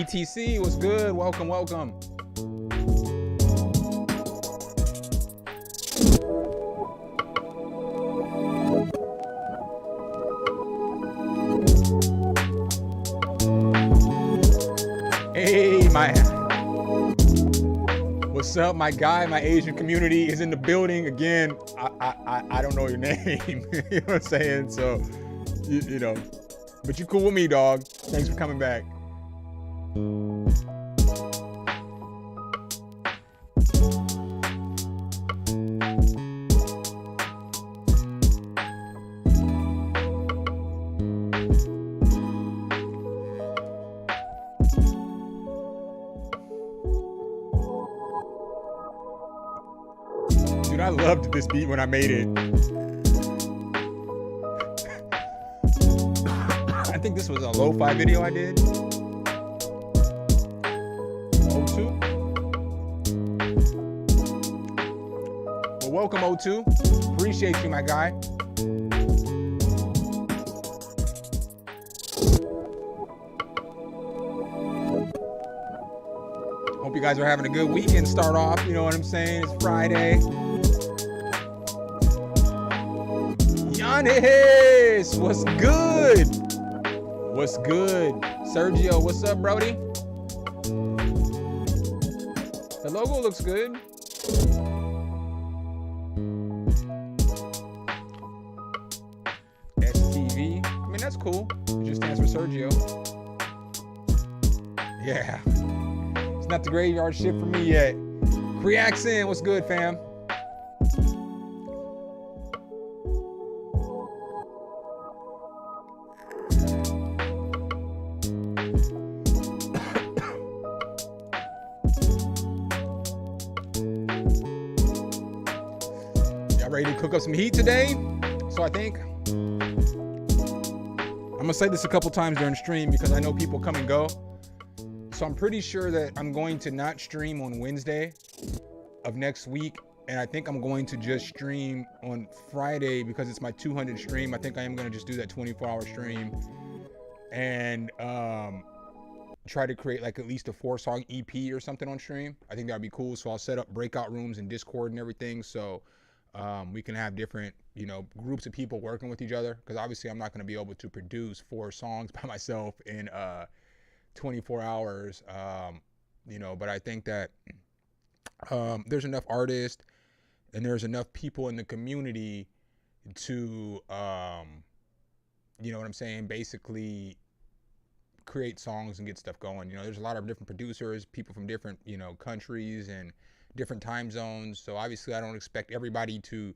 BTC, what's good? Welcome, welcome. Hey, what's up, my guy? My Asian community is in the building again. I don't know your name. You know what I'm saying? So, you know, but you cool with me, dog. Thanks for coming back. Dude, I loved this beat when I made it. I think this was a lo-fi video I did. O2. Well, welcome, O2. Appreciate you, my guy. Hope you guys are having a good weekend. Start off, you know what I'm saying? It's Friday. Giannis, what's good? What's good? Sergio, what's up, Brody? The logo looks good. STV. I mean, that's cool. It just stands for Sergio. Yeah. It's not the graveyard shit for me yet. Creaxin, what's good, fam? Ready to cook up some heat today. So I think I'm gonna say this a couple times during stream because I know people come and go. So I'm pretty sure that I'm going to not stream on Wednesday of next week, and I think I'm going to just stream on Friday because it's my 200 stream. I think I am gonna just do that 24-hour stream and try to create like at least a 4-song EP or something on stream. I think that'd be cool. So I'll set up breakout rooms in Discord and everything. So we can have different, you know, groups of people working with each other, because obviously I'm not going to be able to produce 4 songs by myself in 24 hours, you know, but I think that there's enough artists and there's enough people in the community to, you know what I'm saying, basically create songs and get stuff going. You know, there's a lot of different producers, people from different, you know, countries and different time zones. So obviously I don't expect everybody to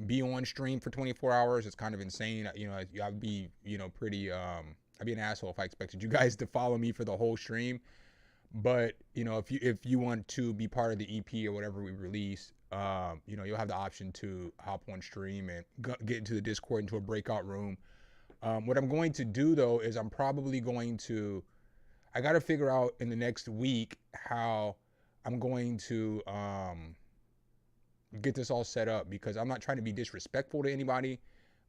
be on stream for 24 hours. It's kind of insane. You know, I'd be, you know, pretty, I'd be an asshole if I expected you guys to follow me for the whole stream. But, you know, if you want to be part of the EP or whatever we release, you know, you'll have the option to hop on stream and get into the Discord, into a breakout room. What I'm going to do though, is I'm probably going to, I got to figure out in the next week how I'm going to get this all set up, because I'm not trying to be disrespectful to anybody,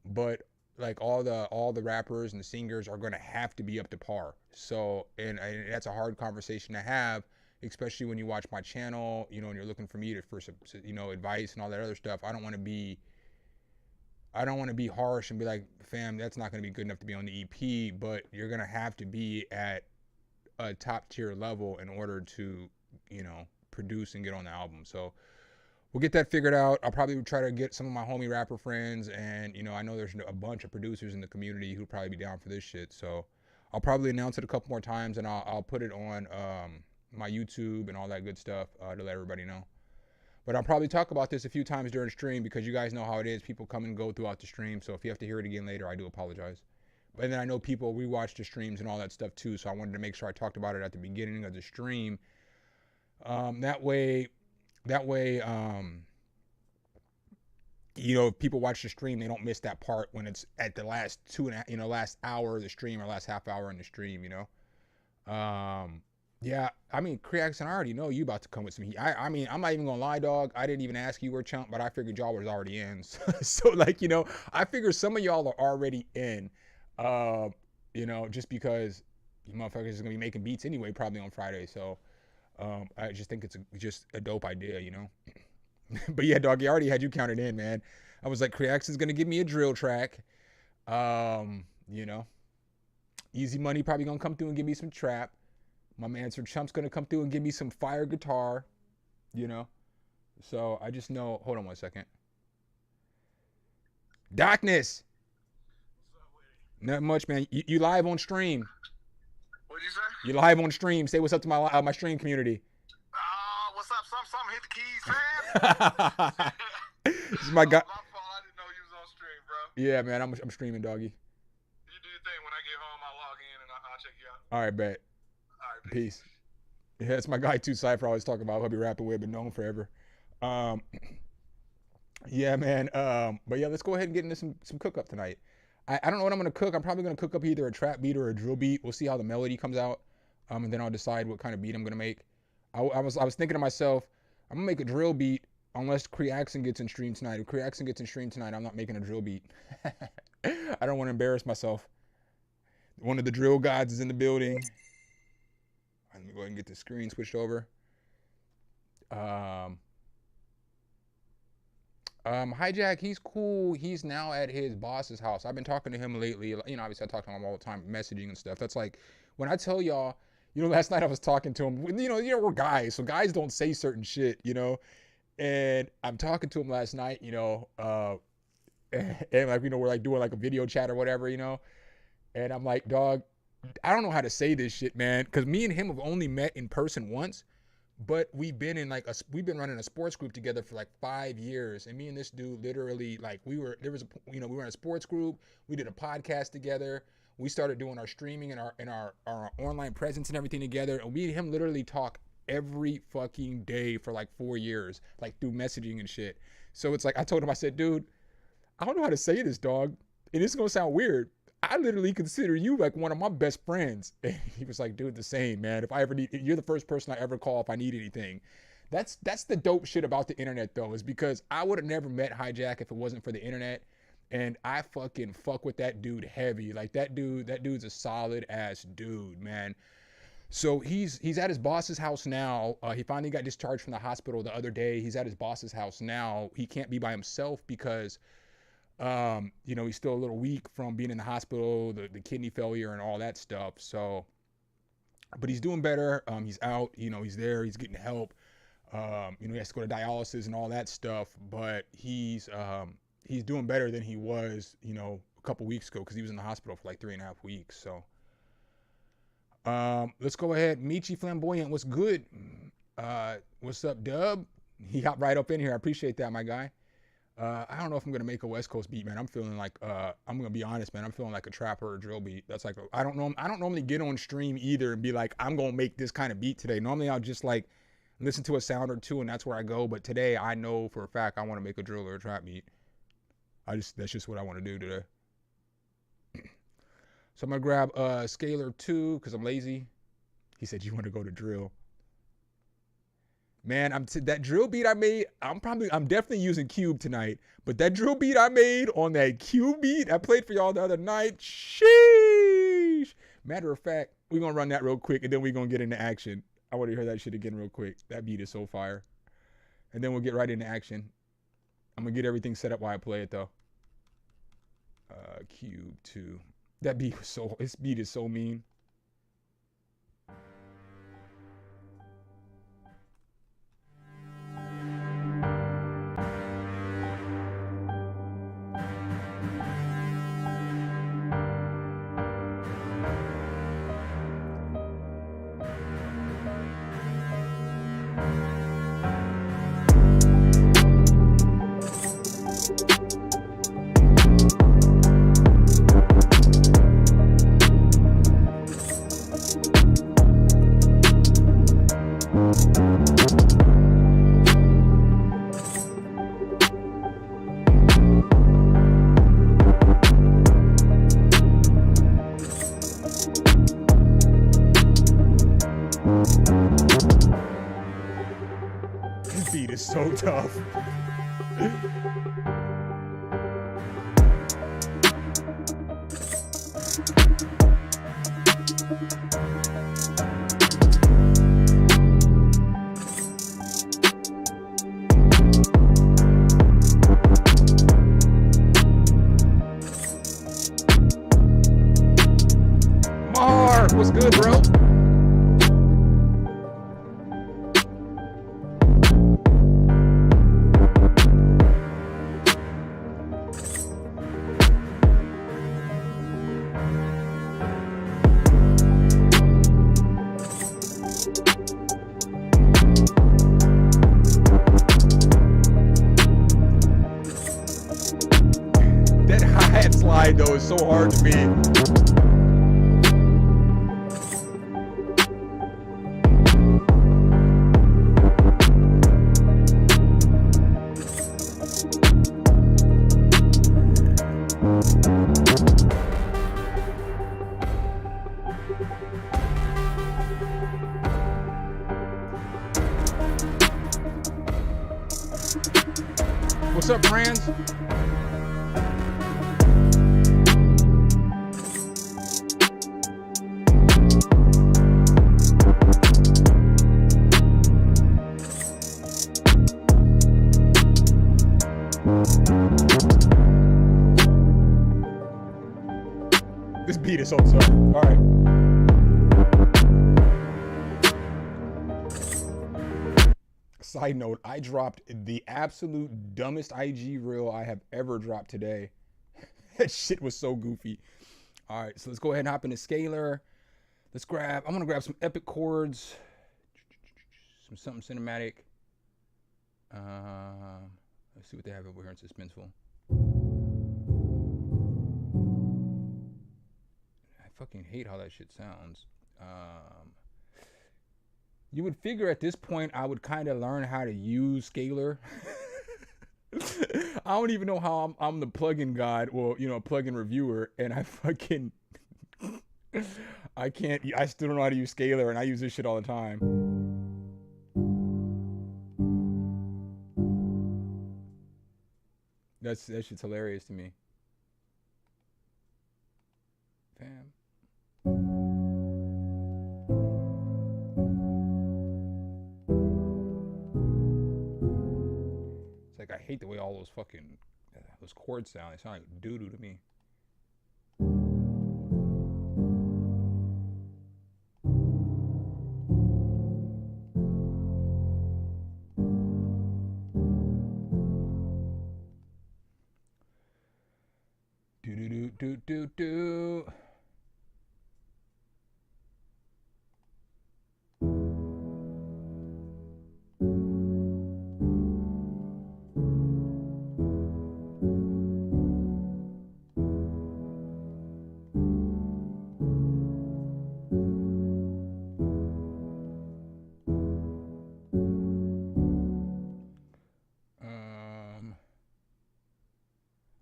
but like all the rappers and the singers are going to have to be up to par. So, and that's a hard conversation to have, especially when you watch my channel, you know, and you're looking for me for some, you know, advice and all that other stuff. I don't want to be harsh and be like, fam, that's not going to be good enough to be on the EP, but you're going to have to be at a top tier level in order to, you know, produce and get on the album. So we'll get that figured out. I'll probably try to get some of my homie rapper friends, and you know, I know there's a bunch of producers in the community who'll probably be down for this shit. So I'll probably announce it a couple more times, and I'll put it on my YouTube and all that good stuff to let everybody know. But I'll probably talk about this a few times during stream, because you guys know how it is. People come and go throughout the stream. So if you have to hear it again later, I do apologize. But then I know people rewatch the streams and all that stuff too. So I wanted to make sure I talked about it at the beginning of the stream. That way, you know, if people watch the stream, they don't miss that part when it's at the last last hour of the stream or last half hour in the stream, you know? Yeah, I mean, Creaxin, I already know you about to come with some heat. I mean, I'm not even gonna lie, dog. I didn't even ask you where Chump, but I figured y'all was already in. So like, you know, I figured some of y'all are already in, you know, just because you motherfuckers is gonna be making beats anyway, probably on Friday. So I just think it's just a dope idea, you know. But yeah, doggy, I already had you counted in, man. I was like, Creax is gonna give me a drill track. You know, Easy Money probably gonna come through and give me some trap. My man Sir Chump's gonna come through and give me some fire guitar, you know. So I just know. Hold on 1 second. Darkness. What's up with it? Not much, man. You live on stream. What'd you say? You live on stream. Say what's up to my stream community. What's up? Something hit the keys, fam. This is my guy. My fault. I didn't know you was on stream, bro. Yeah, man. I'm streaming, doggy. You do your thing. When I get home, I'll log in and I'll check you out. All right, bet. All right, Peace. Yeah, that's my guy too. Cypher always talking about. He'll be rapping with, been known forever. Yeah, man. But yeah, let's go ahead and get into some cook up tonight. I don't know what I'm gonna cook. I'm probably gonna cook up either a trap beat or a drill beat. We'll see how the melody comes out, and then I'll decide what kind of beat I'm gonna make. I was thinking to myself, I'm gonna make a drill beat unless Creaxon gets in stream tonight. If Creaxon gets in stream tonight, I'm not making a drill beat. I don't want to embarrass myself. One of the drill gods is in the building. Let me go ahead and get the screen switched over. Hijack, he's cool. He's now at his boss's house. I've been talking to him lately. You know, obviously I talk to him all the time, messaging and stuff. That's like, when I tell y'all, you know, last night I was talking to him. You know, we're guys, so guys don't say certain shit, you know. And I'm talking to him last night, you know, and like, you know, we're like doing like a video chat or whatever, you know. And I'm like, dog, I don't know how to say this shit, man, because me and him have only met in person once. But we've been running a sports group together for like 5 years, and me and this dude literally, like, we were in a sports group. We did a podcast together. We started doing our streaming and our online presence and everything together. And we and him literally talk every fucking day for like 4 years, like through messaging and shit. So it's like, I told him, I said, dude, I don't know how to say this, dog, and this is gonna sound weird. I literally consider you like one of my best friends. And he was like, dude, the same, man. If I ever need, you're the first person I ever call if I need anything. That's the dope shit about the internet, though, is because I would have never met Hijack if it wasn't for the internet. And I fucking fuck with that dude heavy. Like, that dude's a solid ass dude, man. So he's at his boss's house now. He finally got discharged from the hospital the other day. He's at his boss's house now. He can't be by himself because you know, he's still a little weak from being in the hospital, the kidney failure and all that stuff. So, but he's doing better. He's out, you know, he's there, he's getting help. You know, he has to go to dialysis and all that stuff, but he's doing better than he was, you know, a couple weeks ago, because he was in the hospital for like 3.5 weeks. So, let's go ahead. Michi Flamboyant, what's good? What's up, Dub? He hopped right up in here. I appreciate that, my guy. I don't know if I'm gonna make a West Coast beat, man. I'm feeling like I'm gonna be honest, man. I'm feeling like a trap or a drill beat. That's like I don't normally get on stream either and be like, I'm gonna make this kind of beat today. Normally I'll just like listen to a sound or two and that's where I go. But today I know for a fact I want to make a drill or a trap beat. That's just what I want to do today. So I'm gonna grab Scalar 2 because I'm lazy. He said you want to go to drill. Man, that drill beat I made, I'm definitely using Cube tonight. But that drill beat I made on that Cube beat I played for y'all the other night, sheesh. Matter of fact, we're going to run that real quick and then we're going to get into action. I want to hear that shit again real quick. That beat is so fire. And then we'll get right into action. I'm going to get everything set up while I play it though. Cube 2. That beat was this beat is so mean. This beat is so tough. so hard to me. What's up, friends? This beat is so tough. All right. Side note, I dropped the absolute dumbest IG reel I have ever dropped today. That shit was so goofy. All right, so let's go ahead and hop into Scalar. I'm gonna grab some epic chords, some something cinematic. Let's see what they have over here in Suspenseful. I fucking hate how that shit sounds. You would figure at this point I would kind of learn how to use Scalar. I don't even know how I'm the plugin god, well, you know, plugin reviewer, and I fucking I still don't know how to use Scalar, and I use this shit all the time. That shit's hilarious to me. Fam. It's like I hate the way all those fucking those chords sound. They sound like doo-doo to me. Do.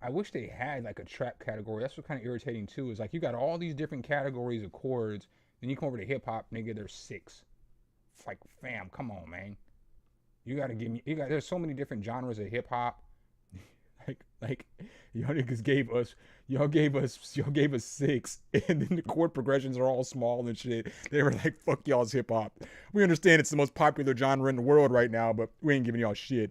I wish they had like a trap category. That's what's kind of irritating too. Is like you got all these different categories of chords, then you come over to hip hop, nigga. There's 6. It's like, fam, come on, man. You gotta give me. There's so many different genres of hip hop. like y'all niggas gave us 6, and then the chord progressions are all small and shit. They were like, fuck y'all's hip hop. We understand it's the most popular genre in the world right now, but we ain't giving y'all shit.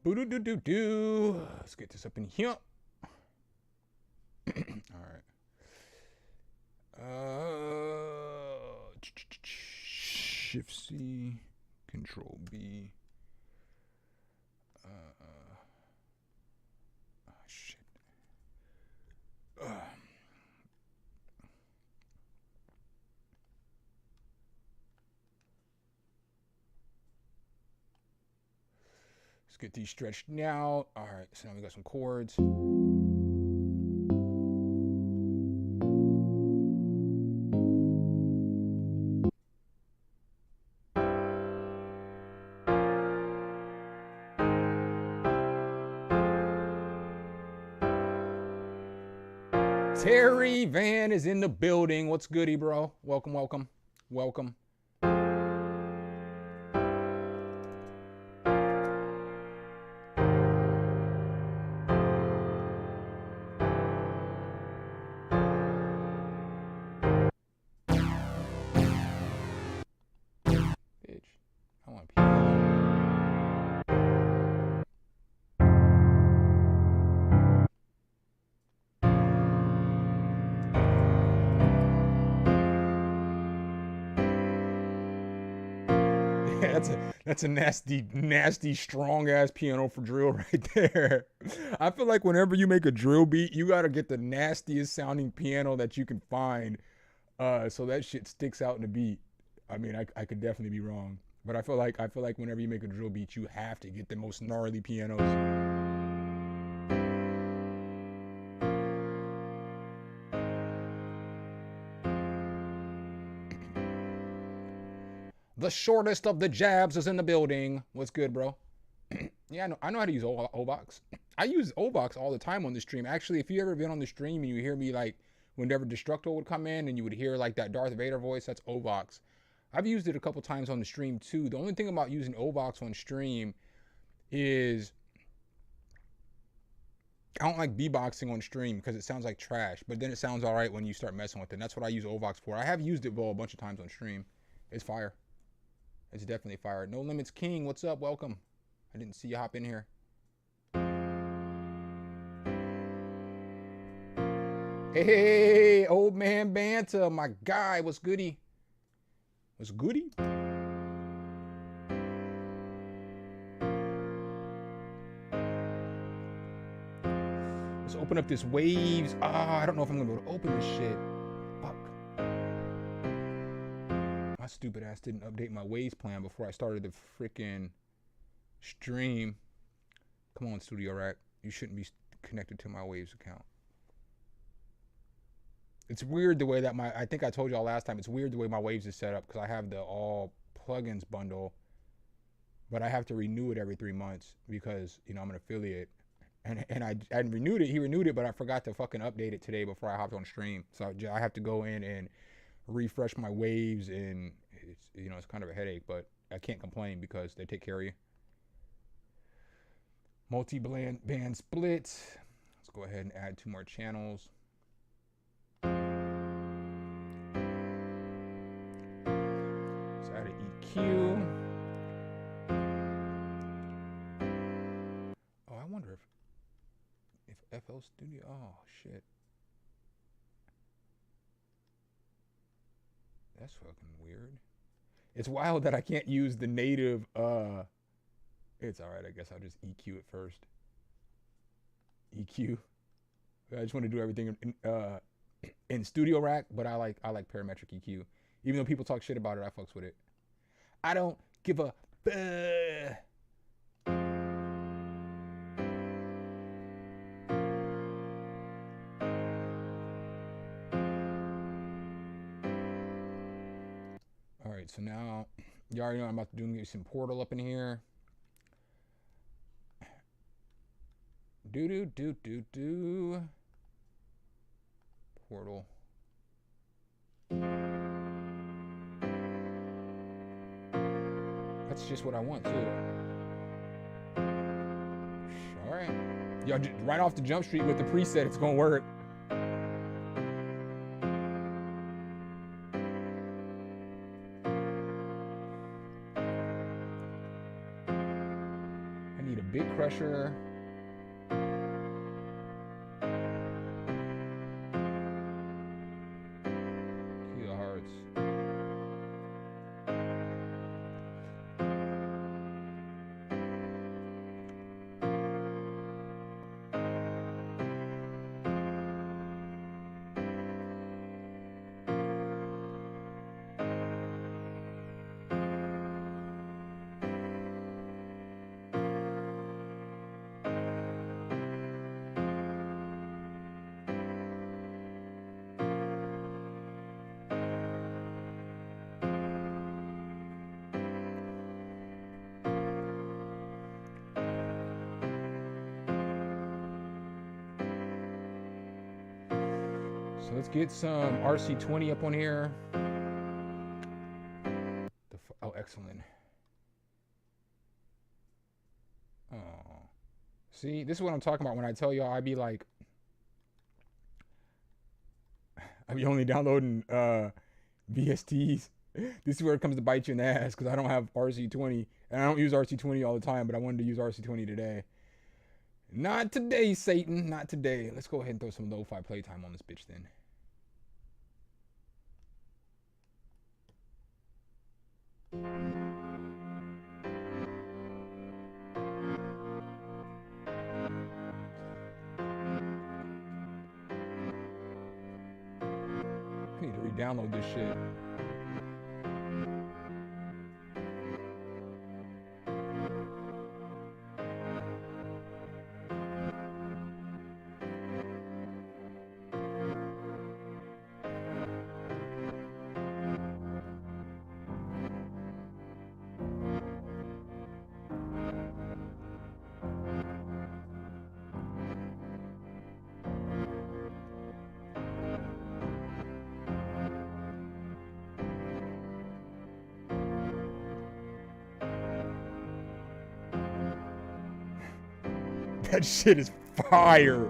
Boo-doo-doo-doo-doo. Let's get this up in here. All right. Shift C, Control B. Shit. Let's get these stretched out. All right, so now we got some chords. Terry Van is in the building. What's goody, bro? Welcome, welcome, welcome. that's a nasty strong ass piano for drill right there. I feel like whenever you make a drill beat, you gotta get the nastiest sounding piano that you can find, so that shit sticks out in the beat. I mean, I could definitely be wrong, but I feel like whenever you make a drill beat, you have to get the most gnarly pianos. The shortest of the jabs is in the building. What's good, bro? Yeah, I know how to use Obox. I use Obox all the time on the stream. Actually, if you ever been on the stream and you hear me like whenever Destructo would come in and you would hear like that Darth Vader voice, that's Obox. I've used it a couple times on the stream too. The only thing about using Obox on stream is I don't like beatboxing on stream because it sounds like trash, but then it sounds all right when you start messing with it. And that's what I use Obox for. I have used it a bunch of times on stream. It's fire. It's definitely fire. No Limits King, what's up? Welcome. I didn't see you hop in here. Hey, old man Banta, my guy, what's goody? What's goody? Let's open up this Waves. I don't know if I'm gonna be able to open this shit. Fuck. My stupid ass didn't update my Waves plan before I started the freaking stream. Come on, Studio Rack. You shouldn't be connected to my Waves account. It's weird the way that I think I told y'all last time, it's weird the way my Waves is set up because I have the all plugins bundle, but I have to renew it every 3 months because, you know, I'm an affiliate. And I renewed it, he renewed it, but I forgot to fucking update it today before I hopped on stream. So I have to go in and refresh my Waves, and it's, you know, it's kind of a headache, but I can't complain because they take care of you. Multi-band splits. Let's go ahead and add 2 more channels. Let's add an EQ. Oh, I wonder if FL Studio, oh shit. That's fucking weird. It's wild that I can't use the native, it's alright, I guess I'll just EQ it first. EQ. I just want to do everything in Studio Rack, but I like parametric EQ. Even though people talk shit about it, I fucks with it. I don't give a Alright, so now you already know I'm about to do some Portal up in here. Do Portal. That's just what I want too. Alright. Y'all right off the jump street with the preset, it's gonna work. I need a big crusher. So let's get some RC20 up on here. Oh, excellent. Oh, see, this is what I'm talking about when I tell y'all I be like, I be only downloading VSTs. This is where it comes to bite you in the ass because I don't have RC20, and I don't use RC20 all the time, but I wanted to use RC20 today. Not today, Satan. Not today. Let's go ahead and throw some lo-fi playtime on this bitch then. download this shit. That shit is fire.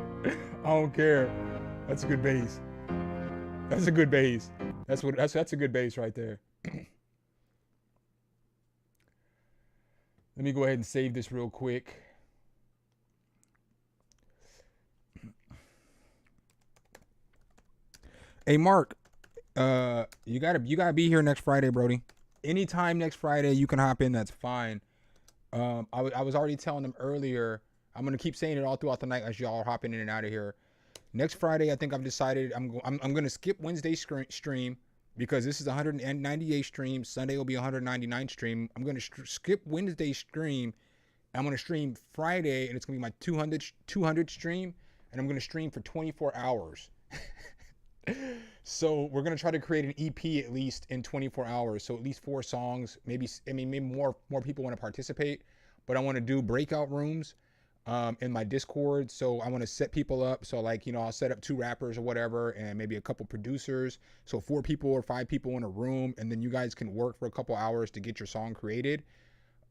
I don't care. That's a good bass. That's a good bass. That's a good bass right there. Let me go ahead and save this real quick. Hey Mark, you gotta be here next Friday, Brody. Anytime next Friday you can hop in. That's fine. I was already telling them earlier. I'm gonna keep saying it all throughout the night as y'all are hopping in and out of here. Next Friday, I think I've decided I'm gonna skip Wednesday stream because this is 198 stream. Sunday will be 199 stream. I'm gonna skip Wednesday stream. I'm gonna stream Friday, and it's gonna be my 200 stream, and I'm gonna stream for 24 hours. So we're gonna try to create an EP at least in 24 hours. So at least 4 songs. Maybe more people want to participate, but I want to do breakout rooms. In my Discord, so I want to set people up. So like, I'll set up 2 rappers or whatever, and maybe a couple producers. So 4 people or 5 people in a room, and then you guys can work for a couple hours to get your song created.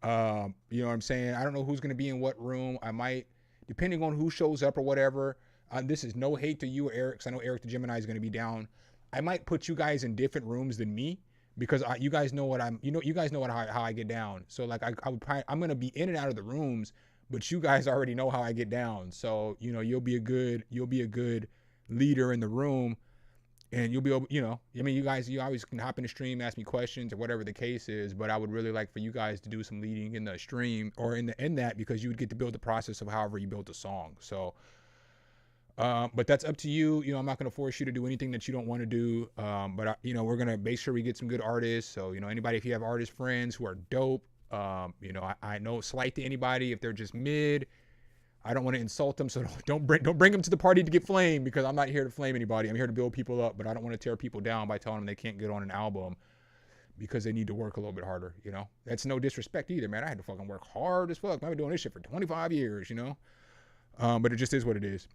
You know what I'm saying? I don't know who's gonna be in what room. I might, depending on who shows up or whatever. This is no hate to you or Eric, because I know Eric the Gemini is gonna be down. I might put you guys in different rooms than me, because you guys know how I get down. So like I'm gonna be in and out of the rooms, but you guys already know how I get down. So, you'll be a good leader in the room, and you'll be able, you always can hop in the stream, ask me questions or whatever the case is, but I would really like for you guys to do some leading in the stream or in that, because you would get to build the process of however you built a song. So, but that's up to you. I'm not going to force you to do anything that you don't want to do. But we're going to make sure we get some good artists. So, anybody, if you have artist friends who are dope, I know slight to anybody if they're just mid. I don't want to insult them, so don't bring them to the party to get flamed, because I'm not here to flame anybody. I'm here to build people up, but I don't want to tear people down by telling them they can't get on an album because they need to work a little bit harder. That's no disrespect either, man. I had to fucking work hard as fuck. I've been doing this shit for 25 years, but it just is what it is.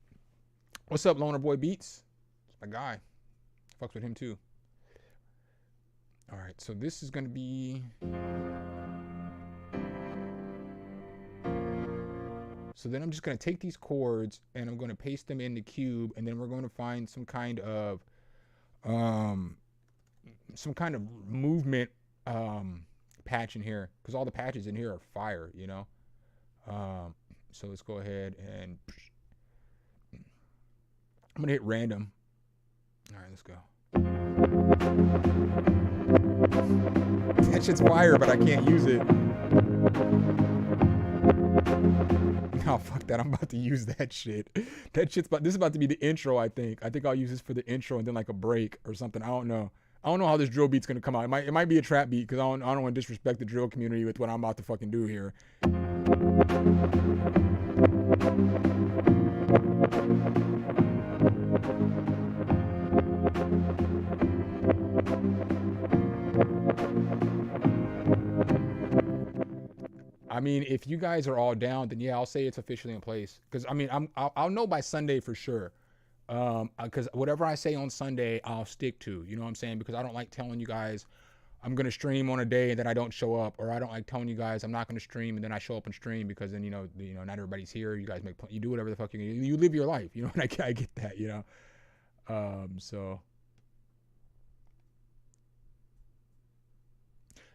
What's up, Loner Boy Beats? It's my guy. Fucks with him too. All right, so this is gonna be. So then I'm just going to take these chords and I'm going to paste them in the cube, and then we're going to find some kind of movement patch in here, because all the patches in here are fire, So let's go ahead and I'm going to hit random. All right, let's go. That shit's fire, but I can't use it. Oh, fuck that. I'm about to use that shit. This is about to be the intro, I think. I think I'll use this for the intro and then like a break or something. I don't know. I don't know how this drill beat's going to come out. It might be a trap beat, because I don't want to disrespect the drill community with what I'm about to fucking do here. I mean, if you guys are all down, then yeah, I'll say it's officially in place. Because I'll know by Sunday for sure. Because whatever I say on Sunday, I'll stick to. You know what I'm saying? Because I don't like telling you guys I'm gonna stream on a day and then I don't show up, or I don't like telling you guys I'm not gonna stream and then I show up and stream, because then not everybody's here. You guys you do whatever the fuck you live your life. And I get that. So.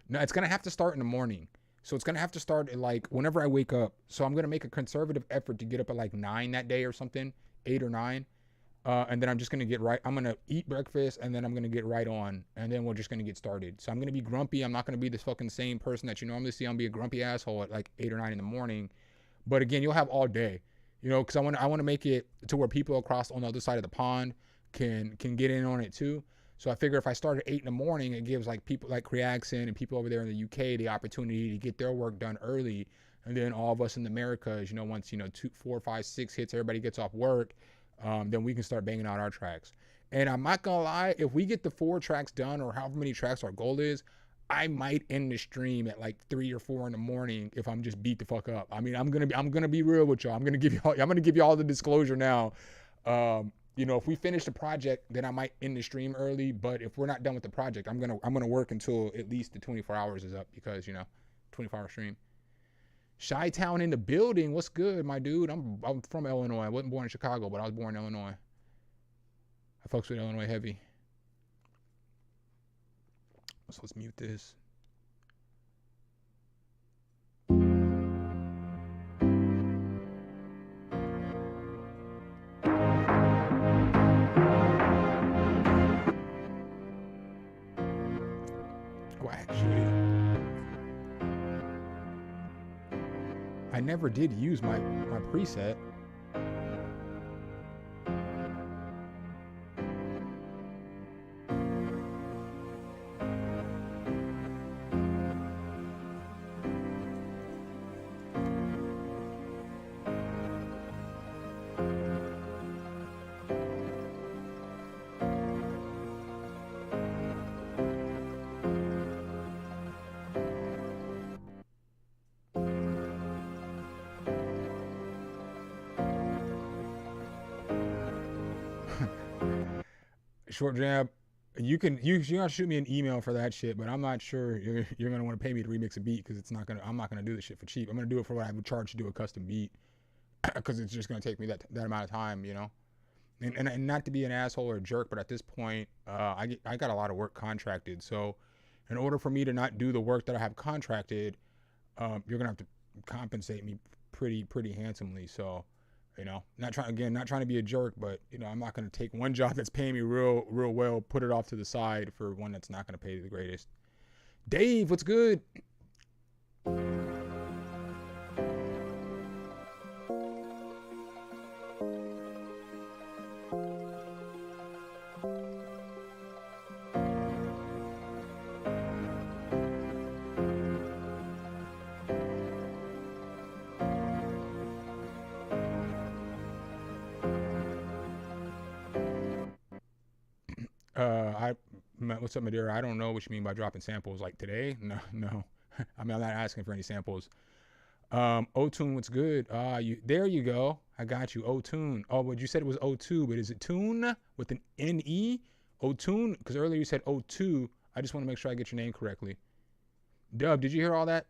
No, it's gonna have to start in the morning. So it's going to have to start at like whenever I wake up. So I'm going to make a conservative effort to get up at like 9 that day or something, 8 or 9. And then I'm just going to I'm going to eat breakfast, and then I'm going to get right on. And then we're just going to get started. So I'm going to be grumpy. I'm not going to be this fucking same person that you normally see. I'm going to be a grumpy asshole at like 8 or 9 in the morning. But again, you'll have all day, because I want to make it to where people across on the other side of the pond can get in on it too. So I figure if I start at 8 in the morning, it gives like people like Creaxin and people over there in the UK the opportunity to get their work done early. And then all of us in the Americas, you know, once, you know, 2, 4, 5, 6 hits, everybody gets off work, then we can start banging out our tracks. And I'm not gonna lie, if we get the 4 tracks done or however many tracks our goal is, I might end the stream at like 3 or 4 in the morning if I'm just beat the fuck up. I mean, I'm gonna be real with y'all. I'm gonna give you all the disclosure now. You know, if we finish the project, then I might end the stream early. But if we're not done with the project, I'm gonna work until at least the 24 hours is up because, you know, 24-hour stream. Chi-Town in the building. What's good, my dude? I'm from Illinois. I wasn't born in Chicago, but I was born in Illinois. I fucks with Illinois heavy. So let's mute this. Oh, actually, I never did use my preset. Short jab. You gotta shoot me an email for that shit, but I'm not sure you're gonna want to pay me to remix a beat because I'm not gonna do this shit for cheap. I'm gonna do it for what I would charge to do a custom beat because it's just gonna take me that amount of time, you know. And not to be an asshole or a jerk, but at this point, I got a lot of work contracted. So, in order for me to not do the work that I have contracted, you're gonna have to compensate me pretty handsomely. So, you know, not trying to be a jerk, but, you know, I'm not going to take one job that's paying me real well, put it off to the side for one that's not going to pay the greatest. Dave, what's good? What's up, Madeira? I don't know what you mean by dropping samples like today. No. I mean, I'm not asking for any samples. O-Tune, what's good? There you go. I got you. O-Tune. Oh, but you said it was O2, but is it tune with an N-E? O-Tune? Because earlier you said O2. I just want to make sure I get your name correctly. Dub, did you hear all that?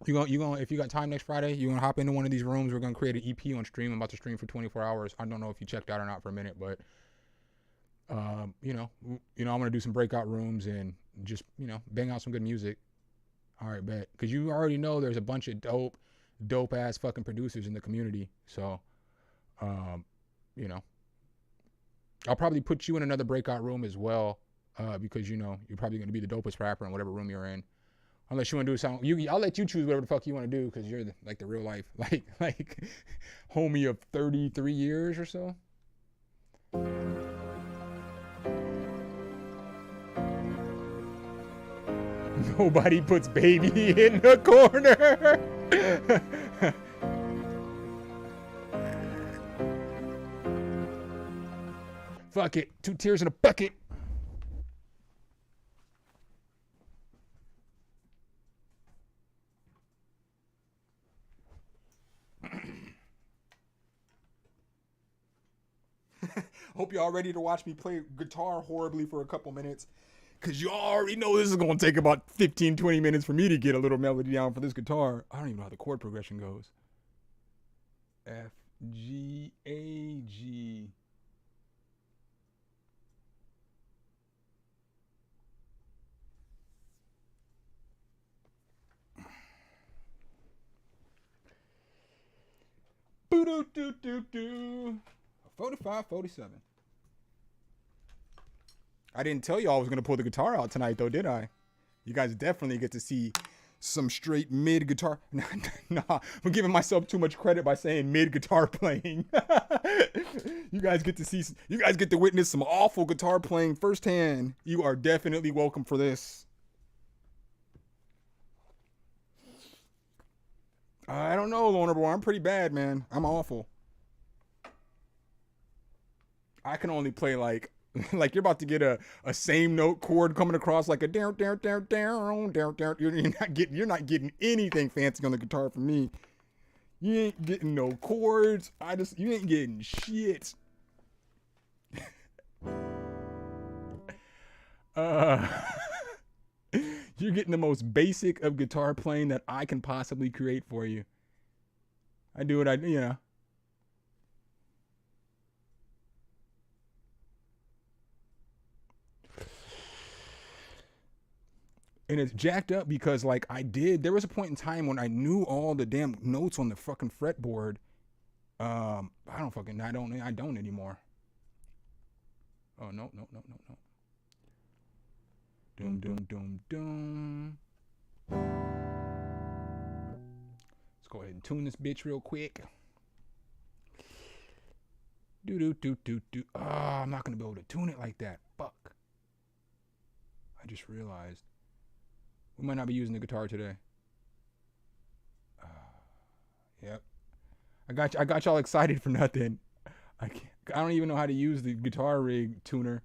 You gonna if you got time next Friday, you gonna hop into one of these rooms. We're gonna create an EP on stream. I'm about to stream for 24 hours. I don't know if you checked out or not for a minute, but you know, I'm gonna do some breakout rooms and just, you know, bang out some good music. All right, bet. Because you already know there's a bunch of dope ass fucking producers in the community. So, you know, I'll probably put you in another breakout room as well, because, you know, you're probably gonna be the dopest rapper in whatever room you're in. Unless you want to do something, I'll let you choose whatever the fuck you want to do because you're the real life like homie of 33 years or so. Nobody puts baby in the corner. Fuck it. 2 tears in a bucket. Hope y'all ready to watch me play guitar horribly for a couple minutes. Because you already know this is going to take about 15, 20 minutes for me to get a little melody down for this guitar. I don't even know how the chord progression goes. F, G, A, G. Boo-doo-doo-doo-doo. 45, 47. I didn't tell you I was going to pull the guitar out tonight, though, did I? You guys definitely get to see some straight mid guitar. Nah, I'm giving myself too much credit by saying mid guitar playing. You guys get to witness some awful guitar playing firsthand. You are definitely welcome for this. I don't know, Vulnerable. I'm pretty bad, man. I'm awful. I can only play like you're about to get a same note chord coming across like a down. You're not getting anything fancy on the guitar from me. You ain't getting no chords. You ain't getting shit. You're getting the most basic of guitar playing that I can possibly create for you. I do what I do, you know. And it's jacked up because like there was a point in time when I knew all the damn notes on the fucking fretboard. I don't anymore. Oh, no. Doom. Let's go ahead and tune this bitch real quick. Do. Oh, I'm not going to be able to tune it like that. Fuck. I just realized. We might not be using the guitar today. Yep. I got y'all excited for nothing. I don't even know how to use the guitar rig tuner.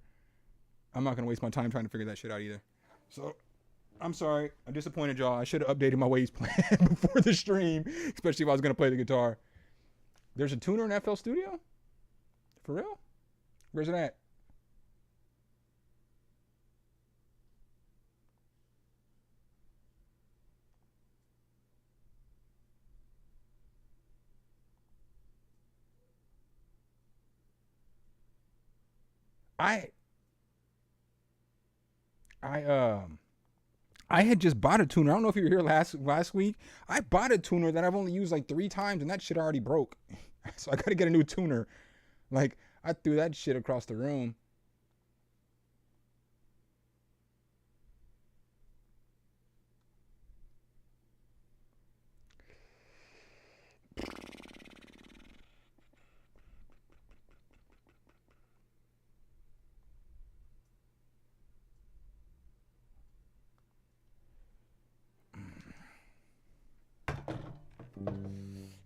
I'm not gonna waste my time trying to figure that shit out either. So, I'm sorry. I disappointed y'all. I should have updated my waves plan before the stream, especially if I was gonna play the guitar. There's a tuner in FL Studio? For real? Where's it at? I had just bought a tuner. I don't know if you were here last week. I bought a tuner that I've only used like 3 times, and that shit already broke. So I gotta get a new tuner. Like, I threw that shit across the room.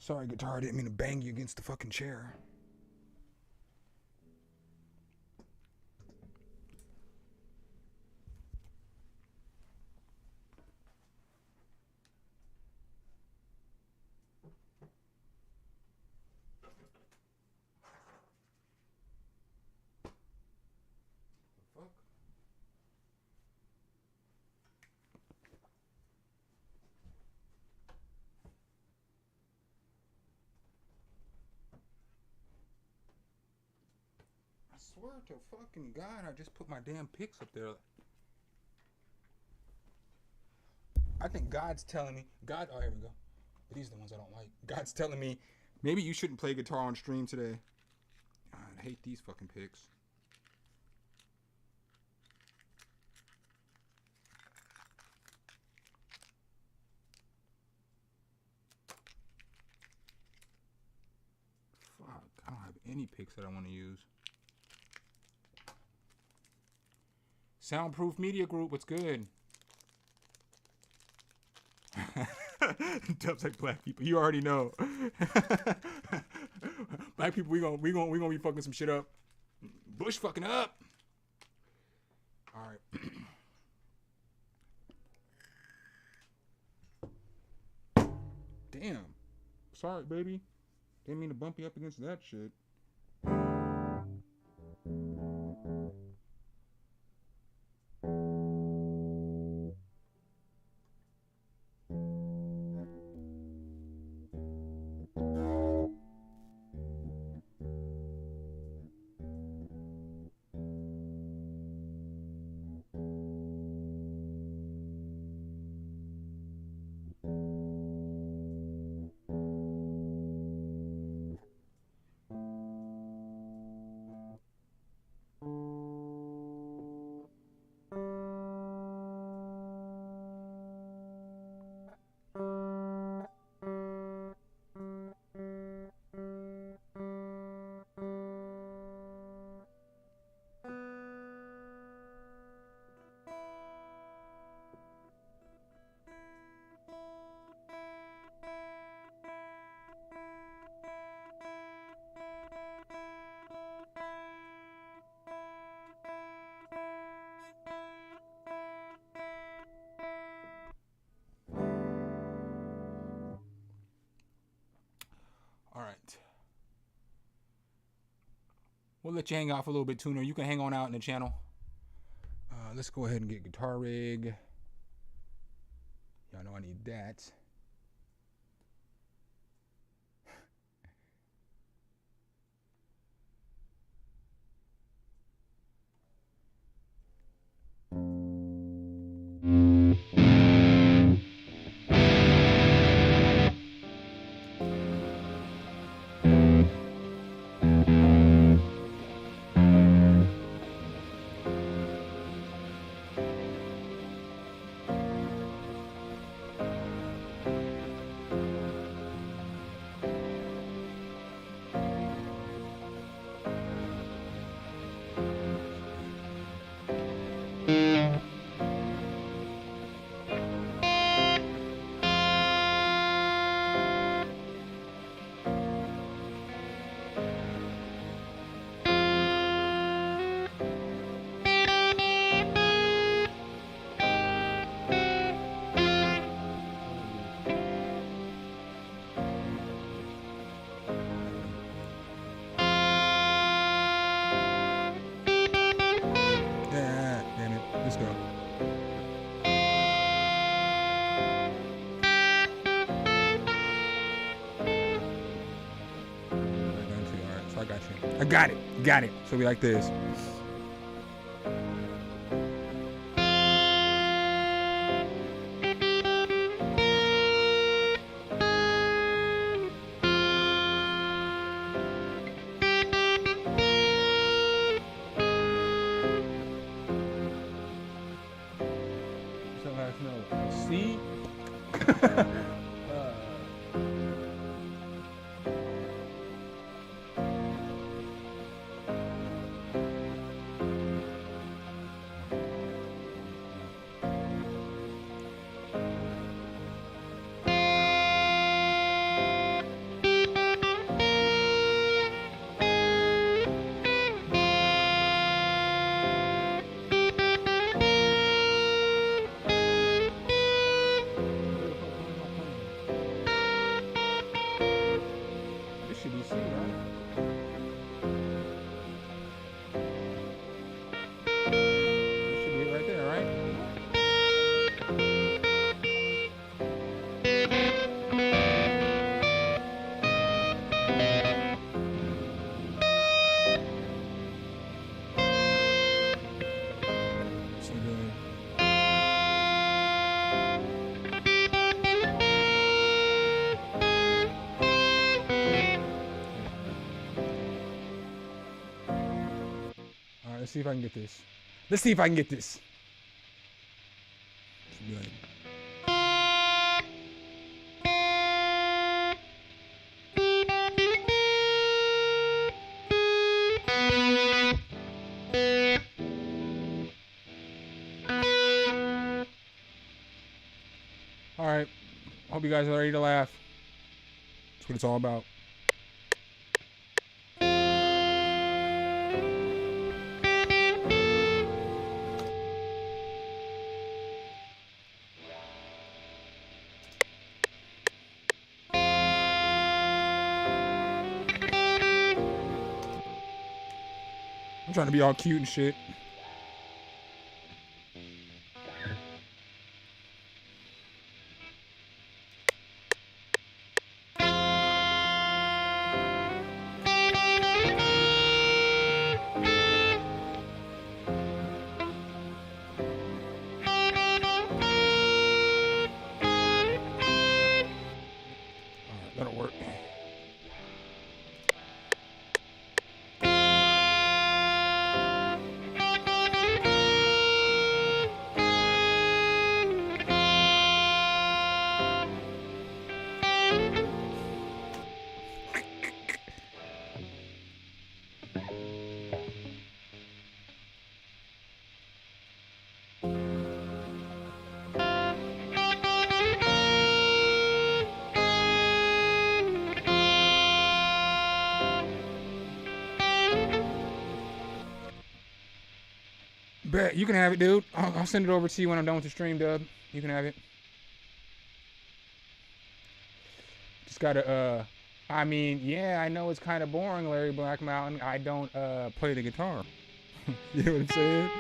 Sorry, guitar, I didn't mean to bang you against the fucking chair. I swear to fucking God, I just put my damn picks up there. I think God's telling me, oh, here we go. These are the ones I don't like. God's telling me, maybe you shouldn't play guitar on stream today. God, I hate these fucking picks. Fuck, I don't have any picks that I want to use. Soundproof Media Group, what's good? Dubs like black people. You already know. Black people, we gonna be fucking some shit up. Bush fucking up. All right. Damn. Sorry, baby. Didn't mean to bump you up against that shit. We'll let you hang out for a little bit, Tuner. You can hang on out in the channel. Let's go ahead and get guitar rig. Y'all know I need that. Let's go. Alright, so I got you. I got it. Got it. So we like this. C. Should be C, right? That should be it right there, right? So good. Let's see if I can get this. Let's see if I can get this. Should be like... All right. Hope you guys are ready to laugh. That's what it's all about. I'm trying to be all cute and shit. Alright, that'll work. Bet. You can have it, dude. I'll send it over to you when I'm done with the stream, Dub. You can have it. Just gotta I mean, yeah, I know it's kind of boring, Larry Black Mountain. I don't play the guitar. You know what I'm saying?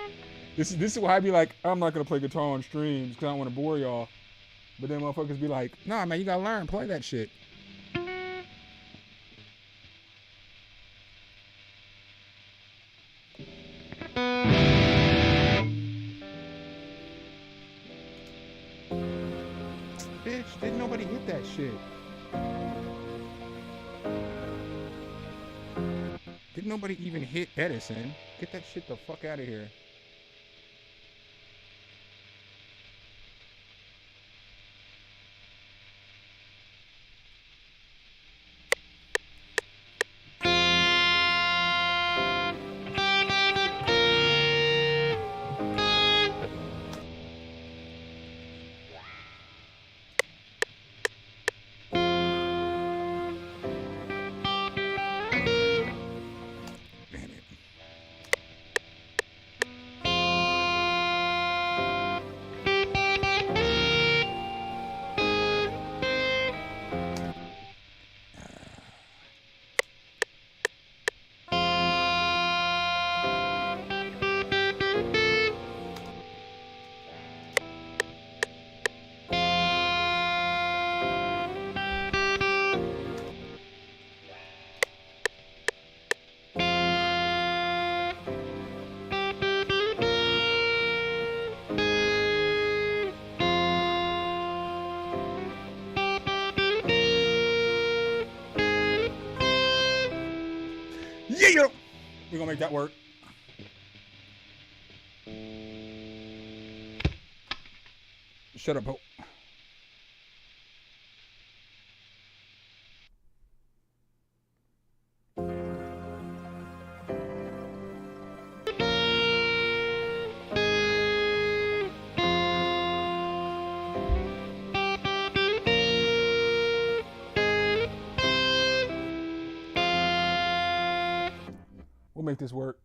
This is why I be like, I'm not gonna play guitar on streams because I don't want to bore y'all. But then motherfuckers be like, nah, man, you gotta learn, play that shit. Bitch, didn't nobody hit that shit? Didn't nobody even hit Edison? Get that shit the fuck out of here. Yeah, we're gonna make that work. Shut up, Pope. We'll make this work.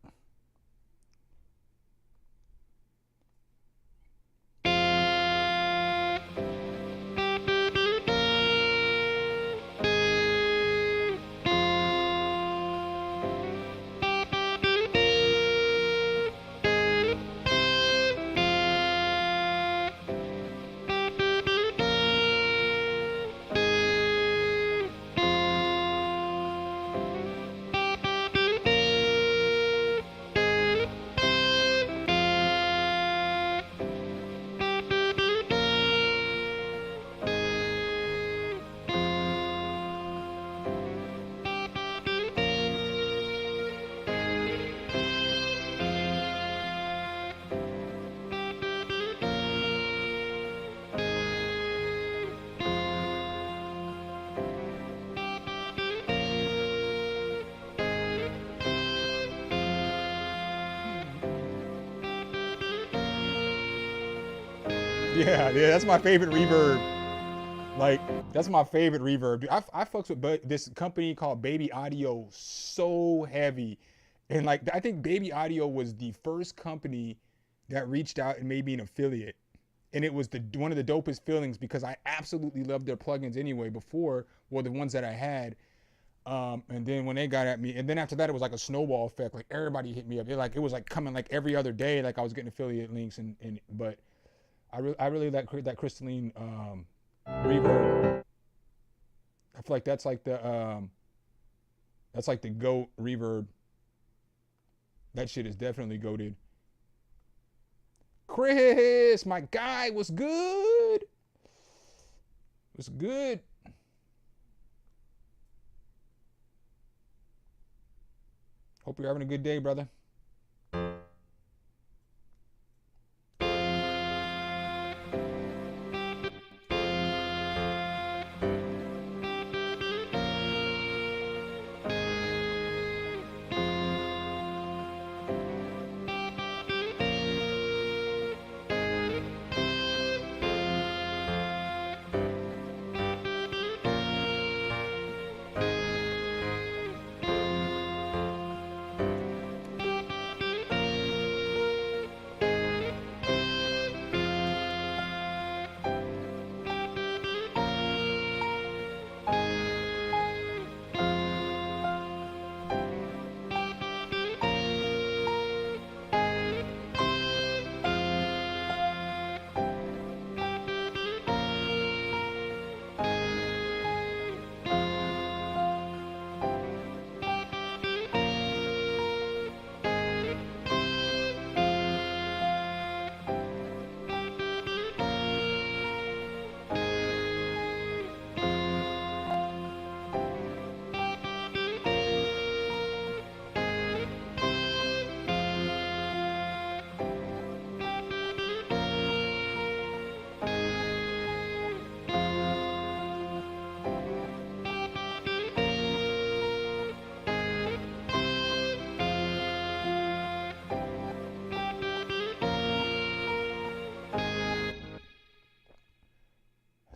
Yeah, that's my favorite reverb. Like, that's my favorite reverb. Dude, I fucks with this company called Baby Audio so heavy. And like, I think Baby Audio was the first company that reached out and made me an affiliate. And it was one of the dopest feelings because I absolutely loved their plugins anyway before, well, the ones that I had. And then when they got at me, and then after that, it was like a snowball effect. Like everybody hit me up. It was like coming like every other day. Like I was getting affiliate links but I really like that crystalline reverb. I feel like that's like the GOAT reverb. That shit is definitely goated. Chris, my guy, was good. Was good. Hope you're having a good day, brother.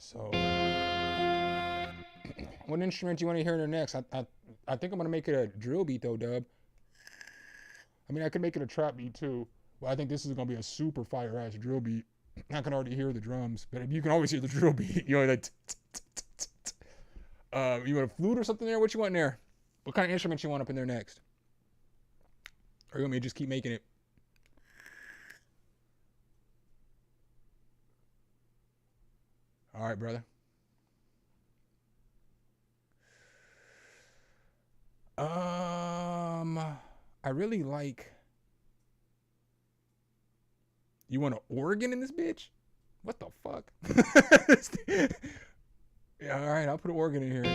So, what instrument do you want to hear next? I think I'm gonna make it a drill beat though, Dub. I mean, I could make it a trap beat too, but I think this is gonna be a super fire ass drill beat. I can already hear the drums, but you can always hear the drill beat. You know, like, you want a flute or something there? What you want in there? What kind of instrument you want up in there next? Or you want me to just keep making it? All right, brother. I really like. You want an organ in this bitch? What the fuck? Yeah, all right, I'll put an organ in here.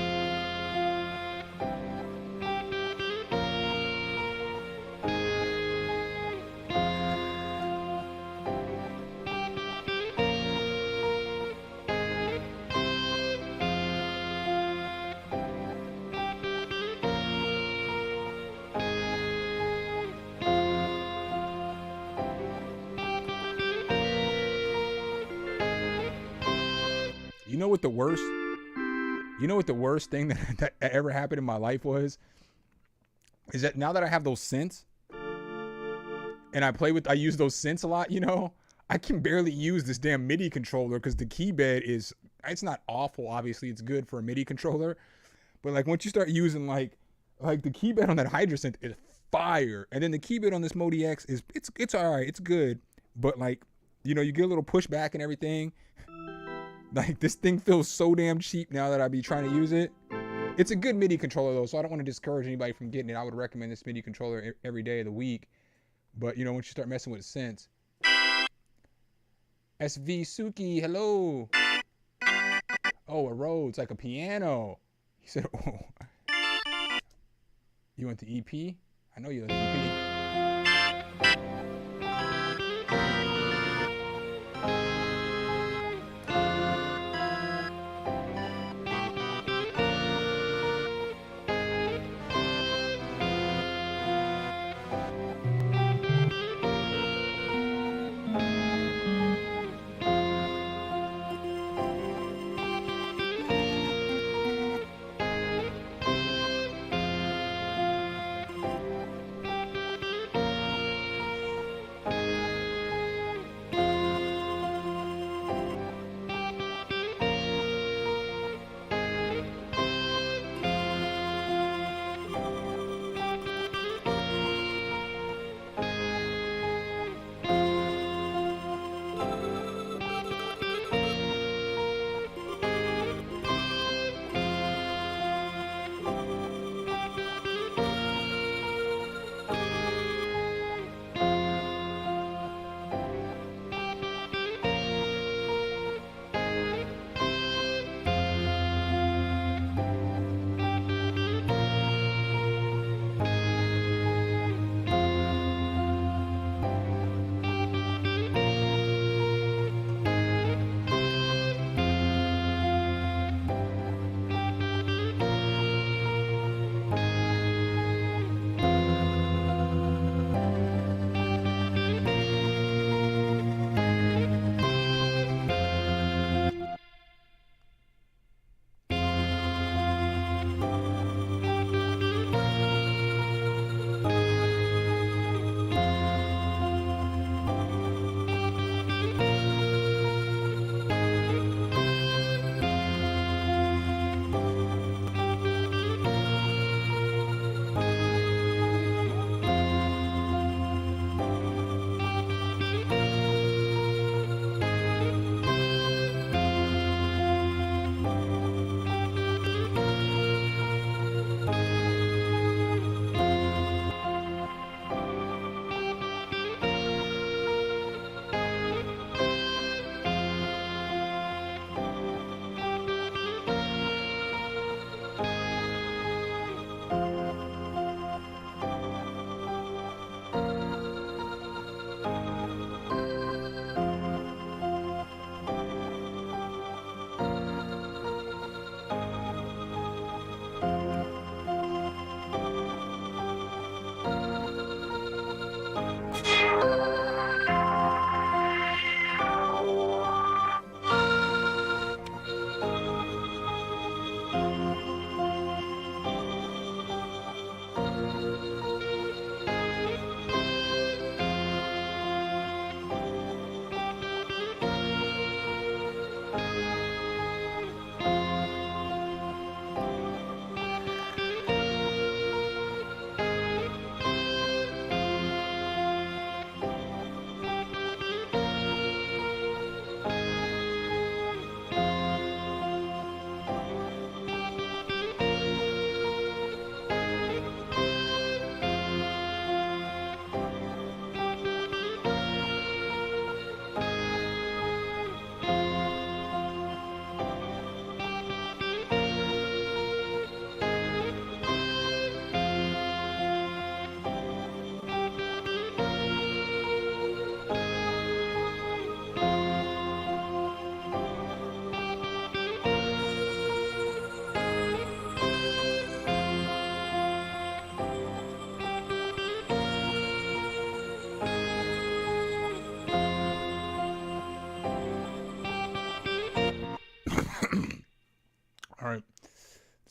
You know what the worst? You know what the worst thing that ever happened in my life was? Is that now that I have those synths and I use those synths a lot, you know, I can barely use this damn MIDI controller because the key bed it's not awful. Obviously, it's good for a MIDI controller. But like once you start using like the key bed on that Hydra synth is fire. And then the key bed on this Modi X it's all right. It's good. But like, you know, you get a little pushback and everything. Like this thing feels so damn cheap now that I be trying to use it. It's a good MIDI controller though, so I don't want to discourage anybody from getting it. I would recommend this MIDI controller every day of the week. But you know, once you start messing with synths. SV Suki, hello. Oh, a Rhodes, like a piano. He said, oh. You went to EP? I know you like EP.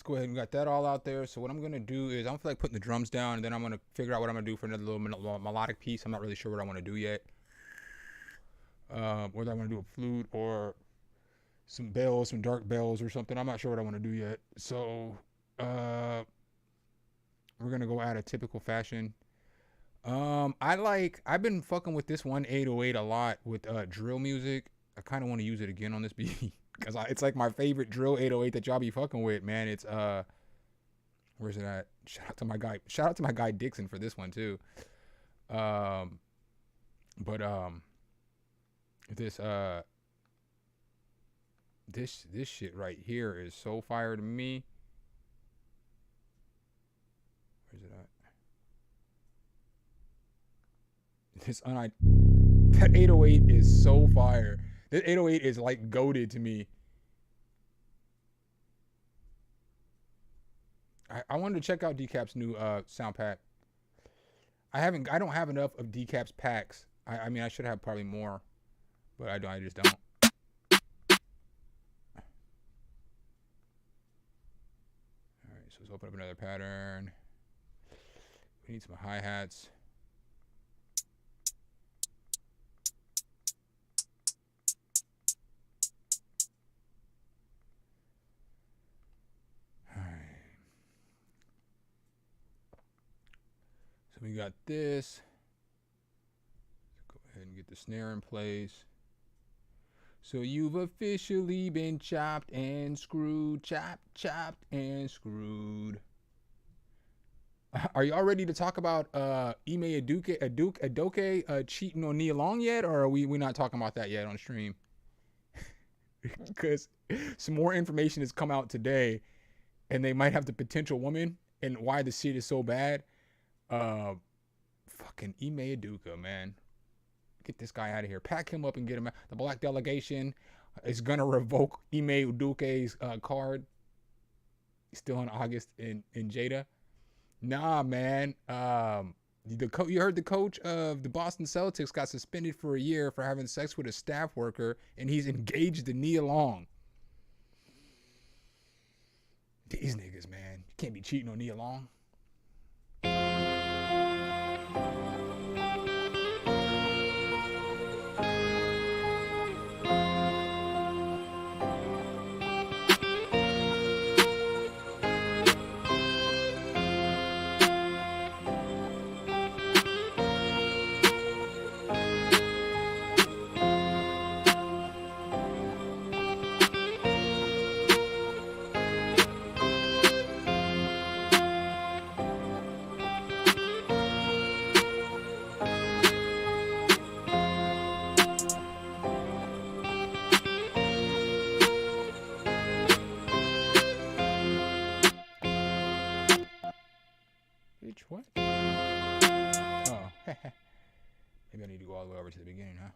go ahead and got that all out there. So what I'm gonna do is I'm like putting the drums down, and then I'm gonna figure out what I'm gonna do for another little melodic piece. I'm not really sure what I want to do yet. Whether I want to do a flute or some bells, some dark bells or something. I'm not sure what I want to do yet. So we're gonna go out of typical fashion. I've been fucking with this one 808 a lot with drill music. I kind of want to use it again on this beat because it's like my favorite drill 808 that y'all be fucking with, man. It's where's it at? Shout out to my guy Dixon for this one too. This shit right here is so fire to me. Where's it at? That 808 is so fire. That 808 is like goated to me. I wanted to check out Decap's new sound pack. I don't have enough of Decap's packs. I mean I should have probably more, but I just don't. Alright, so let's open up another pattern. We need some hi-hats. We got this. Go ahead and get the snare in place. So you've officially been chopped and screwed. Chopped and screwed. Are y'all ready to talk about Ime Adoke cheating on Nia Long yet? Or are we not talking about that yet on stream? Because some more information has come out today. And they might have the potential woman. And why the shit is so bad. Fucking Ime Aduka, man. Get this guy out of here. Pack him up and get him out. The black delegation is gonna revoke Ime Udoka's card. Still in August in Jeddah. Nah, man. You heard the coach of the Boston Celtics got suspended for a year for having sex with a staff worker, and he's engaged to Nia Long. These niggas, man. You can't be cheating on Nia Long. What? Oh, maybe I need to go all the way over to the beginning, huh?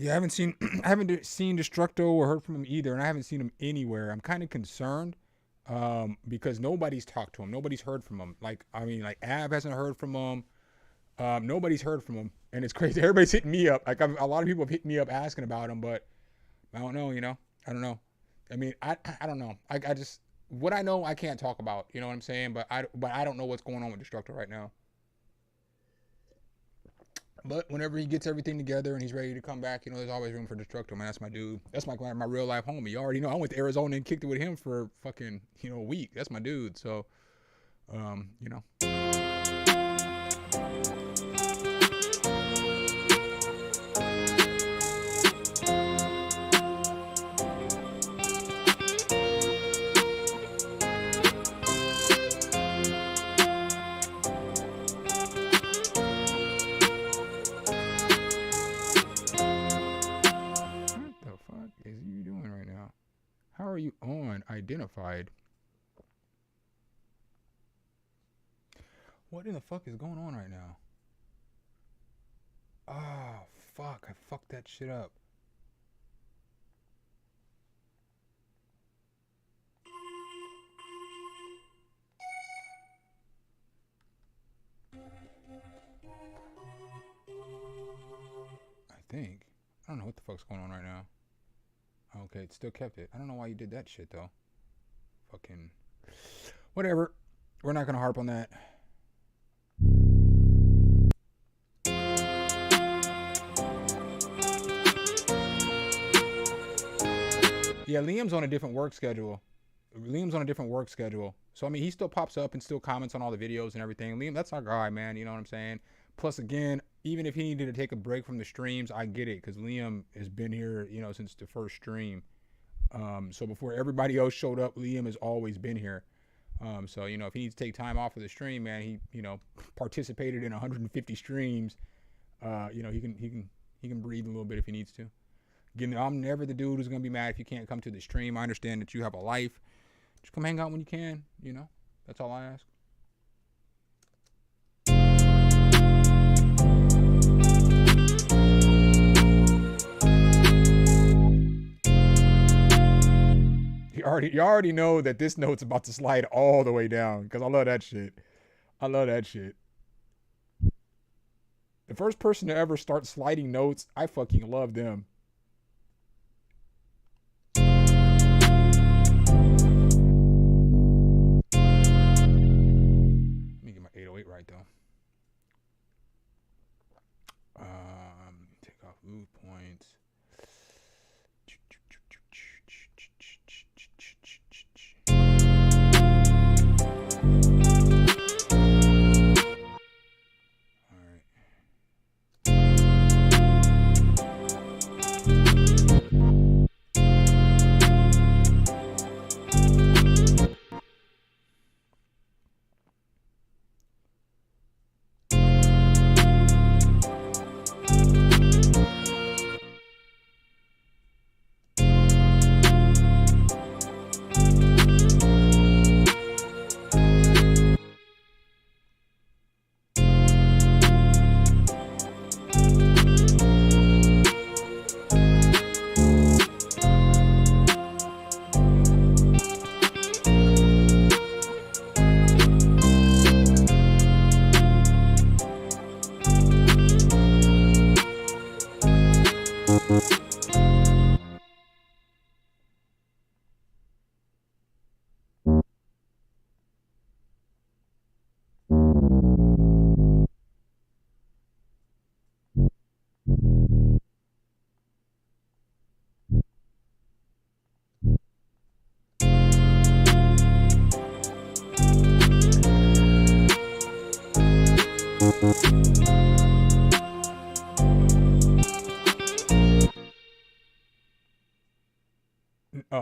Yeah, I haven't seen I haven't seen Destructo or heard from him either, and I haven't seen him anywhere. I'm kind of concerned because nobody's talked to him. Nobody's heard from him. Like, I mean, like Av hasn't heard from him. Nobody's heard from him, and it's crazy. Everybody's hitting me up. Like, a lot of people have hit me up asking about him, but I don't know. You know, I don't know. I mean, I don't know. I just what I know I can't talk about. You know what I'm saying? But I don't know what's going on with Destructo right now. But whenever he gets everything together and he's ready to come back, you know, there's always room for Destructo, man. That's my dude. That's my real life homie. You already know. I went to Arizona and kicked it with him for fucking, you know, a week. That's my dude. So, you know. How are you on identified? What in the fuck is going on right now? Oh, fuck. I fucked that shit up. I think. I don't know what the fuck's going on right now. Okay, it still kept it. I don't know why you did that shit, though. Fucking... Whatever. We're not gonna harp on that. Yeah, Liam's on a different work schedule. So, I mean, he still pops up and still comments on all the videos and everything. Liam, that's our guy, man. You know what I'm saying? Plus, again, even if he needed to take a break from the streams, I get it. Because Liam has been here, you know, since the first stream. So before everybody else showed up, Liam has always been here. So, you know, if he needs to take time off of the stream, man, he, you know, participated in 150 streams. You know, he can breathe a little bit if he needs to. Again, I'm never the dude who's going to be mad if you can't come to the stream. I understand that you have a life. Just come hang out when you can, you know. That's all I ask. You already know that this note's about to slide all the way down because I love that shit. The first person to ever start sliding notes, I fucking love them. Let me get my 808 right though. Take off move points.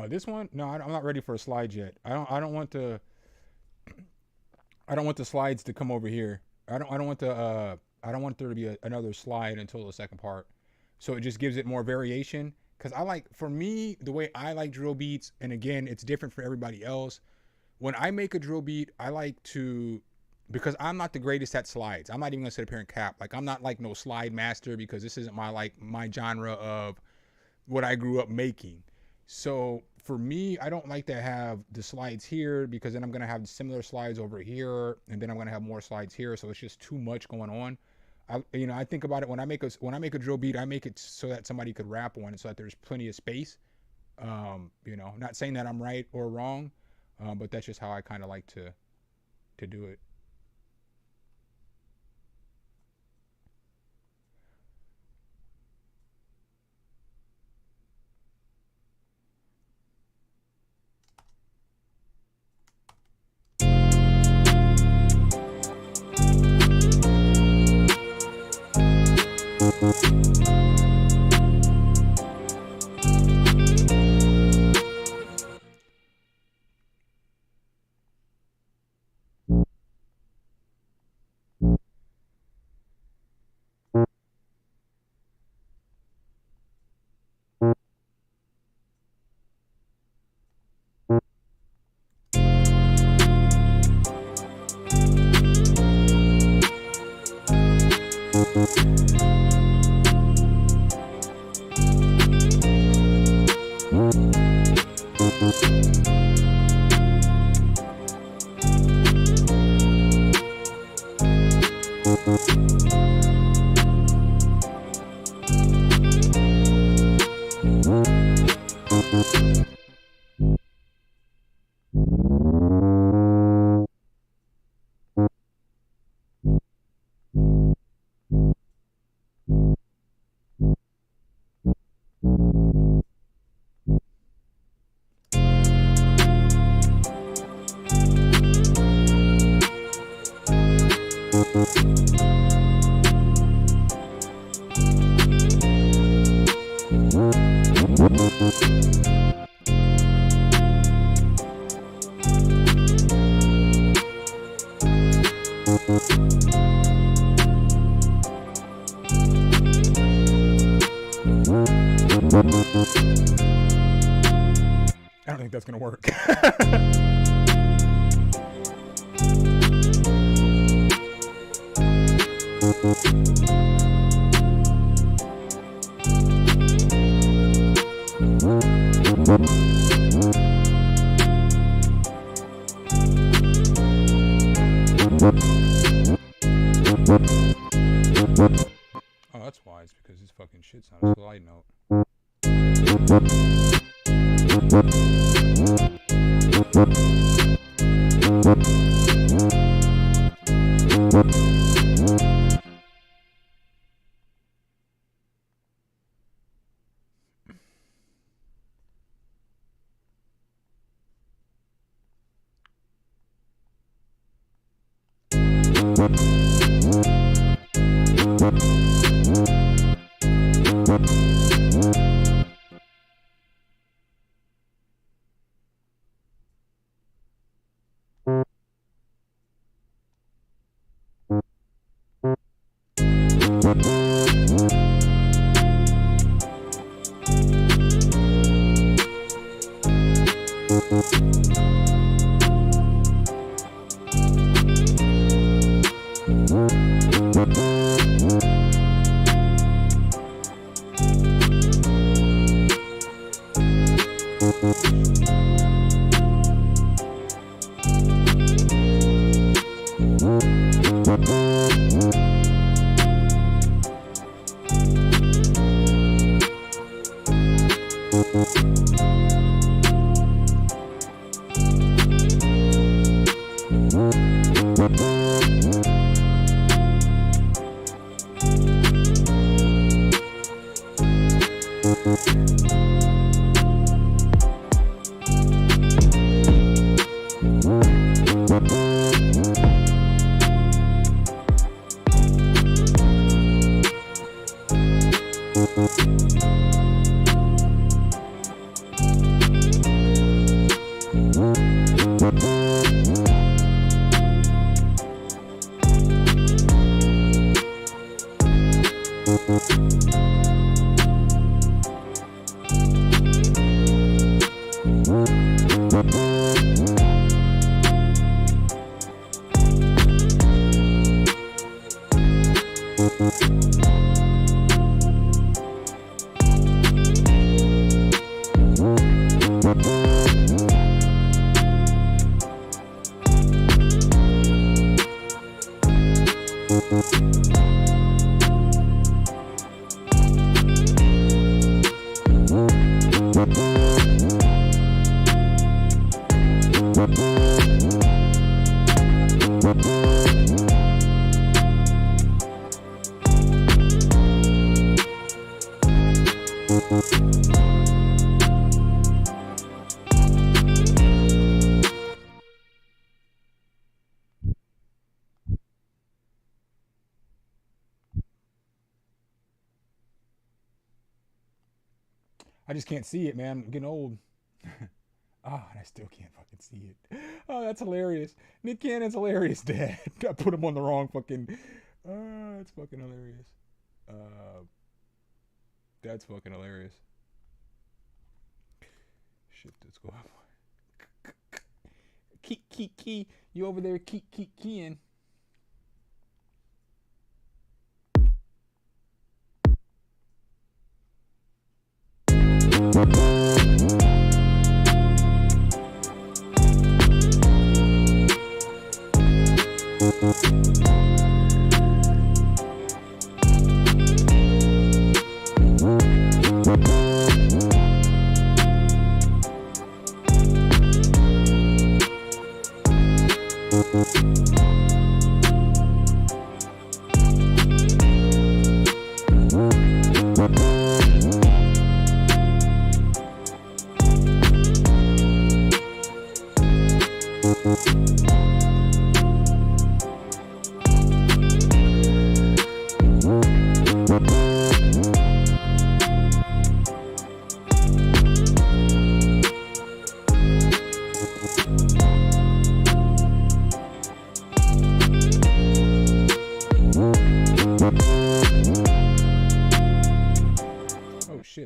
This one? No, I'm not ready for a slide yet. I don't want the slides to come over here. I don't want there to be another slide until the second part. So it just gives it more variation. Cause for me, the way I like drill beats, and again, it's different for everybody else. When I make a drill beat, I like to because I'm not the greatest at slides. I'm not even gonna sit up here and cap. Like, I'm not like no slide master, because this isn't my genre of what I grew up making. So for me, I don't like to have the slides here, because then I'm gonna have similar slides over here, and then I'm gonna have more slides here. So it's just too much going on. I think about it when I make a drill beat, I make it so that somebody could rap on it, so that there's plenty of space. Not saying that I'm right or wrong, but that's just how I kind of like to do it. I don't think that's gonna work. Oh, that's wise, because this fucking shit's on a slide note. I just can't see it, man. I'm getting old. Ah, and I still can't fucking see it. Oh, that's hilarious. Nick Cannon's hilarious, Dad. I put him on the wrong fucking. That's fucking hilarious. That's fucking hilarious. Shit, let's go up. Key. You over there, keying.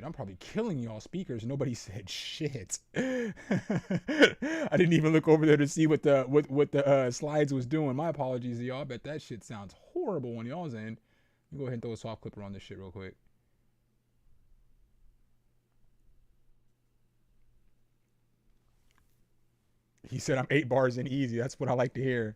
I'm probably killing y'all speakers. Nobody said shit. I didn't even look over there to see what the slides was doing. My apologies to y'all. I bet that shit sounds horrible on y'all's end. Let me go ahead and throw a soft clipper on this shit real quick. He said I'm 8 bars in easy. That's what I like to hear.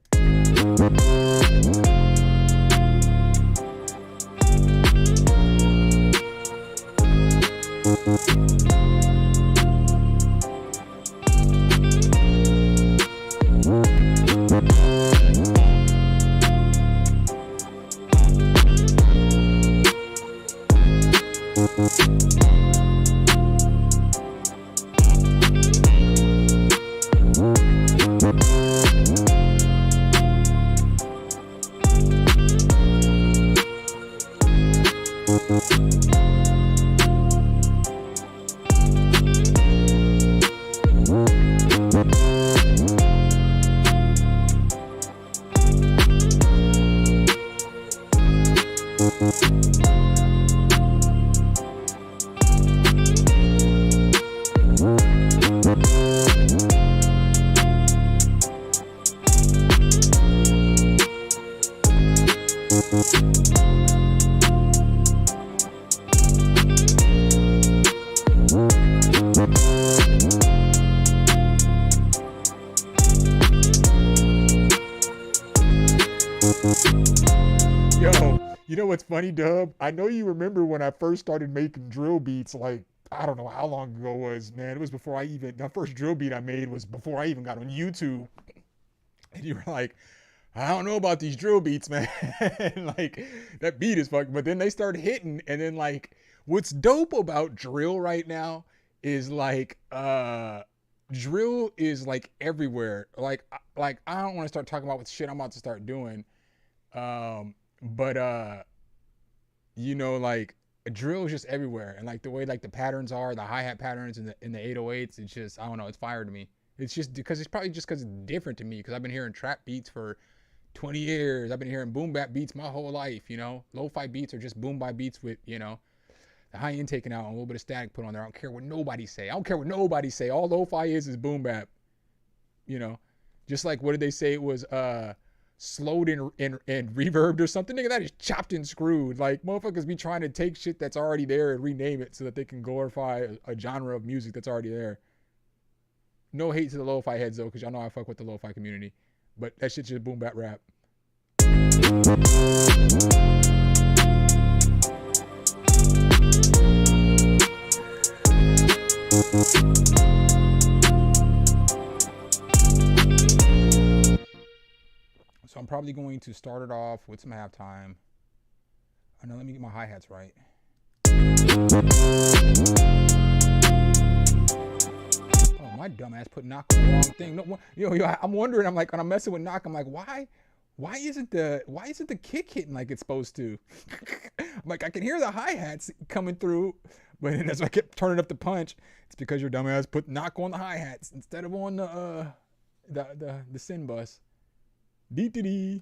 You know what's funny, Dub? I know you remember when I first started making drill beats, like, I don't know how long ago it was, man. It was before the first drill beat I made was before I even got on YouTube. And you were like, I don't know about these drill beats, man. Like, that beat is fucking, but then they started hitting. And then, like, what's dope about drill right now is, like, drill is, like, everywhere. Like, I don't want to start talking about what shit I'm about to start doing. But you know, like, a drill is just everywhere, and like the way like the patterns are, the hi-hat patterns in the 808s, it's just, I don't know, it's fire to me. It's just because it's probably just because it's different to me, because I've been hearing trap beats for 20 years. I've been hearing boom bap beats my whole life, you know. Lo-fi beats are just boom bap beats with, you know, the high end taken out and a little bit of static put on there. I don't care what nobody say. All lo-fi is boom bap, you know. Just like, what did they say it was, slowed and reverbed or something? Nigga, that is chopped and screwed. Like, motherfuckers be trying to take shit that's already there and rename it so that they can glorify a genre of music that's already there. No hate to the lo-fi heads though, because y'all know I fuck with the lo-fi community, but that shit's just boom bap rap. So I'm probably going to start it off with some halftime. I know, let me get my hi-hats right. Oh, my dumb ass put knock on the wrong thing. No, I'm wondering, I'm like, when I'm messing with knock, I'm like, why isn't the kick hitting like it's supposed to? I'm like, I can hear the hi-hats coming through, But then as I kept turning up the punch, it's because your dumbass put knock on the hi-hats instead of on the sin bus. Dee-dee-dee.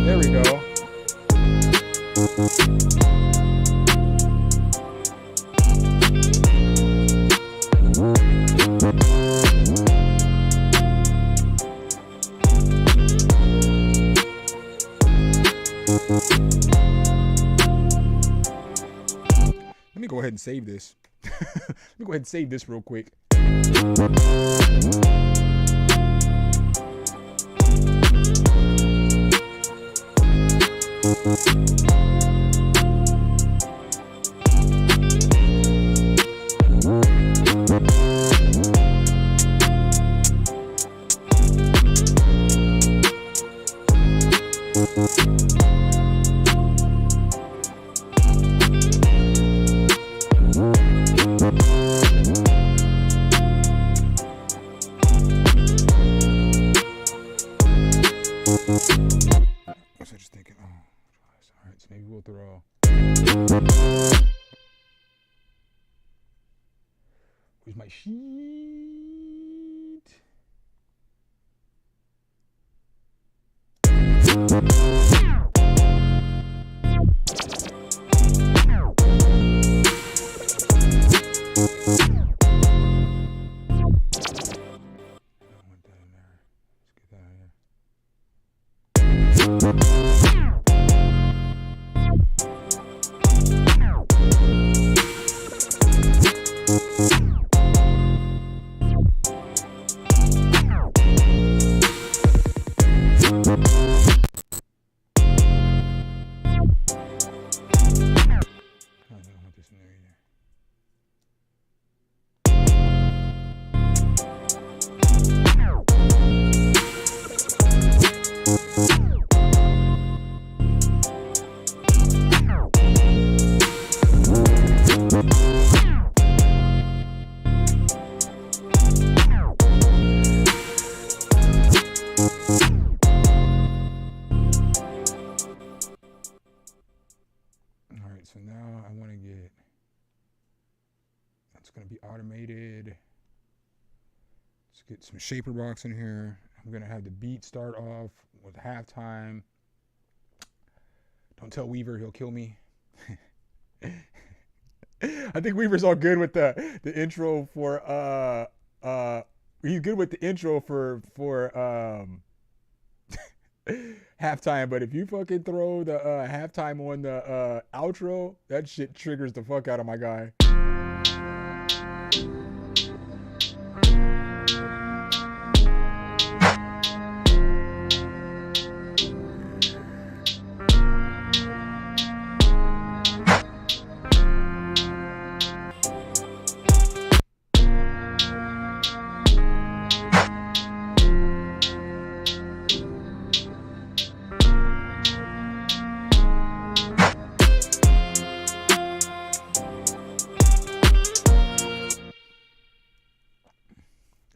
There we go. Let me go ahead and save this. Let me go ahead and save this real quick. Was I just thinking? Oh, all right. So maybe we'll throw. Where's my sheet? So now I want to get, that's going to be automated. Let's get some shaper box in here. I'm going to have the beat start off with halftime. Don't tell Weaver, he'll kill me. I think Weaver's all good with the intro for he's good with the intro for halftime, but if you fucking throw the halftime on the outro, that shit triggers the fuck out of my guy.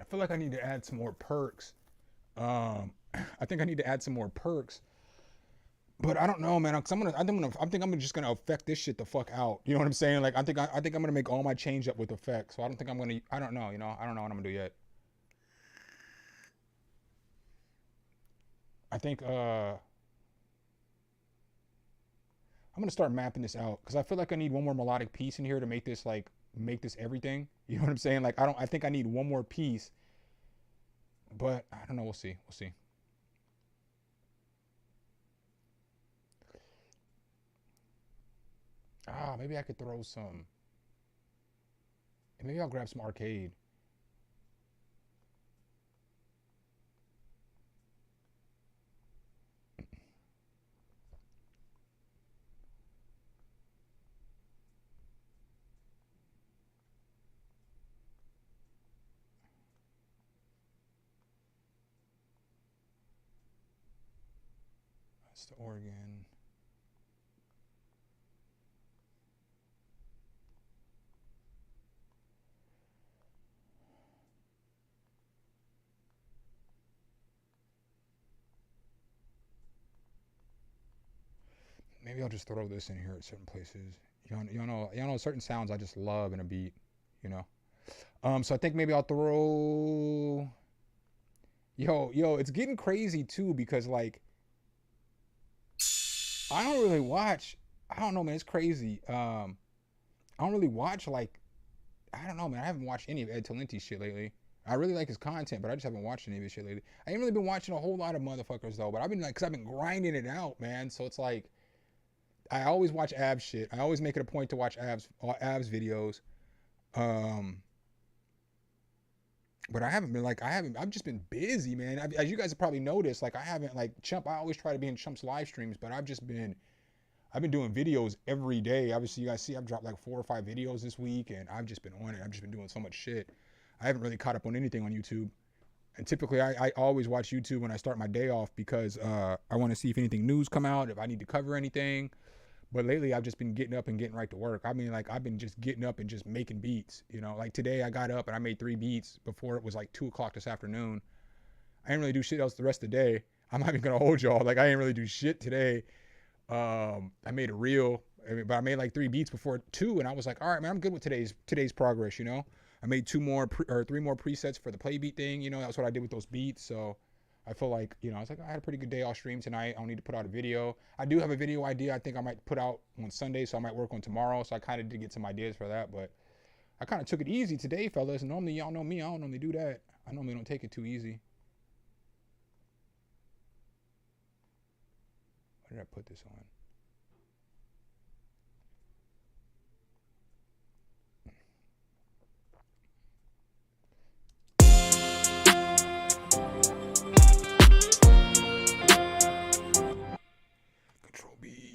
I feel like I need to add some more perks. I think I need to add some more perks, but I don't know, man. Cause I think I'm just gonna affect this shit the fuck out. You know what I'm saying? Like I think I'm gonna make all my change up with effects. So I don't think I'm gonna. I don't know. You know, I don't know what I'm gonna do yet. I think I'm gonna start mapping this out because I feel like I need one more melodic piece in here to make this everything. You know what I'm saying? Like I think I need one more piece. But I don't know. We'll see. We'll see. Maybe I could throw some. Maybe I'll grab some arcade. That's the organ. Maybe I'll just throw this in here at certain places. Y'all know certain sounds I just love in a beat, you know. So I think maybe I'll throw. Yo, it's getting crazy too because like I don't really watch. I don't know, man. It's crazy. I don't really watch like. I don't know, man. I haven't watched any of Ed Talenti's shit lately. I really like his content, but I just haven't watched any of his shit lately. I ain't really been watching a whole lot of motherfuckers though, but I've been like, cause I've been grinding it out, man. So it's like, I always watch abs shit. I always make it a point to watch abs videos. But I haven't been like, I've just been busy, man. As you guys have probably noticed, like I haven't like Chump. I always try to be in Chump's live streams, but I've been doing videos every day. Obviously, you guys see I've dropped like 4 or 5 videos this week, and I've just been on it. I've just been doing so much shit. I haven't really caught up on anything on YouTube. And typically, I always watch YouTube when I start my day off because I want to see if anything news come out, if I need to cover anything. But lately, I've just been getting up and getting right to work. I mean, like, I've been just getting up and just making beats. You know, like today I got up and I made 3 beats before it was like 2 o'clock this afternoon. I didn't really do shit else the rest of the day. I'm not even going to hold y'all. Like, I didn't really do shit today. I made a reel, but I made like 3 beats before 2, and I was like, all right, man, I'm good with today's progress, you know? I made 3 more presets for the play beat thing, you know? That's what I did with those beats, so I feel like, you know, I was like, I had a pretty good day. I'll stream tonight. I don't need to put out a video. I do have a video idea I think I might put out on Sunday, so I might work on tomorrow, so I kind of did get some ideas for that, but I kind of took it easy today, fellas. Normally, y'all know me. I don't normally do that. I normally don't take it too easy. Where did I put this on?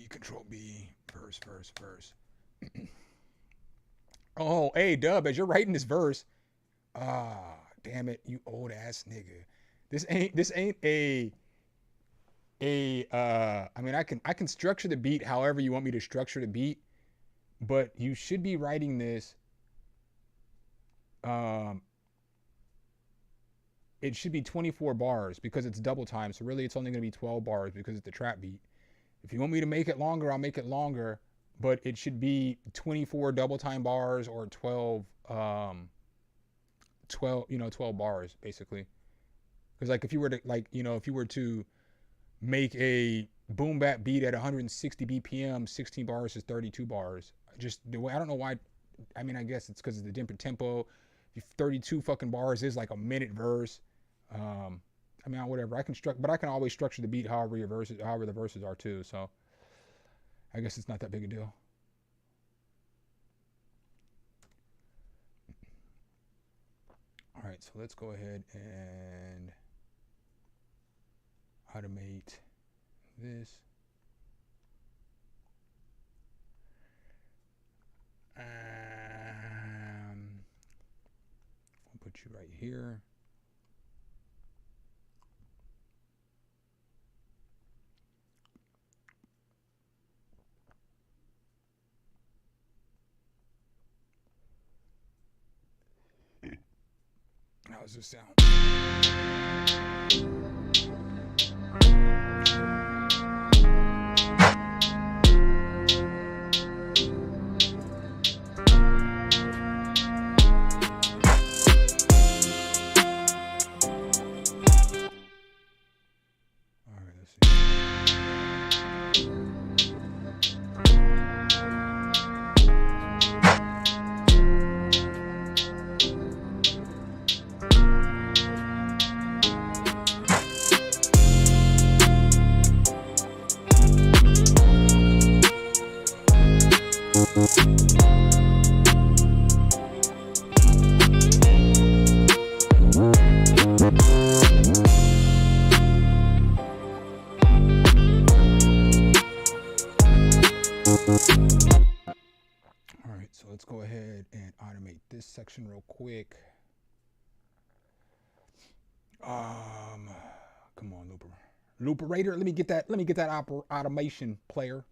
Control B, verse. Oh, hey, Dub, as you're writing this verse, damn it, you old ass nigga. This ain't I mean, I can structure the beat however you want me to structure the beat, but you should be writing this, it should be 24 bars because it's double time, so really it's only going to be 12 bars because it's the trap beat. If you want me to make it longer, I'll make it longer, but it should be 24 double time bars or 12 bars basically. Because like if you were to make a boom bap beat at 160 BPM, 16 bars is 32 bars. Just the way, I don't know why. I mean, I guess it's because of the different tempo. 32 fucking bars is like a minute verse. I mean, whatever. I can always structure the beat however the verses are too. So I guess it's not that big a deal. All right, so let's go ahead and automate this. I'll put you right here. How does this sound? Let's go ahead and automate this section real quick. Come on, Looperator. Let me get that automation player.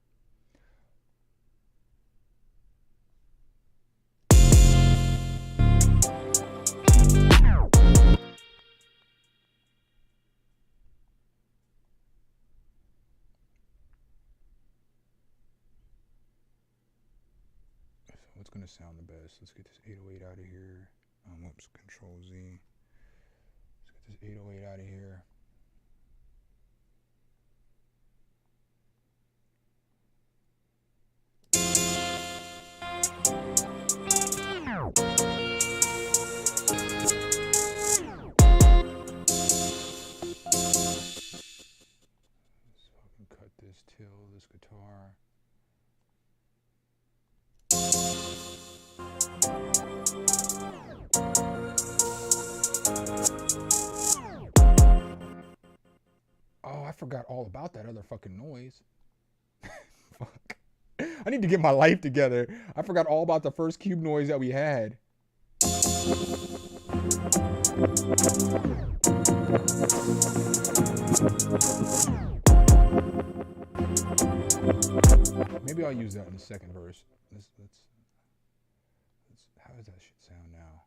what's gonna sound the best. Let's get this 808 out of here. Whoops, Control Z. Let's get this 808 out of here. Let's fucking cut this till this guitar. Oh, I forgot all about that other fucking noise. Fuck. I need to get my life together. I forgot all about the first cube noise that we had. Maybe I'll use that in the second verse. Let's how does that shit sound now?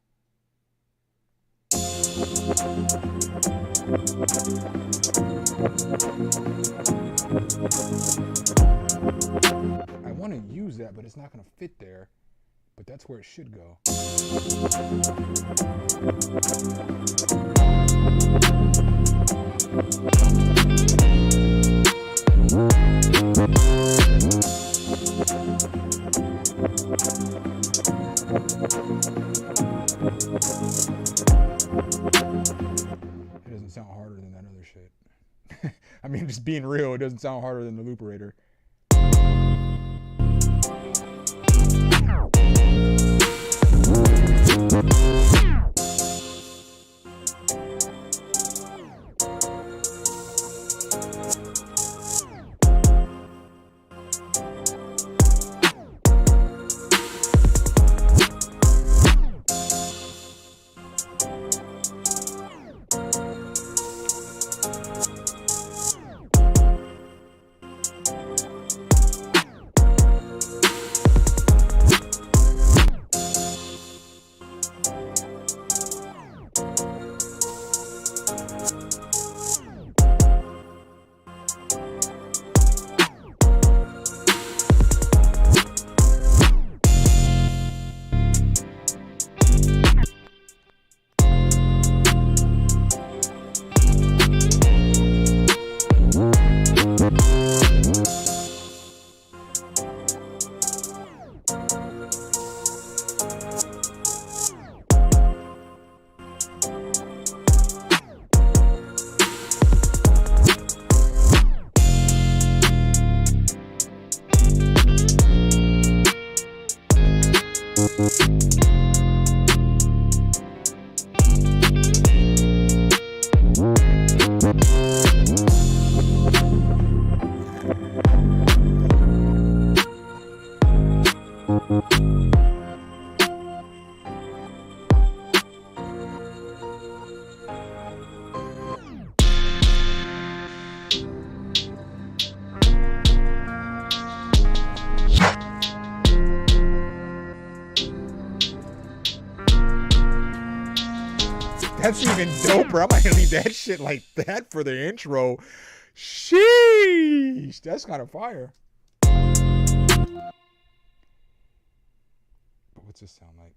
I want to use that, but it's not going to fit there. But that's where it should go. It doesn't sound harder than that other shit. I mean, just being real, it doesn't sound harder than the Looperator. That's even doper. I might leave that shit like that for the intro. Sheesh. That's kind of fire. But what's this sound like?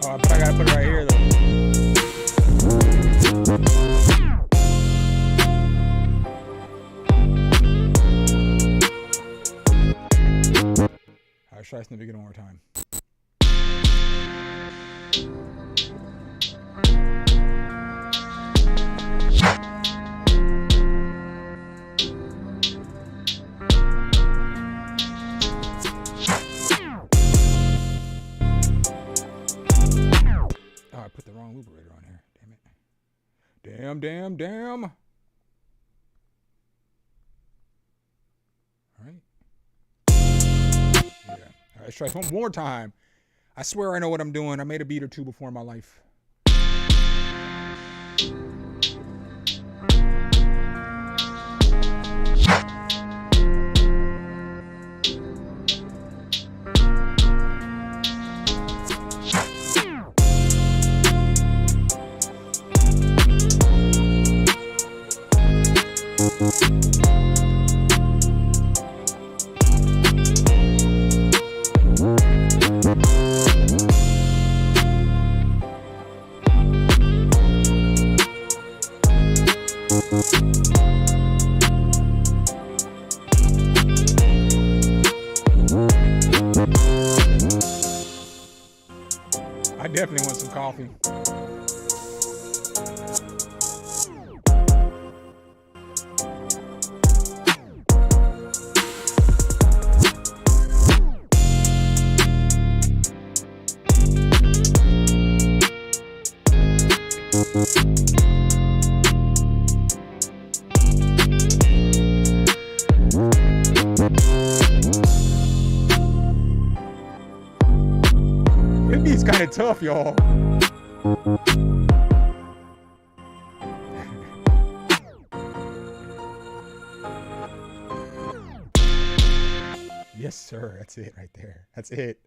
But I gotta put it right here though. Alright, try this in the beginning one more time. Oh, I put the wrong Looperator on here. Damn it. Damn. Let's try one more time. I swear I know what I'm doing. I made a beat or two before in my life. I definitely want some coffee. This beat's kind of tough, y'all. Yes, sir. That's it right there. That's it.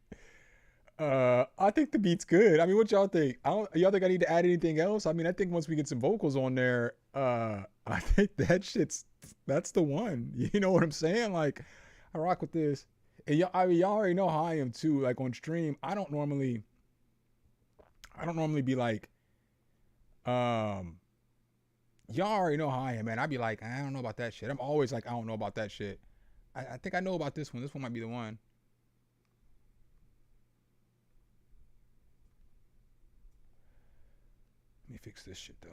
I think the beat's good. I mean, what y'all think? Y'all think I need to add anything else? I mean, I think once we get some vocals on there, I think that's the one. You know what I'm saying? Like, I rock with this. And y'all already know how I am too. Like on stream, I don't normally be like, y'all already know how I am, man. I'd be like, I don't know about that shit. I'm always like, I don't know about that shit. I think I know about this one. This one might be the one. Let me fix this shit though.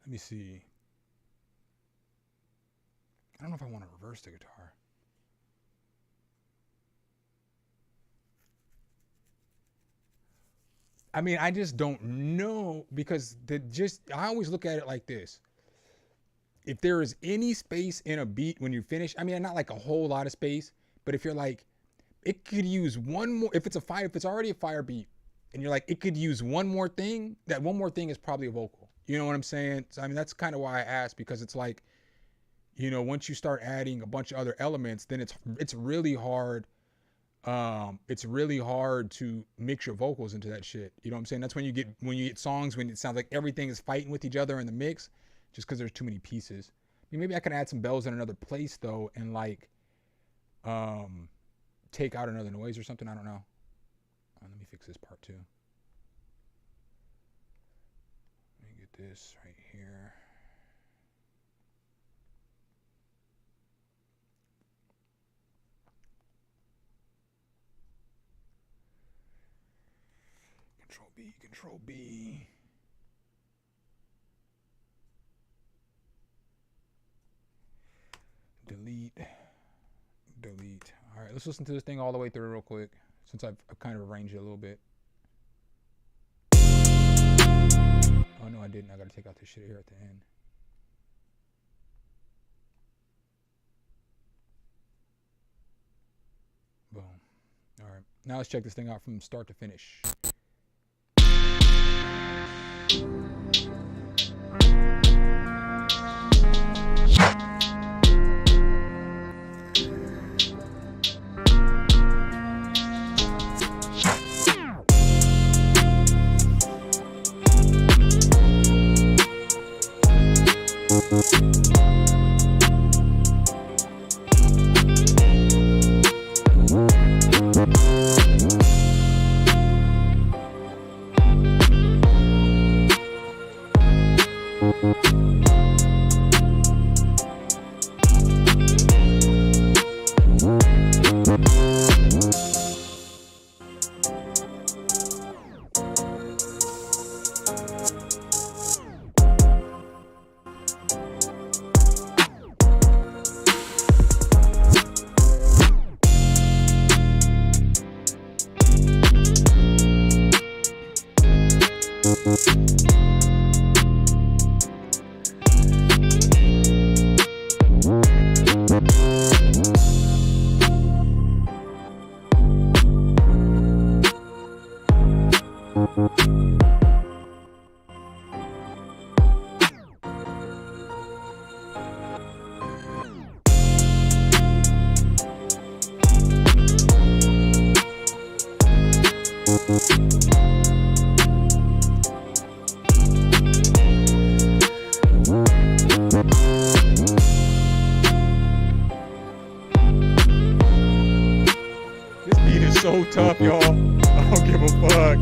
Let me see. I don't know if I want to reverse the guitar. I mean, I just don't know because I always look at it like this. If there is any space in a beat when you finish, I mean, not like a whole lot of space, but if you're like, it could use one more, if it's already a fire beat and you're like, it could use one more thing, that one more thing is probably a vocal. You know what I'm saying? So, I mean, that's kind of why I asked, because it's like, you know, once you start adding a bunch of other elements, then it's really hard. It's really hard to mix your vocals into that shit. You know what I'm saying? That's when you get songs when it sounds like everything is fighting with each other in the mix, just because there's too many pieces. I mean, maybe I could add some bells in another place though, and like, take out another noise or something. I don't know. Let me fix this part too. Let me get this right here. Control B. Delete. All right, let's listen to this thing all the way through real quick, since I've kind of arranged it a little bit. Oh no, I didn't. I gotta take out this shit here at the end. Boom. All right, now let's check this thing out from start to finish. tough, y'all. I don't give a fuck.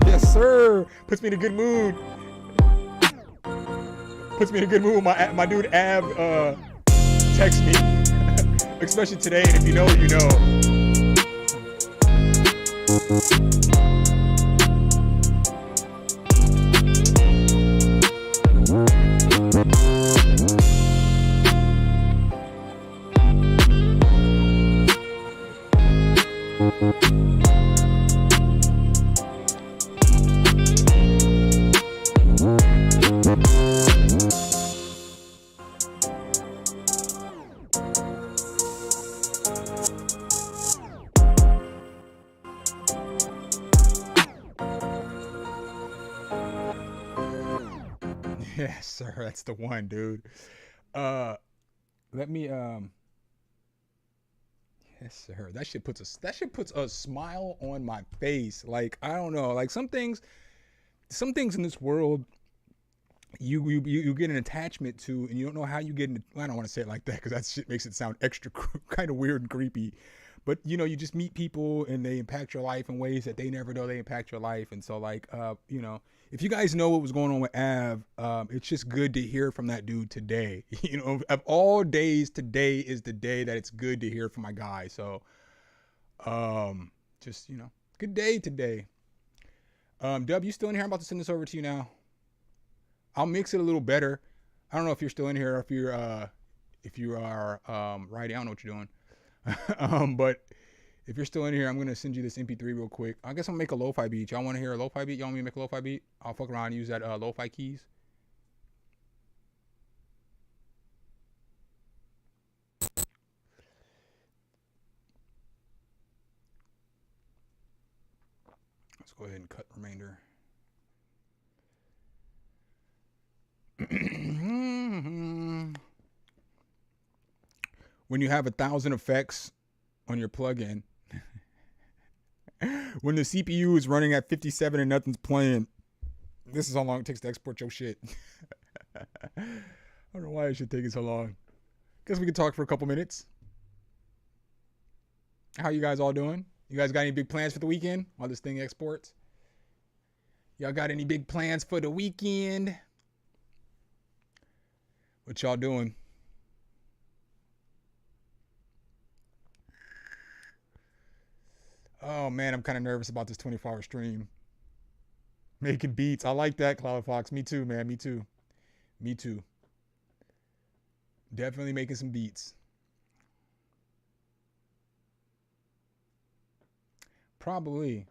Yes, sir. Puts me in a good mood. Puts me in a good mood when my dude Ab texts me. Especially today, and if you know, you know. Yes, sir. That's the one, dude. Let me yes, sir. That shit puts a smile on my face. Like, I don't know. Like some things in this world you get an attachment to, and you don't know how you get into. I don't want to say it like that because that shit makes it sound extra kind of weird and creepy. But you know, you just meet people and they impact your life in ways that they never know they impact your life. And so, like, you know, if you guys know what was going on with Av, it's just good to hear from that dude today. You know, of all days, today is the day that it's good to hear from my guy. So, just, you know, good day today. Dub, you still in here? I'm about to send this over to you now. I'll mix it a little better. I don't know if you're still in here or if you are writing. I don't know what you're doing. But if you're still in here, I'm going to send you this MP3 real quick. I guess I'm going to make a lo-fi beat. Y'all want to hear a lo-fi beat? Y'all want me to make a lo-fi beat? I'll fuck around and use that lo-fi keys. Let's go ahead and cut the remainder. When you have 1,000 effects on your plugin, when the CPU is running at 57 and nothing's playing, this is how long it takes to export your shit. I don't know why it should take so long. Guess we could talk for a couple minutes. How you guys all doing? You guys got any big plans for the weekend while this thing exports? Y'all got any big plans for the weekend? What y'all doing? Oh man, I'm kind of nervous about this 24-hour stream. Making beats. I like that, Cloud Fox. Me too, man. Me too. Me too. Definitely making some beats. Probably.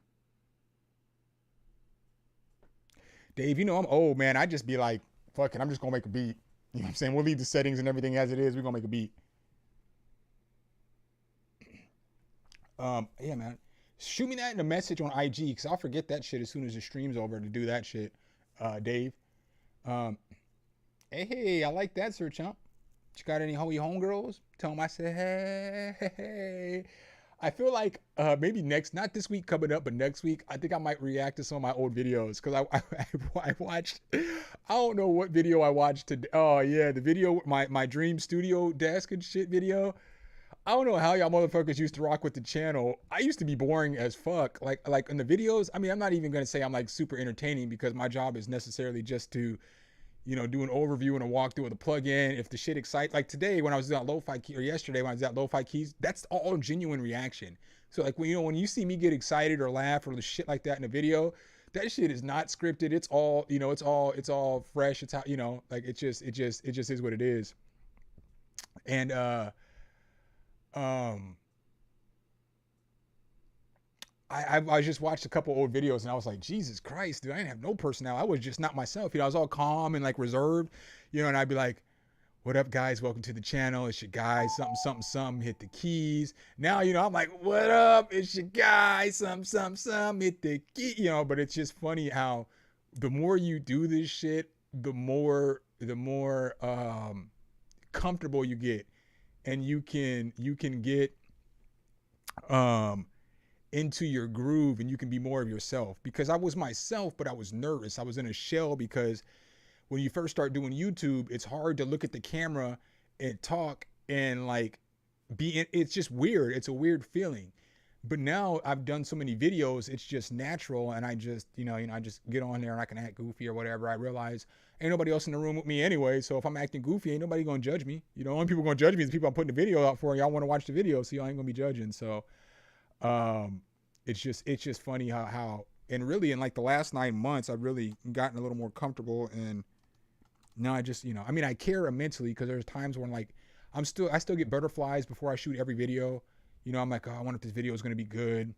Dave, you know I'm old, man. I just be like, fuck it, I'm just gonna make a beat. You know what I'm saying? We'll leave the settings and everything as it is. We're gonna make a beat. Yeah, man. Shoot me that in a message on IG, because I'll forget that shit as soon as the stream's over to do that shit, Dave. Hey, I like that, Sir Chump. You got any homegirls? Tell them I said, hey. I feel like maybe not this week coming up, but next week, I think I might react to some of my old videos, because I watched, I don't know what video I watched today. Oh, yeah, the video, my dream studio desk and shit video. I don't know how y'all motherfuckers used to rock with the channel. I used to be boring as fuck. Like in the videos, I mean, I'm not even going to say I'm like super entertaining, because my job is necessarily just to, you know, do an overview and a walkthrough of the plugin. If the shit excites, like today when I was at Lo-Fi Key, or yesterday when I was at Lo-Fi Keys, that's all genuine reaction. So like, when you see me get excited or laugh or the shit like that in a video, that shit is not scripted. It's all, you know, it's all fresh. It's how, you know, like it just is what it is. And, I just watched a couple old videos and I was like, Jesus Christ, dude, I didn't have no personality. I was just not myself. You know, I was all calm and like reserved, you know, and I'd be like, what up, guys? Welcome to the channel. It's your guy, SumnSumnSumn, hit the keys. Now, you know, I'm like, what up? It's your guy, SumnSumnSumn, hit the key. You know, but it's just funny how the more you do this shit, the more comfortable you get, and you can get into your groove, and you can be more of yourself. Because I was myself, but I was nervous. I was in a shell because when you first start doing YouTube, it's hard to look at the camera and talk and like be in, it's just weird. It's a weird feeling. But now I've done so many videos, it's just natural, and I just, I just get on there and I can act goofy or whatever. I realize ain't nobody else in the room with me anyway, so if I'm acting goofy, ain't nobody gonna judge me. You know, only people gonna judge me is the people I'm putting the video out for. Y'all want to watch the video, so y'all ain't gonna be judging. So, it's just funny how and really in like the last 9 months, I've really gotten a little more comfortable, and now I just, I mean, I care immensely because there's times when like I still get butterflies before I shoot every video. You know, I'm like, oh, I wonder if this video is going to be good.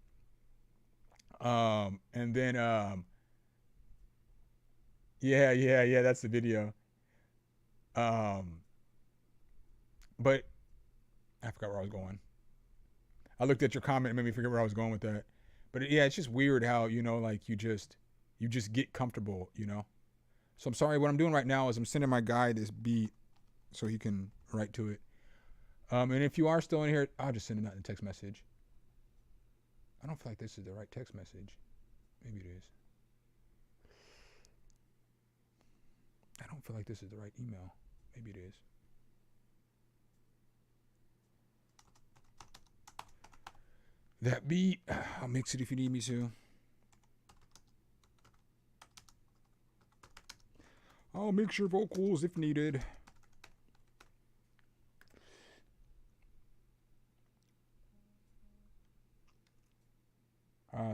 And then, yeah, that's the video. But I forgot where I was going. I looked at your comment and made me forget where I was going with that. But yeah, it's just weird how, like you just get comfortable, So I'm sorry, what I'm doing right now is I'm sending my guy this beat so he can write to it. And if you are still in here, I'll just send him that in a text message. I don't feel like this is the right text message. Maybe it is. I don't feel like this is the right email. Maybe it is. That beat, I'll mix it if you need me to. I'll mix your vocals if needed.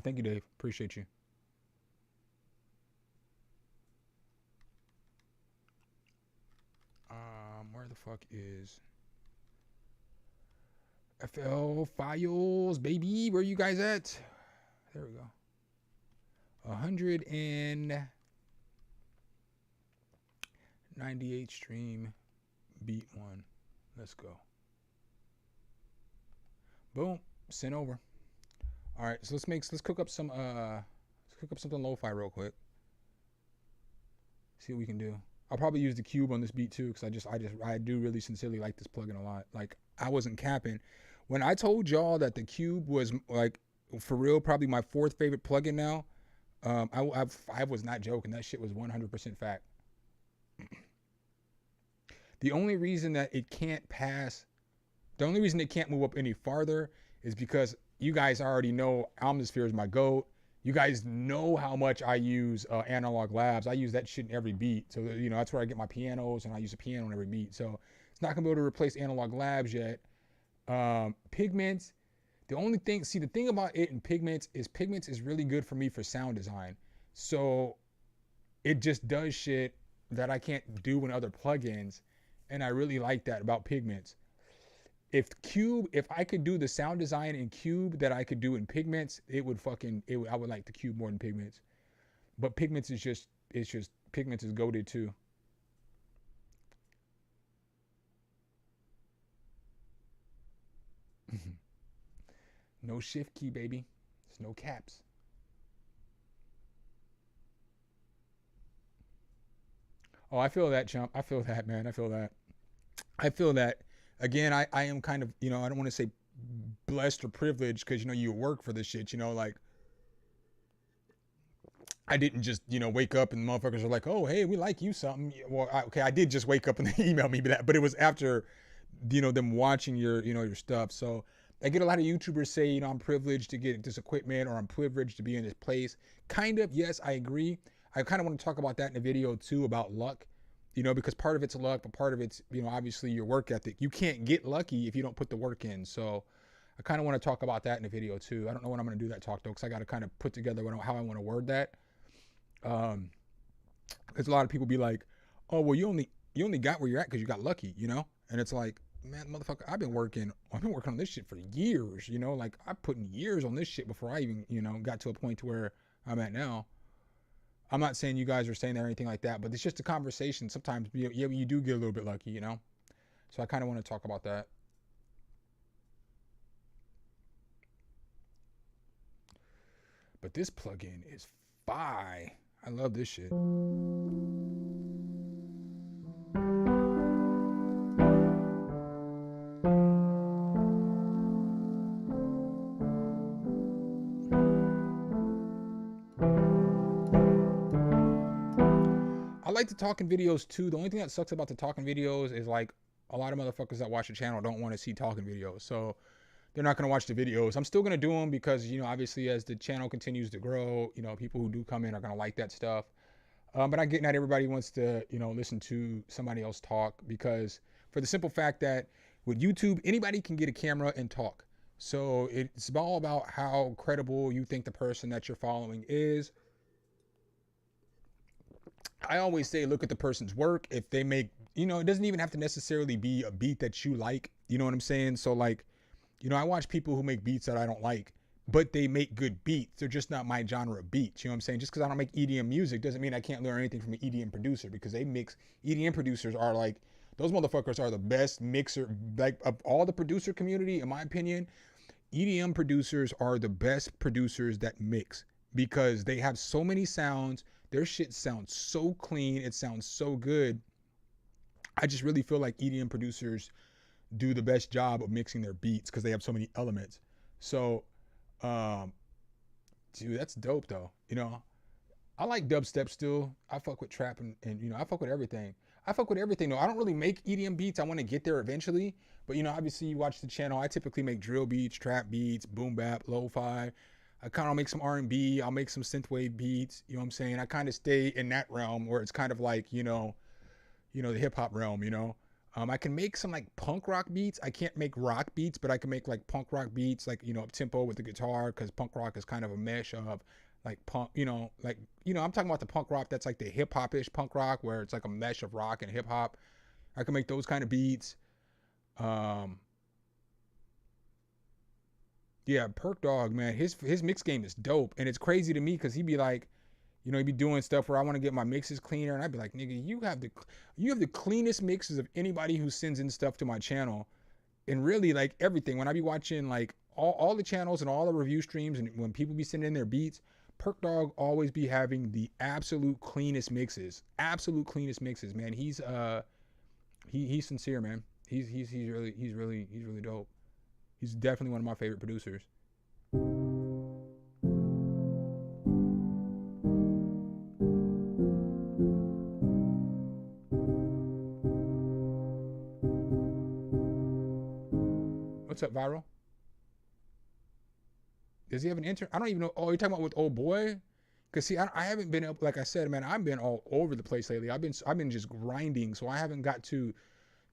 Thank you, Dave. Appreciate you. Where the fuck is FL Files, baby? Where you guys at? There we go. 198 stream, beat 1. Let's go. Boom. Send over. All right, so let's cook up some something lo-fi real quick. See what we can do. I'll probably use the cube on this beat too, because I do really sincerely like this plugin a lot. Like, I wasn't capping when I told y'all that the cube was like, for real, probably my 4th favorite plugin now. I was not joking. That shit was 100% fact. The only reason that it can't pass, the only reason it can't move up any farther is because you guys already know Omnisphere is my GOAT. You guys know how much I use Analog Labs. I use that shit in every beat. So, that's where I get my pianos, and I use a piano in every beat. So it's not going to be able to replace Analog Labs yet. Pigments, the only thing, the thing about it in Pigments is really good for me for sound design. So it just does shit that I can't do in other plugins. And I really like that about Pigments. If I could do the sound design in Cube that I could do in Pigments, I would like the Cube more than Pigments. But Pigments is Pigments is goated too. No shift key, baby. There's no caps. Oh, I feel that, chump. I feel that, man. I feel that. Again, I am kind of, I don't want to say blessed or privileged because, you work for this shit, like, I didn't just, wake up and motherfuckers are like, oh, hey, we like you something. Well, I did just wake up and they emailed me that, but it was after, them watching your, your stuff. So I get a lot of YouTubers say, I'm privileged to get this equipment, or I'm privileged to be in this place. Kind of, yes, I agree. I kind of want to talk about that in a video too, about luck. Because part of it's luck, but part of it's, obviously your work ethic. You can't get lucky if you don't put the work in. So I kind of want to talk about that in a video too. I don't know when I'm going to do that talk though, because I got to kind of put together how I want to word that. Because a lot of people be like, oh, well, you only got where you're at because you got lucky, And it's like, man, motherfucker, I've been working on this shit for years, you know, like I put in years on this shit before I even, you know, got to a point to where I'm at now. I'm not saying you guys are saying that or anything like that, but it's just a conversation. Sometimes, yeah, you do get a little bit lucky, you know? So I kind of want to talk about that. But this plugin is fire. I love this shit. I like the talking videos too. The only thing that sucks about the talking videos is like a lot of motherfuckers that watch the channel don't want to see talking videos. So they're not going to watch the videos. I'm still going to do them because, you know, obviously as the channel continues to grow, you know, people who do come in are going to like that stuff. But I get not everybody wants to, you know, listen to somebody else talk, because for the simple fact that with YouTube, anybody can get a camera and talk. So it's all about how credible you think the person that you're following is. I always say, look at the person's work. If they make, you know, it doesn't even have to necessarily be a beat that you like. You know what I'm saying? So like, you know, I watch people who make beats that I don't like, but they make good beats. They're just not my genre of beats. You know what I'm saying? Just because I don't make EDM music doesn't mean I can't learn anything from an EDM producer, because they mix. EDM producers are like, those motherfuckers are the best mixer, like of all the producer community, in my opinion. EDM producers are the best producers that mix, because they have so many sounds. Their shit sounds so clean. It sounds so good. I just really feel like EDM producers do the best job of mixing their beats because they have so many elements. So, dude, that's dope though. You know, I like dubstep still. I fuck with trap and you know, I fuck with everything. I fuck with everything though. I don't really make EDM beats. I want to get there eventually. But you know, obviously you watch the channel. I typically make drill beats, trap beats, boom bap, lo-fi. I kind of make some R&B. I'll make some synthwave beats. You know what I'm saying? I kind of stay in that realm where it's kind of like, the hip hop realm, you know? I can make some like punk rock beats. I can't make rock beats, but I can make like punk rock beats, like, you know, up tempo with the guitar, because punk rock is kind of a mesh of like punk, I'm talking about the punk rock that's like the hip hop ish punk rock, where it's like a mesh of rock and hip hop. I can make those kind of beats. Yeah, Perk Dog, man, his mix game is dope, and it's crazy to me because he'd be like, you know, he'd be doing stuff where I want to get my mixes cleaner, and I'd be like, nigga, you have the cleanest mixes of anybody who sends in stuff to my channel, and really like everything. When I be watching like all the channels and all the review streams, and when people be sending in their beats, Perk Dog always be having the absolute cleanest mixes, man. He's sincere, man. He's really dope. He's definitely one of my favorite producers. What's up, Viral? Does he have an intern? I don't even know. Oh, you're talking about with old boy? Cause see, I haven't been up. Like I said, man, I've been all over the place lately. I've been just grinding, so I haven't got to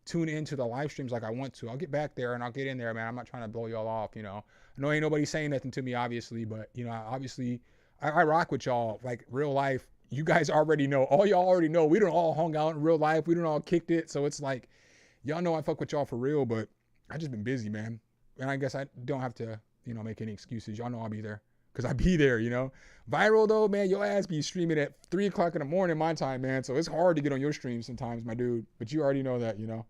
tune into the live streams like I want to. I'll get back there and I'll get in there, man. I'm not trying to blow y'all off, you know. I know ain't nobody saying nothing to me, obviously, but you know, obviously, I rock with y'all like real life. You guys already know. All y'all already know. We don't all hung out in real life. We don't all kicked it. So it's like, y'all know I fuck with y'all for real, but I just been busy, man. And I guess I don't have to, you know, make any excuses. Y'all know I'll be there. Cause I be there, you know. Viral though, man, your ass be streaming at 3 o'clock in the morning my time, man. So it's hard to get on your stream sometimes, my dude. But you already know that, you know.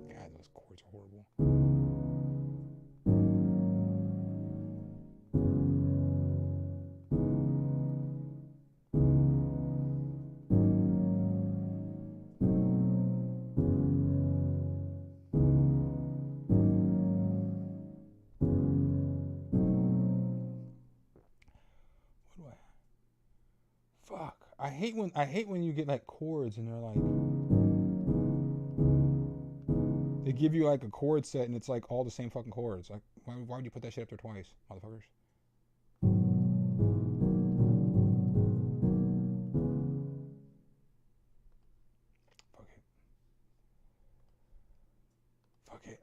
Yeah, those chords are horrible. What do I? Fuck. I hate when you get like chords and they're like, they give you like a chord set and it's like all the same fucking chords. Like, why would you put that shit up there twice, motherfuckers? Fuck it. Fuck it.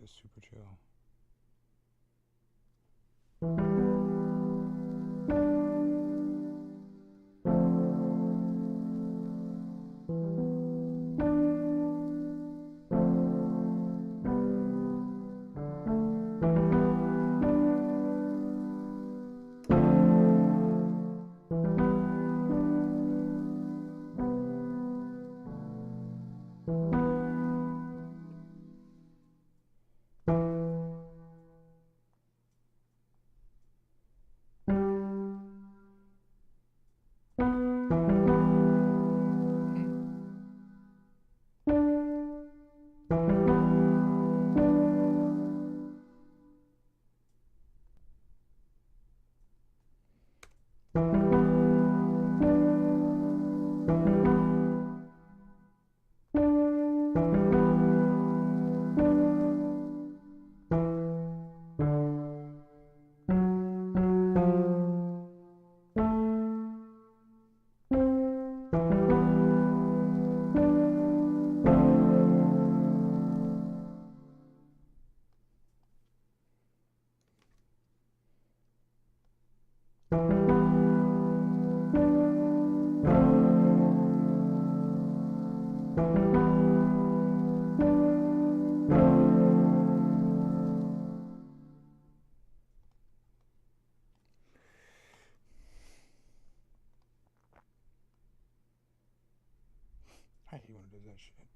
this super chill. I hate when it does that shit.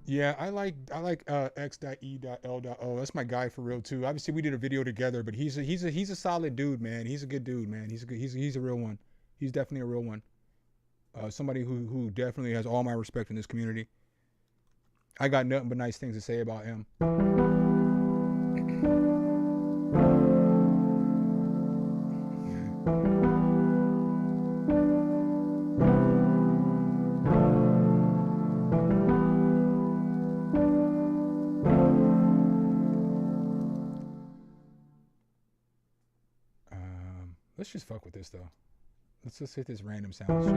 Yeah, I like X.E.L.O. That's my guy for real too. Obviously, we did a video together, but he's a solid dude, man. He's a good dude, man. He's a real one. He's definitely a real one. Somebody who definitely has all my respect in this community. I got nothing but nice things to say about him. Let's just fuck with this though. Let's just hit this random sound shit.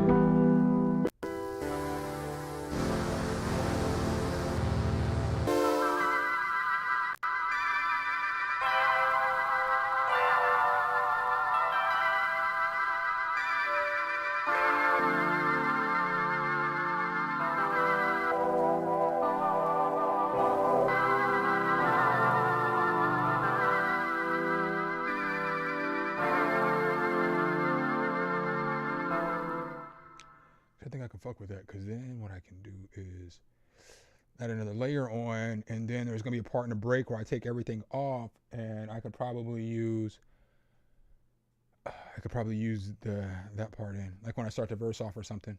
I think I can fuck with that, because then what I can do is add another layer on, and then there's gonna be a part in the break where I take everything off, and I could probably use that part in, like when I start the verse off or something.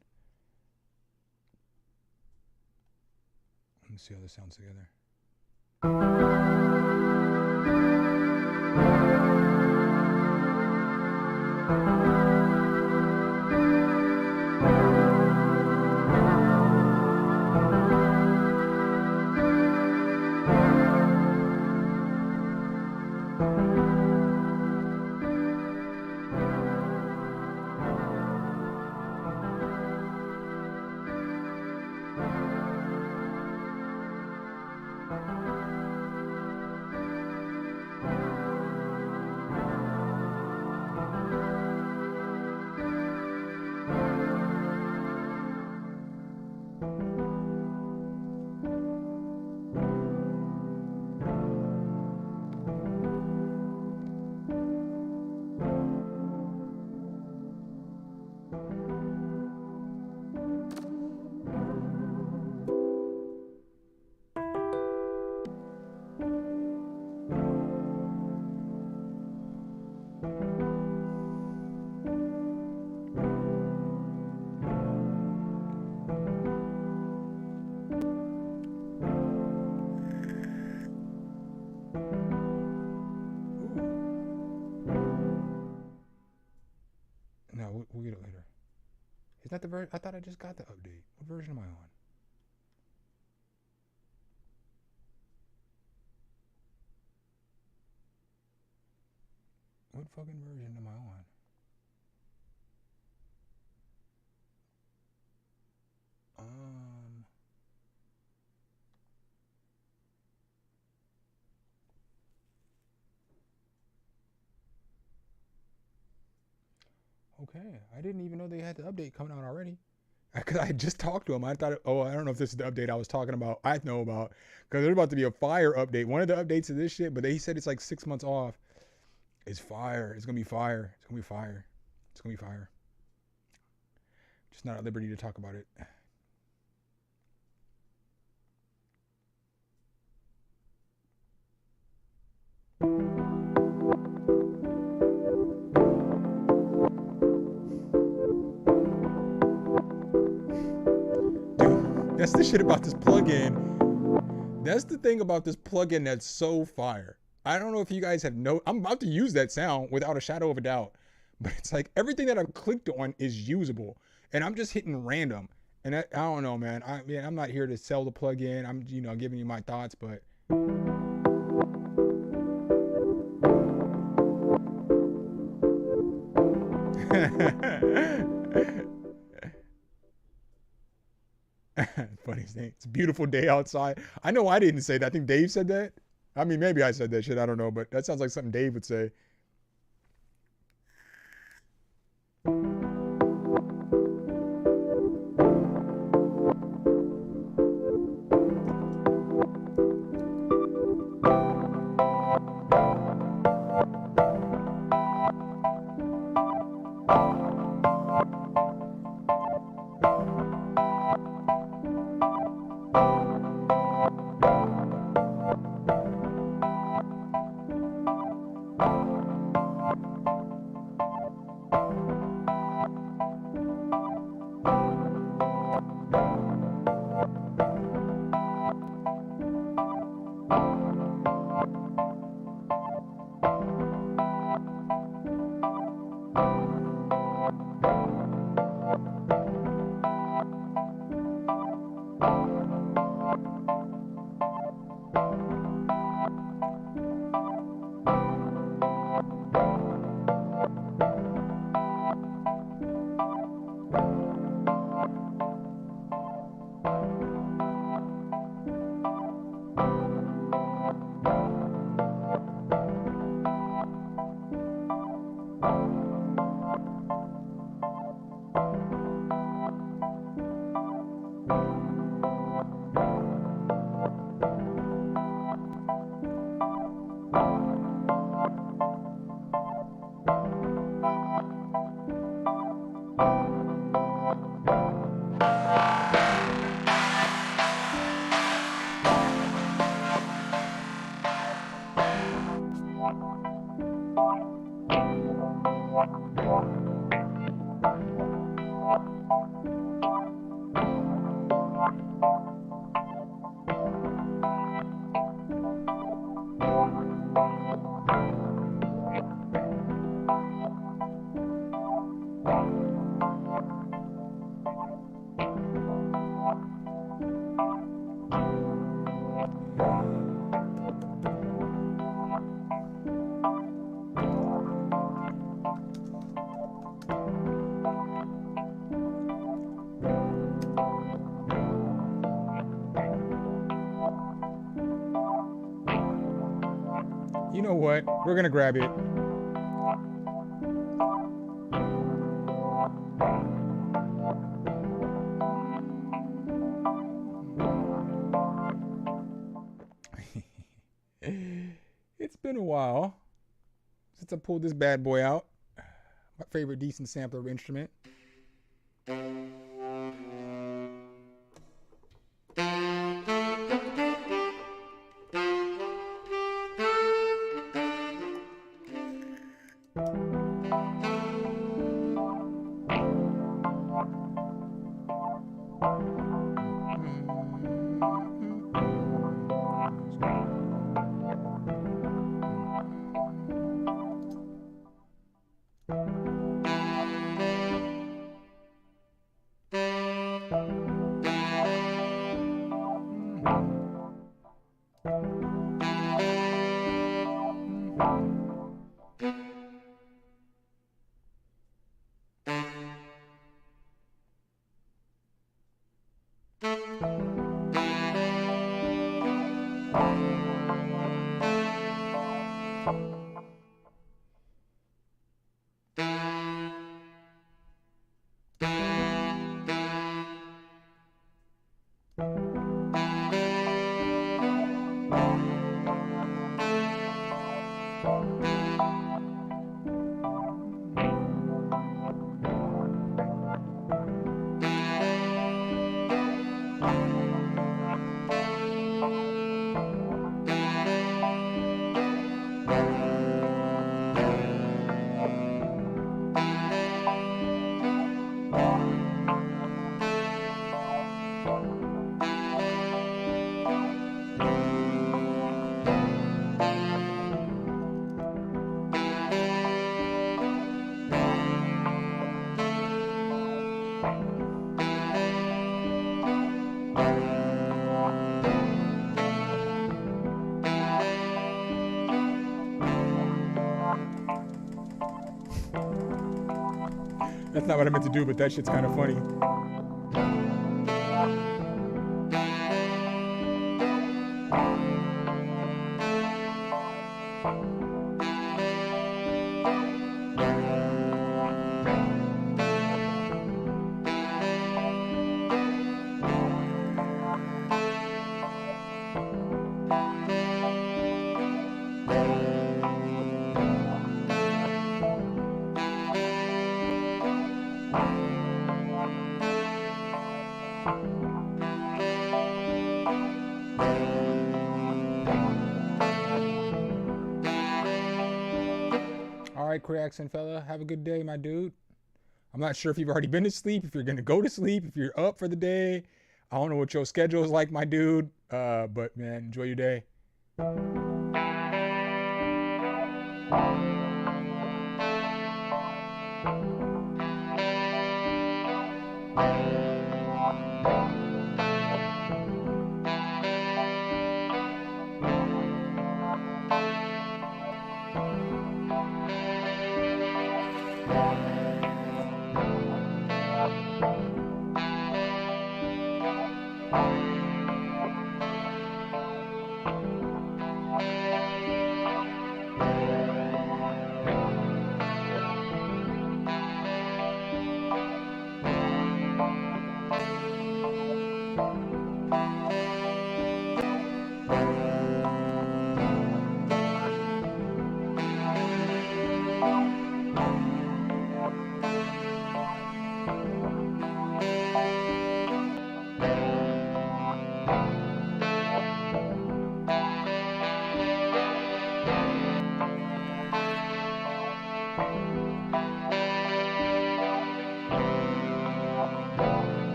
Let's see how this sounds together. that the version? I thought I just got the update. What version am I on? What fucking version am I on? Okay, I didn't even know they had the update coming out already. Because I just talked to him. I thought, I don't know if this is the update I was talking about. I know about. Because there's about to be a fire update. One of the updates of this shit, but he said it's like 6 months off. It's fire. It's going to be fire. It's going to be fire. It's going to be fire. Just not at liberty to talk about it. Dude, that's the shit about this plugin. That's the thing about this plugin that's so fire. I don't know if you guys have I'm about to use that sound without a shadow of a doubt. But it's like everything that I've clicked on is usable. And I'm just hitting random. And I don't know, man. I'm not here to sell the plugin. I'm, giving you my thoughts, but funny thing. It's a beautiful day outside. I know I didn't say that. I think Dave said that. I mean, maybe I said that shit. I don't know, but that sounds like something Dave would say. You know what? We're gonna grab it. It's been a while since I pulled this bad boy out. My favorite decent sampler instrument. That's not what I meant to do, but that shit's kind of funny. All right, queer accent fella, have a good day, my dude. I'm not sure if you've already been to sleep, if you're gonna go to sleep, if you're up for the day. I don't know what your schedule is like, my dude. But man, enjoy your day.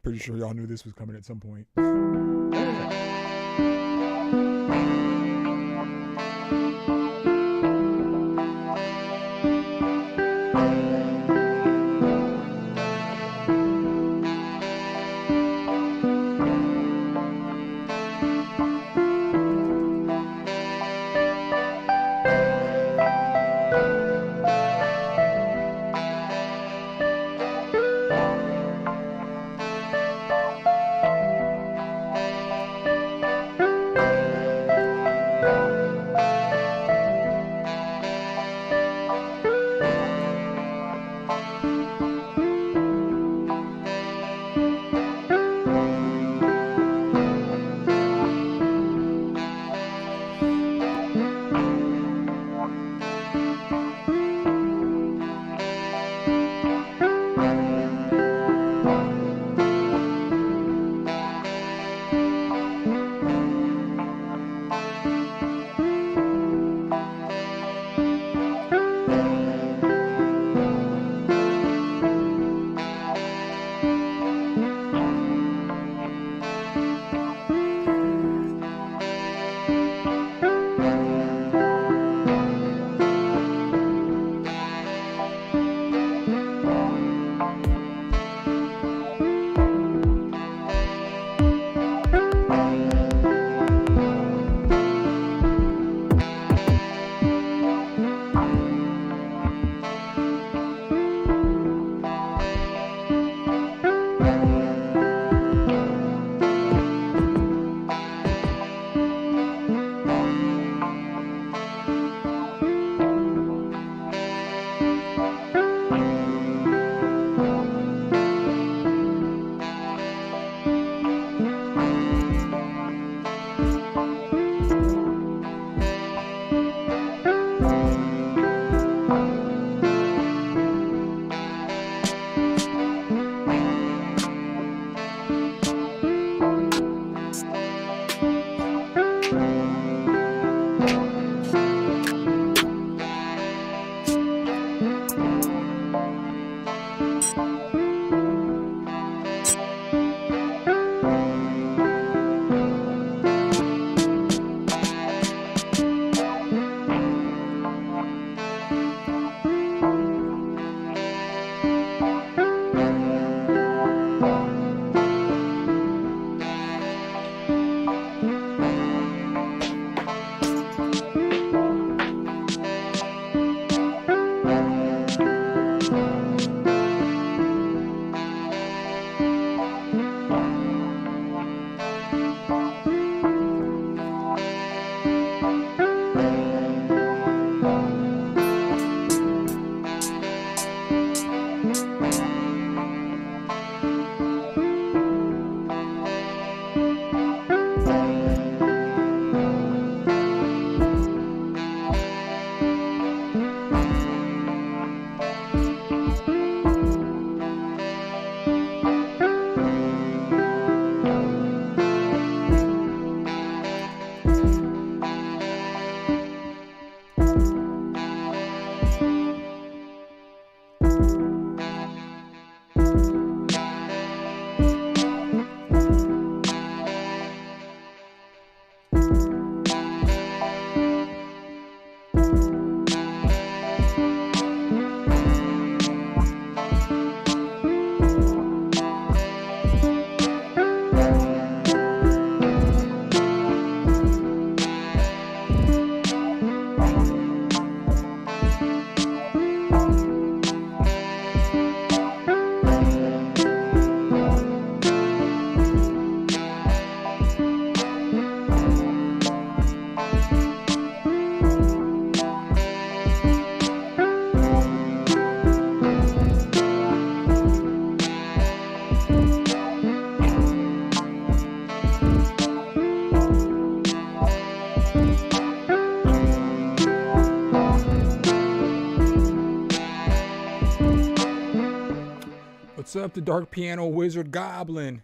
Pretty sure y'all knew this was coming at some point. What's up, the Dark Piano Wizard Goblin?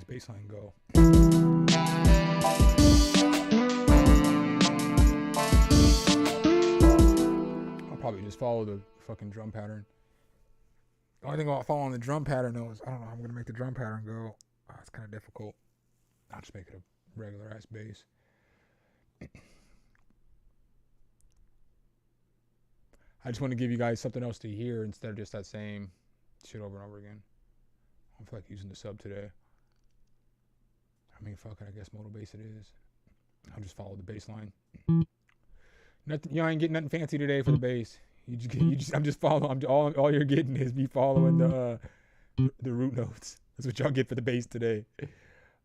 Baseline go. I'll probably just follow the fucking drum pattern. The only thing about following the drum pattern though is I don't know how I'm gonna make the drum pattern go. Oh, it's kind of difficult. I'll just make it a regular ass bass. I just want to give you guys something else to hear instead of just that same shit over and over again. I don't feel like using the sub today. I mean, fuck it, I guess modal bass it is. I'll just follow the bass line. Nothing, you ain't getting nothing fancy today for the bass. I'm just following. All you're getting is me following the root notes. That's what y'all get for the bass today.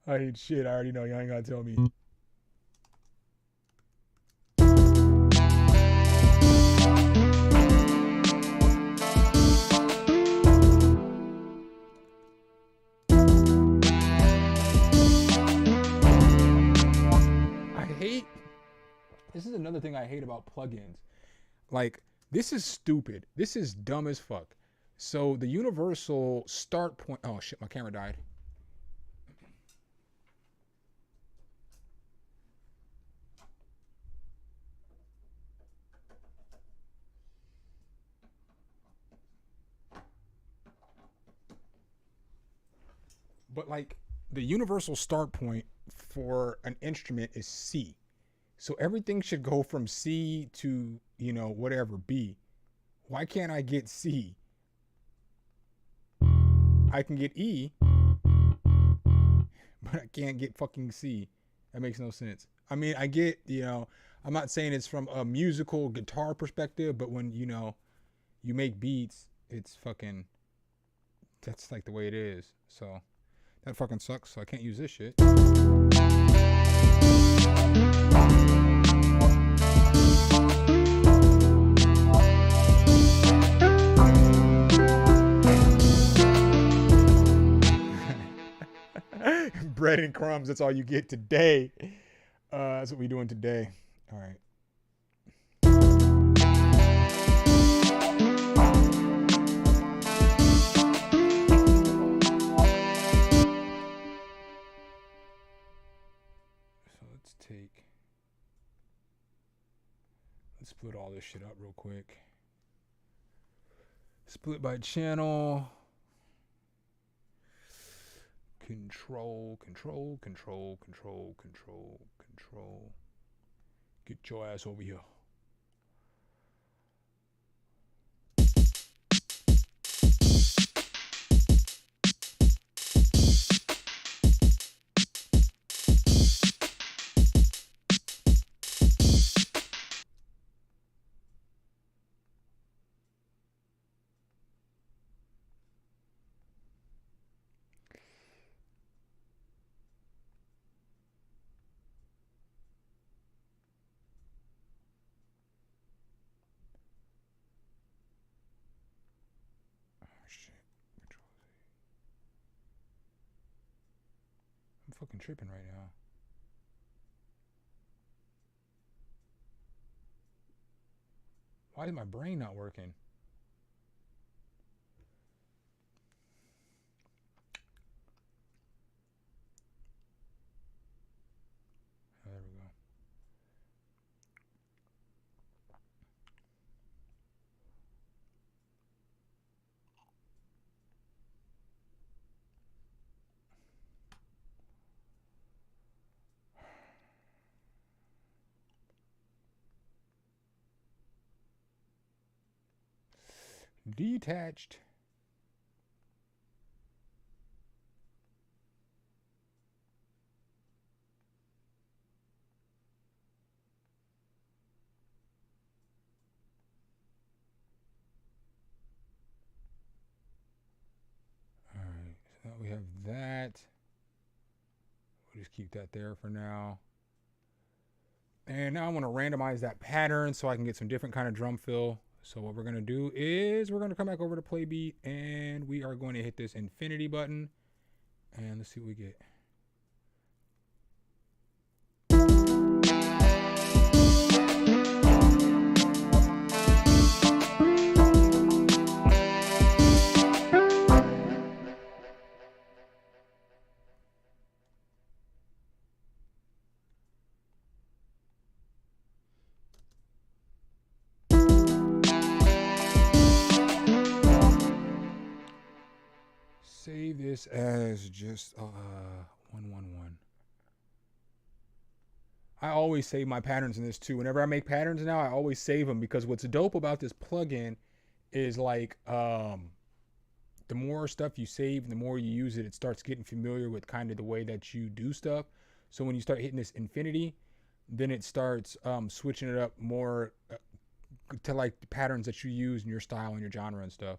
I ain't shit. I already know. Y'all ain't gotta tell me. This is another thing I hate about plugins. Like, this is stupid. This is dumb as fuck. So the universal start point. Oh shit, my camera died. But like, the universal start point for an instrument is C. So everything should go from C to, you know, whatever, B. Why can't I get C? I can get E, but I can't get fucking C. That makes no sense. I mean, I get, you know, I'm not saying it's from a musical guitar perspective, but when, you know, you make beats, it's fucking, that's like the way it is. So that fucking sucks. So I can't use this shit. Bread and crumbs, that's all you get today. That's what we're doing today. All right. So let's split all this shit up real quick. Split by channel. Control. Get your ass over here. I'm fucking tripping right now. Why is my brain not working? Oh, there we go. Detached. we have that. We'll just keep that there for now. And now I want to randomize that pattern so I can get some different kind of drum fill. So what we're going to do is we're going to come back over to play beat and we are going to hit this infinity button. And let's see what we get. Save this as just 111. I always save my patterns in this too. Whenever I make patterns now, I always save them because what's dope about this plugin is like the more stuff you save, the more you use it, it starts getting familiar with kind of the way that you do stuff. So when you start hitting this infinity, then it starts switching it up more to like the patterns that you use in your style and your genre and stuff.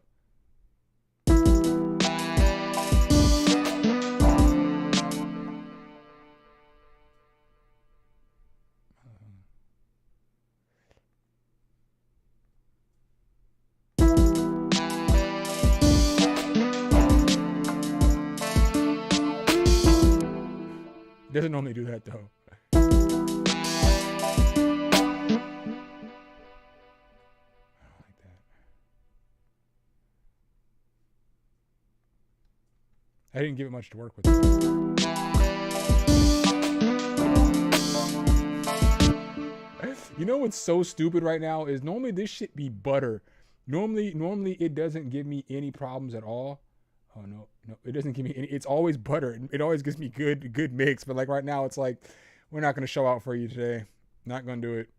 Doesn't normally do that though. I don't like that. I didn't give it much to work with. You know what's so stupid right now is normally this shit be butter. Normally it doesn't give me any problems at all. Oh no, it doesn't give me any. It's always butter. It always gives me good mix. But like right now, it's like we're not gonna show out for you today. Not gonna do it.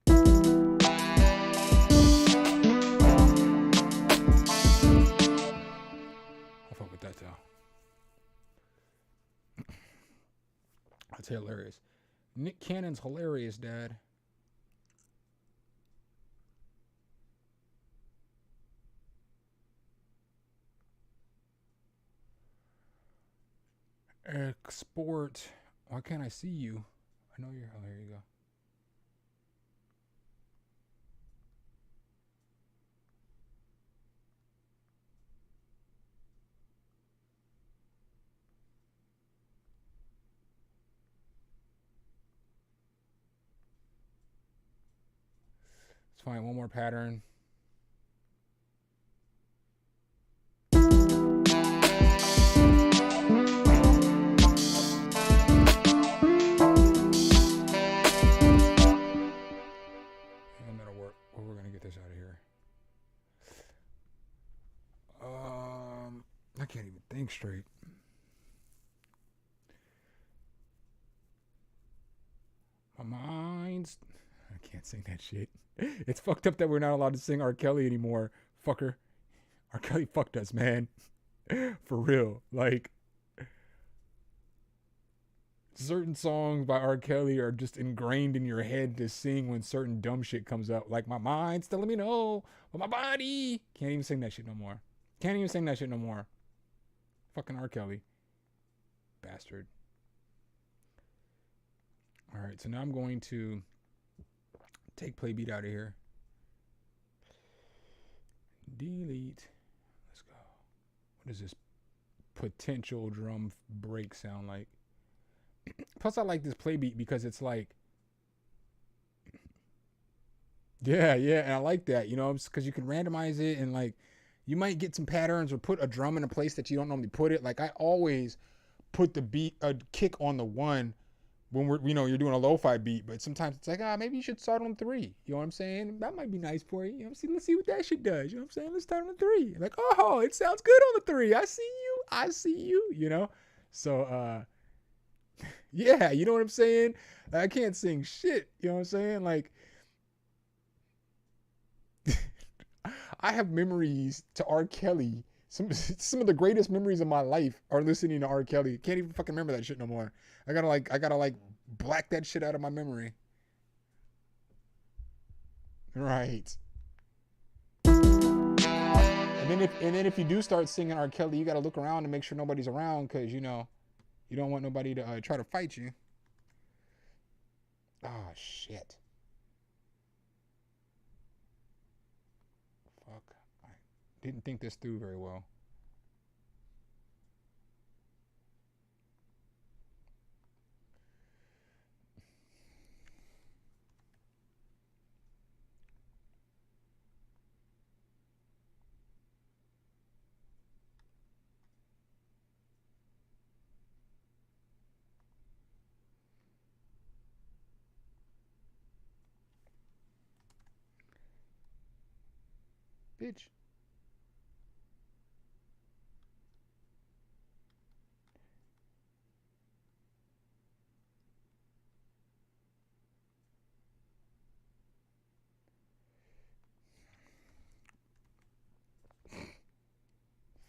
I'll fuck with that though. That's hilarious. Nick Cannon's hilarious, Dad. Export. Why can't I see you? I know you're. Oh, there you go. Let's find one more pattern. I can't even think straight. My mind's... I can't sing that shit. It's fucked up that we're not allowed to sing R. Kelly anymore. Fucker. R. Kelly fucked us, man. For real. Like, certain songs by R. Kelly are just ingrained in your head to sing when certain dumb shit comes up. Like, my mind's telling me no, but my body... Can't even sing that shit no more. Can't even sing that shit no more. Fucking R. Kelly. Bastard. Alright, so now I'm going to take play beat out of here. Delete. Let's go. What does this potential drum break sound like? Plus, I like this play beat because it's like... Yeah, and I like that, you know, because you can randomize it and like... You might get some patterns or put a drum in a place that you don't normally put it. Like I always put the beat, a kick on the 1 when we're, you know, you're doing a lo-fi beat. But sometimes it's like, maybe you should start on 3. You know what I'm saying? That might be nice for you. You know, let's see what that shit does. You know what I'm saying? Let's start on 3. Like, oh, it sounds good on the 3. I see you. You know. So, yeah, you know what I'm saying? I can't sing shit. You know what I'm saying? Like. I have memories to R. Kelly. Some of the greatest memories of my life are listening to R. Kelly. Can't even fucking remember that shit no more. I gotta black that shit out of my memory. Right. And then if you do start singing R. Kelly, you got to look around and make sure nobody's around, because you know you don't want nobody to try to fight you. Oh shit. Fuck. I didn't think this through very well. Bitch.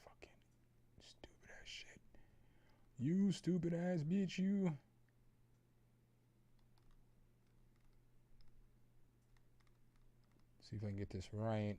Fucking stupid ass shit. You stupid ass bitch, you. See if I can get this right.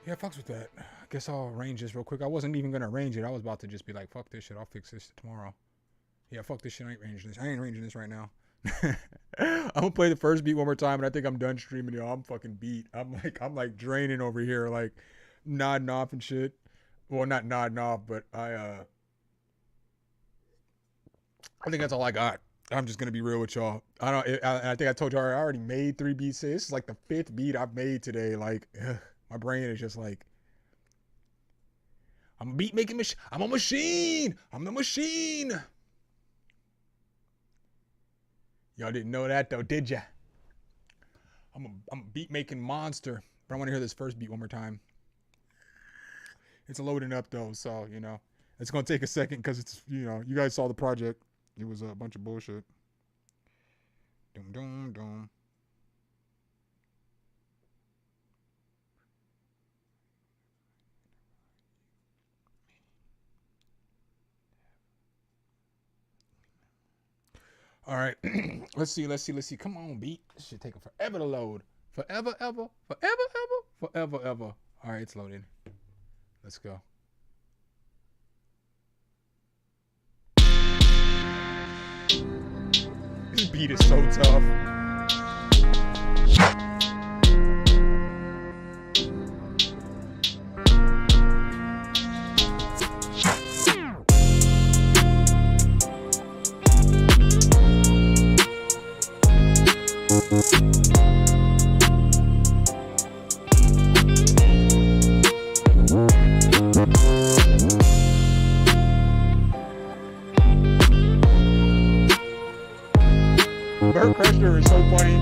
Yeah, fucks with that. I guess I'll arrange this real quick. I wasn't even gonna arrange it. I was about to just be like, fuck this shit. I'll fix this tomorrow. Yeah, fuck this shit. I ain't arranging this. I ain't arranging this right now. I'm gonna play the first beat one more time, and I think I'm done streaming, y'all. I'm fucking beat. I'm like draining over here, like nodding off and shit. Well, not nodding off, but I think that's all I got. I'm just gonna be real with y'all. I think I told y'all I already made 3 beats. This is like the 5th beat I've made today. Like, my brain is just like, I'm a beat making machine. I'm a machine. I'm the machine. Y'all didn't know that though, did ya? I'm a beat making monster. But I want to hear this first beat one more time. It's loading up though, so you know. It's going to take a second because it's, you guys saw the project. It was a bunch of bullshit. Doom, doom, doom. All right. Let's see. Come on, beat. This should take forever to load. Forever, ever. All right, it's loading. Let's go. This beat is so tough. Bert Kreischer is so funny.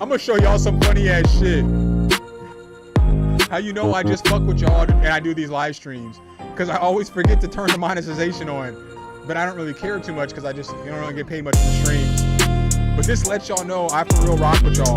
I'm gonna show y'all some funny ass shit. How you know I just fuck with y'all and I do these live streams? Because I always forget to turn the monetization on. But I don't really care too much because I just don't really get paid much for the streams. But this lets y'all know I for real rock with y'all.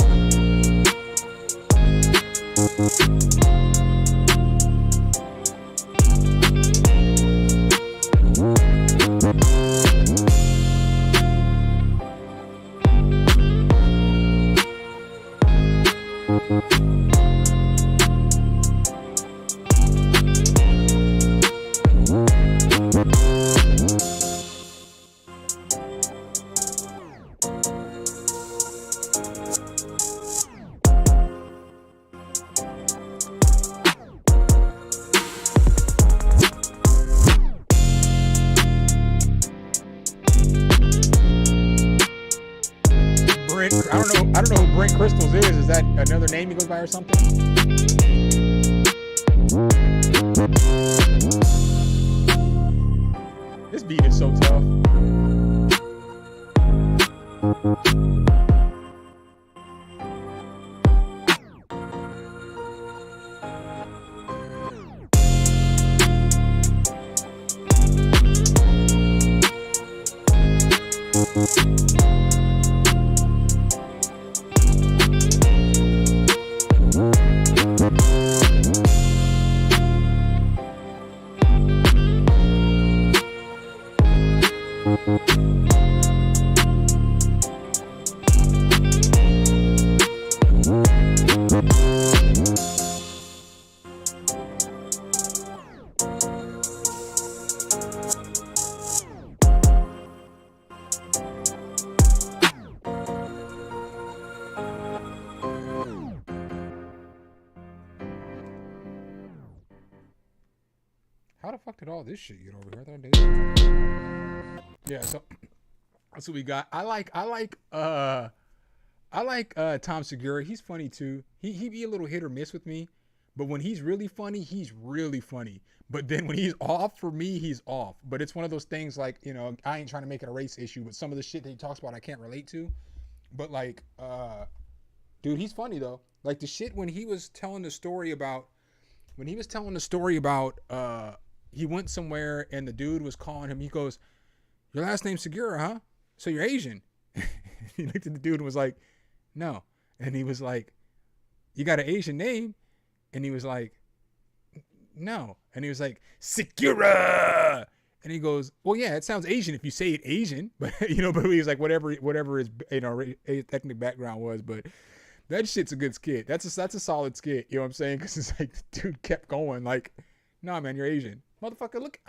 I don't know who Brent Crystals is. Is that another name he goes by or something? This beat is so tough. How the fuck did all this shit get over here? I thought I did. Yeah, so that's what we got. I like Tom Segura. He's funny too. He be a little hit or miss with me, but when he's really funny, he's really funny. But then when he's off, for me, he's off. But it's one of those things like, I ain't trying to make it a race issue, but some of the shit that he talks about I can't relate to. But like, dude, he's funny though. Like the shit when he was telling the story about he went somewhere and the dude was calling him. He goes, "Your last name's Segura, huh? So you're Asian?" He looked at the dude and was like, "No." And he was like, "You got an Asian name?" And he was like, "No." And he was like, "Segura." And he goes, "Well, yeah, it sounds Asian if you say it Asian." But but he was like, whatever his ethnic background was. But that shit's a good skit. That's a solid skit. You know what I'm saying? Because it's like the dude kept going like, "Nah, man, you're Asian, motherfucker. Look,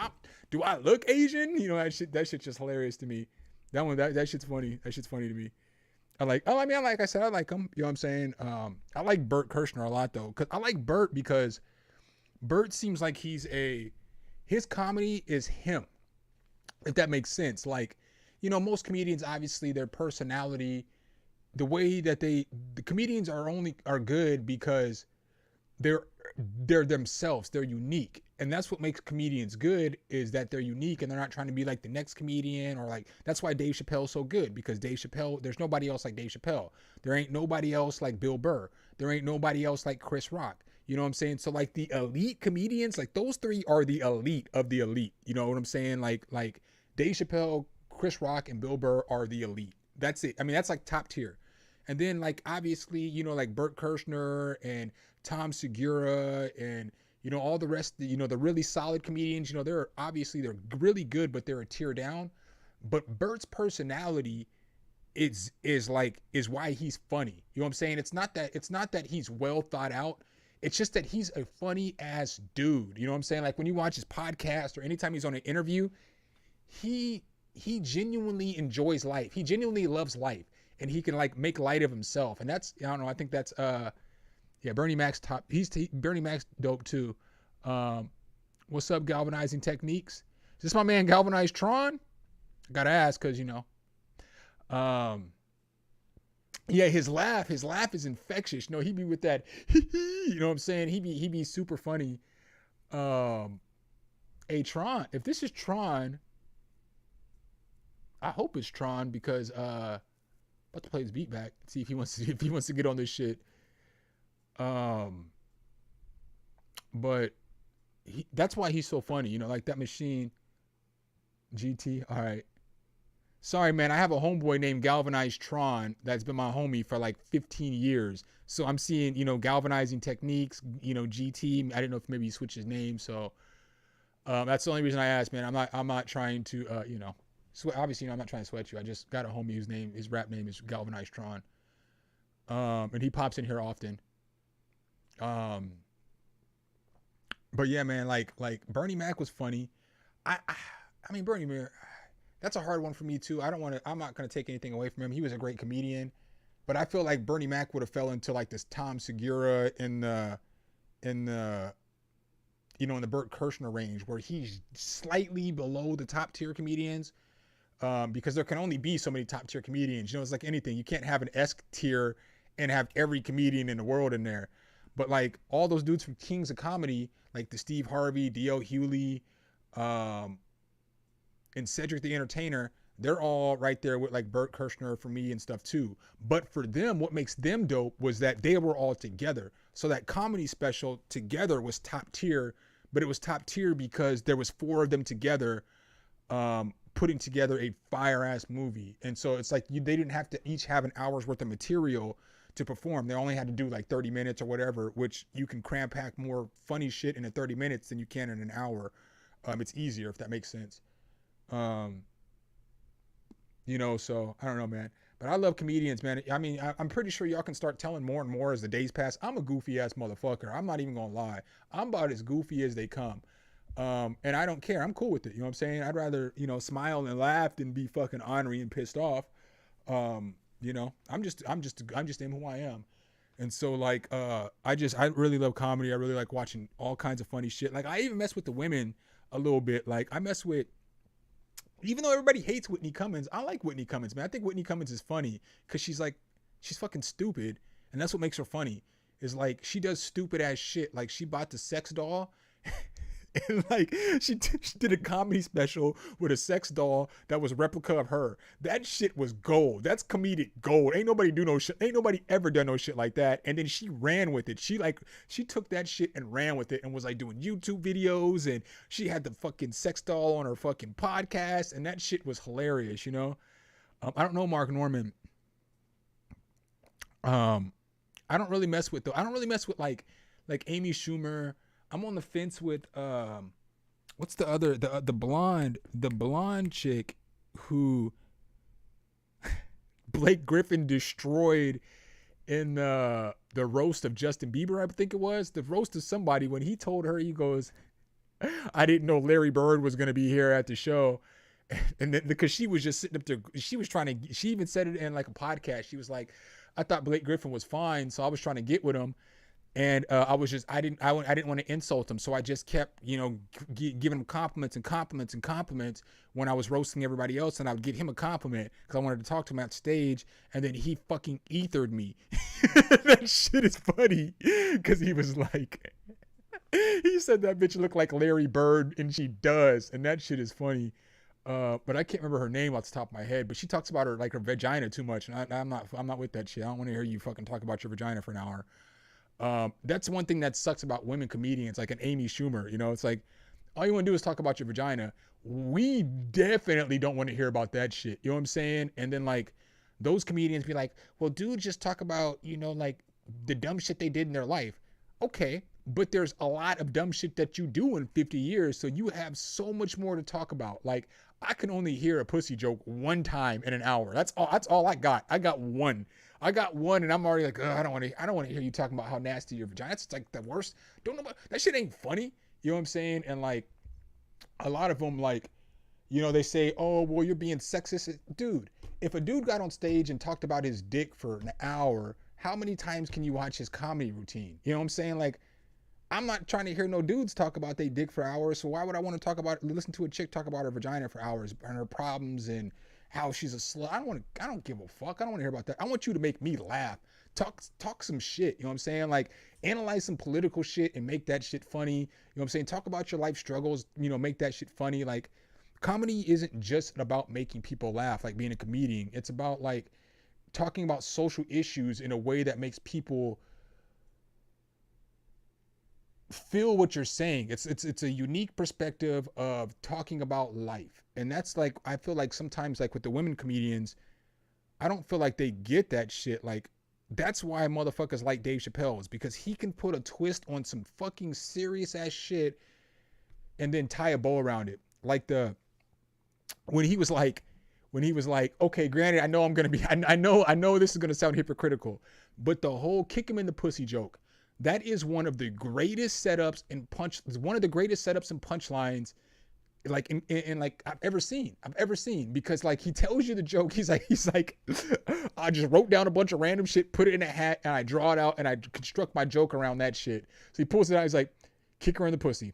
do I look Asian?" That shit's just hilarious to me. That shit's funny. That shit's funny to me. Like I said, I like him. You know what I'm saying? I like Bert Kirshner a lot though. Cause I like Bert because Bert seems like his comedy is him. If that makes sense. Like, most comedians, obviously their personality, the way that the comedians are good because they're they're themselves, they're unique, and that's what makes comedians good, is that they're unique and they're not trying to be like the next comedian, or like, that's why Dave Chappelle's so good, because Dave Chappelle, there's nobody else like Dave Chappelle. There ain't nobody else like Bill Burr. There ain't nobody else like Chris Rock. You know what I'm saying? So like the elite comedians, like those three are the elite of the elite. You know what I'm saying? Like Dave Chappelle, Chris Rock, and Bill Burr are the elite. That's it. I mean, that's like top tier. And then like obviously, like Bert Kirshner and Tom Segura and all the rest, the really solid comedians, they're really good, but they're a tier down. But Bert's personality is why he's funny. You know what I'm saying? It's not that he's well thought out. It's just that he's a funny ass dude. You know what I'm saying? Like when you watch his podcast or anytime he's on an interview, he genuinely enjoys life. He genuinely loves life, and he can like make light of himself. And that's, I don't know, I think that's Bernie Mac's top. Bernie Mac's dope too. What's up, Galvanizing Techniques? Is this my man Galvanized Tron? I gotta ask, cause his laugh is infectious. He be with that, you know what I'm saying? He be super funny. Hey Tron, if this is Tron, I hope it's Tron, because about to play his beat back. See if he wants to get on this shit. But that's why he's so funny, like that machine. GT. All right. Sorry, man. I have a homeboy named Galvanized Tron that's been my homie for like 15 years. So I'm seeing, Galvanizing Techniques, GT. I didn't know if maybe he switched his name. So that's the only reason I asked, man. I'm not trying to, obviously, I'm not trying to sweat you. I just got a homie his rap name is Galvanized Tron. And he pops in here often. But yeah, man, like Bernie Mac was funny. I mean, Bernie Mac, that's a hard one for me too. I'm not going to take anything away from him. He was a great comedian, but I feel like Bernie Mac would have fell into like this Tom Segura in the Bert Kirshner range, where he's slightly below the top tier comedians. Because there can only be so many top tier comedians. It's like anything. You can't have an S tier and have every comedian in the world in there. But like all those dudes from Kings of Comedy, like the Steve Harvey, D.L. Hewley, and Cedric the Entertainer, they're all right there with like Bert Kirshner for me and stuff too. But for them, what makes them dope was that they were all together. So that comedy special together was top tier, but it was top tier because there was 4 of them together, putting together a fire ass movie. And so it's like they didn't have to each have an hour's worth of material to perform. They only had to do like 30 minutes or whatever, which you can cram pack more funny shit in 30 minutes than you can in an hour. It's easier, if that makes sense. So I don't know, man, but I love comedians, man. I mean, I'm pretty sure y'all can start telling more and more as the days pass. I'm a goofy ass motherfucker. I'm not even gonna lie. I'm about as goofy as they come. And I don't care. I'm cool with it. You know what I'm saying? I'd rather, smile and laugh than be fucking ornery and pissed off. I'm just am who I am. And so like, I really love comedy. I really like watching all kinds of funny shit. Like I even mess with the women a little bit. Like I mess with, even though everybody hates Whitney Cummings, I like Whitney Cummings, man. I think Whitney Cummings is funny because she's fucking stupid. And that's what makes her funny, is like, she does stupid ass shit. Like she bought the sex doll and like she did a comedy special with a sex doll that was a replica of her. That shit was gold. That's comedic gold. Ain't nobody do no shit. Ain't nobody ever done no shit like that. And then she ran with it. She took that shit and ran with it and was like doing YouTube videos, and she had the fucking sex doll on her fucking podcast, and that shit was hilarious. I don't know Mark Norman. I don't really mess with like Amy Schumer. I'm on the fence with what's the other, the blonde chick who Blake Griffin destroyed in the roast of Justin Bieber, I think it was the roast of somebody, when he told her, he goes, I didn't know Larry Bird was gonna be here at the show. And then because she was just sitting up there, she was trying to, she even said it in like a podcast. She was like, I thought Blake Griffin was fine, so I was trying to get with him. And I didn't want to insult him. So I just kept, giving him compliments and compliments and compliments when I was roasting everybody else. And I would give him a compliment because I wanted to talk to him at stage. And then he fucking ethered me. That shit is funny because he was like, he said that bitch looked like Larry Bird, and she does. And that shit is funny. But I can't remember her name off the top of my head, but she talks about her vagina too much. And I'm not with that shit. I don't want to hear you fucking talk about your vagina for an hour. That's one thing that sucks about women comedians, like an Amy Schumer. It's like, all you want to do is talk about your vagina. We definitely don't want to hear about that shit. You know what I'm saying? And then like those comedians be like, well, dude, just talk about, like the dumb shit they did in their life. Okay. But there's a lot of dumb shit that you do in 50 years. So you have so much more to talk about. Like I can only hear a pussy joke one time in an hour. That's all I got. I got one, and I'm already like, I don't want to hear you talking about how nasty your vagina. It's like the worst. Don't know about that shit. Ain't funny. You know what I'm saying? And like a lot of them, like, they say, oh, well, you're being sexist. Dude, if a dude got on stage and talked about his dick for an hour, how many times can you watch his comedy routine? You know what I'm saying? Like, I'm not trying to hear no dudes talk about their dick for hours. So why would I want to listen to a chick talk about her vagina for hours and her problems and how she's a slut? I don't give a fuck. I don't want to hear about that. I want you to make me laugh. Talk some shit. You know what I'm saying? Like analyze some political shit and make that shit funny. You know what I'm saying? Talk about your life struggles, make that shit funny. Like comedy isn't just about making people laugh, like being a comedian. It's about like talking about social issues in a way that makes people feel what you're saying. It's a unique perspective of talking about life. And that's like, I feel like sometimes like with the women comedians, I don't feel like they get that shit. Like that's why motherfuckers like Dave Chappelle, is because he can put a twist on some fucking serious ass shit and then tie a bow around it. Like when he was like, okay, granted, I know I'm going to be, I know this is going to sound hypocritical, but the whole kick him in the pussy joke, that is one of the greatest setups and punchlines like in like I've ever seen, because like he tells you the joke. He's like, I just wrote down a bunch of random shit, put it in a hat, and I draw it out and I construct my joke around that shit. So he pulls it out. He's like, kick her in the pussy.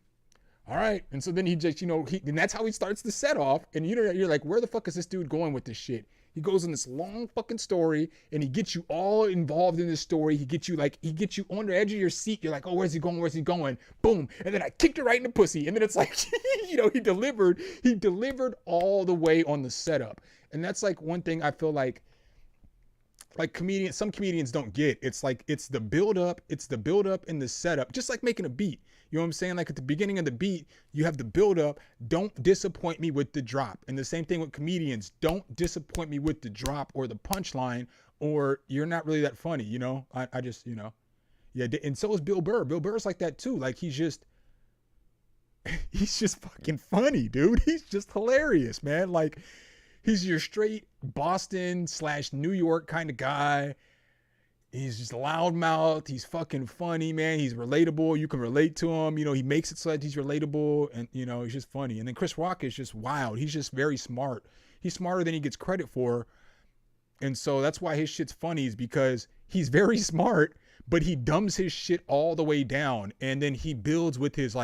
All right. And so then he just, and that's how he starts the set off. And you're like, where the fuck is this dude going with this shit? He goes in this long fucking story and he gets you all involved in this story. He gets you on the edge of your seat. You're like, oh, where's he going? Where's he going? Boom. And then I kicked her right in the pussy. And then it's like, he delivered all the way on the setup. And that's like one thing I feel like some comedians don't get. It's like, it's the build up and the setup, just like making a beat. You know what I'm saying? Like at the beginning of the beat, you have the build up. Don't disappoint me with the drop. And the same thing with comedians. Don't disappoint me with the drop or the punchline, or you're not really that funny. I just, yeah. And so is Bill Burr. Bill Burr's like that too. Like he's just fucking funny, dude. He's just hilarious, man. Like he's your straight Boston / New York kind of guy. He's just loudmouth. He's fucking funny, man. He's relatable. You can relate to him. He makes it so that he's relatable, and he's just funny. And then Chris Rock is just wild. He's just very smart. He's smarter than he gets credit for. And so that's why his shit's funny, is because he's very smart, but he dumbs his shit all the way down. And then he builds with his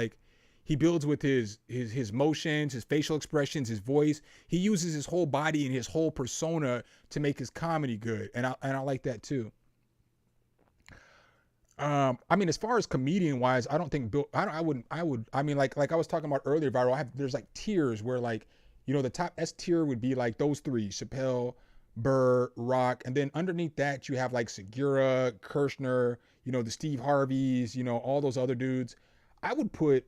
his motions, his facial expressions, his voice. He uses his whole body and his whole persona to make his comedy good. And I like that too. I mean, as far as comedian wise, I don't think Bill, like I was talking about earlier, Viral, there's like tiers where like, the top S tier would be like those three: Chappelle, Burr, Rock. And then underneath that, you have like Segura, Kirshner, the Steve Harveys, all those other dudes. I would put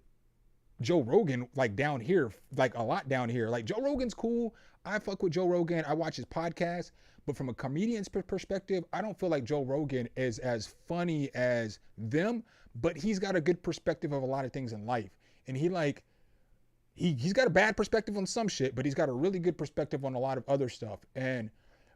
Joe Rogan like down here, like a lot down here. Like Joe Rogan's cool. I fuck with Joe Rogan. I watch his podcast. But from a comedian's perspective, I don't feel like Joe Rogan is as funny as them, but he's got a good perspective of a lot of things in life. And he's got a bad perspective on some shit, but he's got a really good perspective on a lot of other stuff. And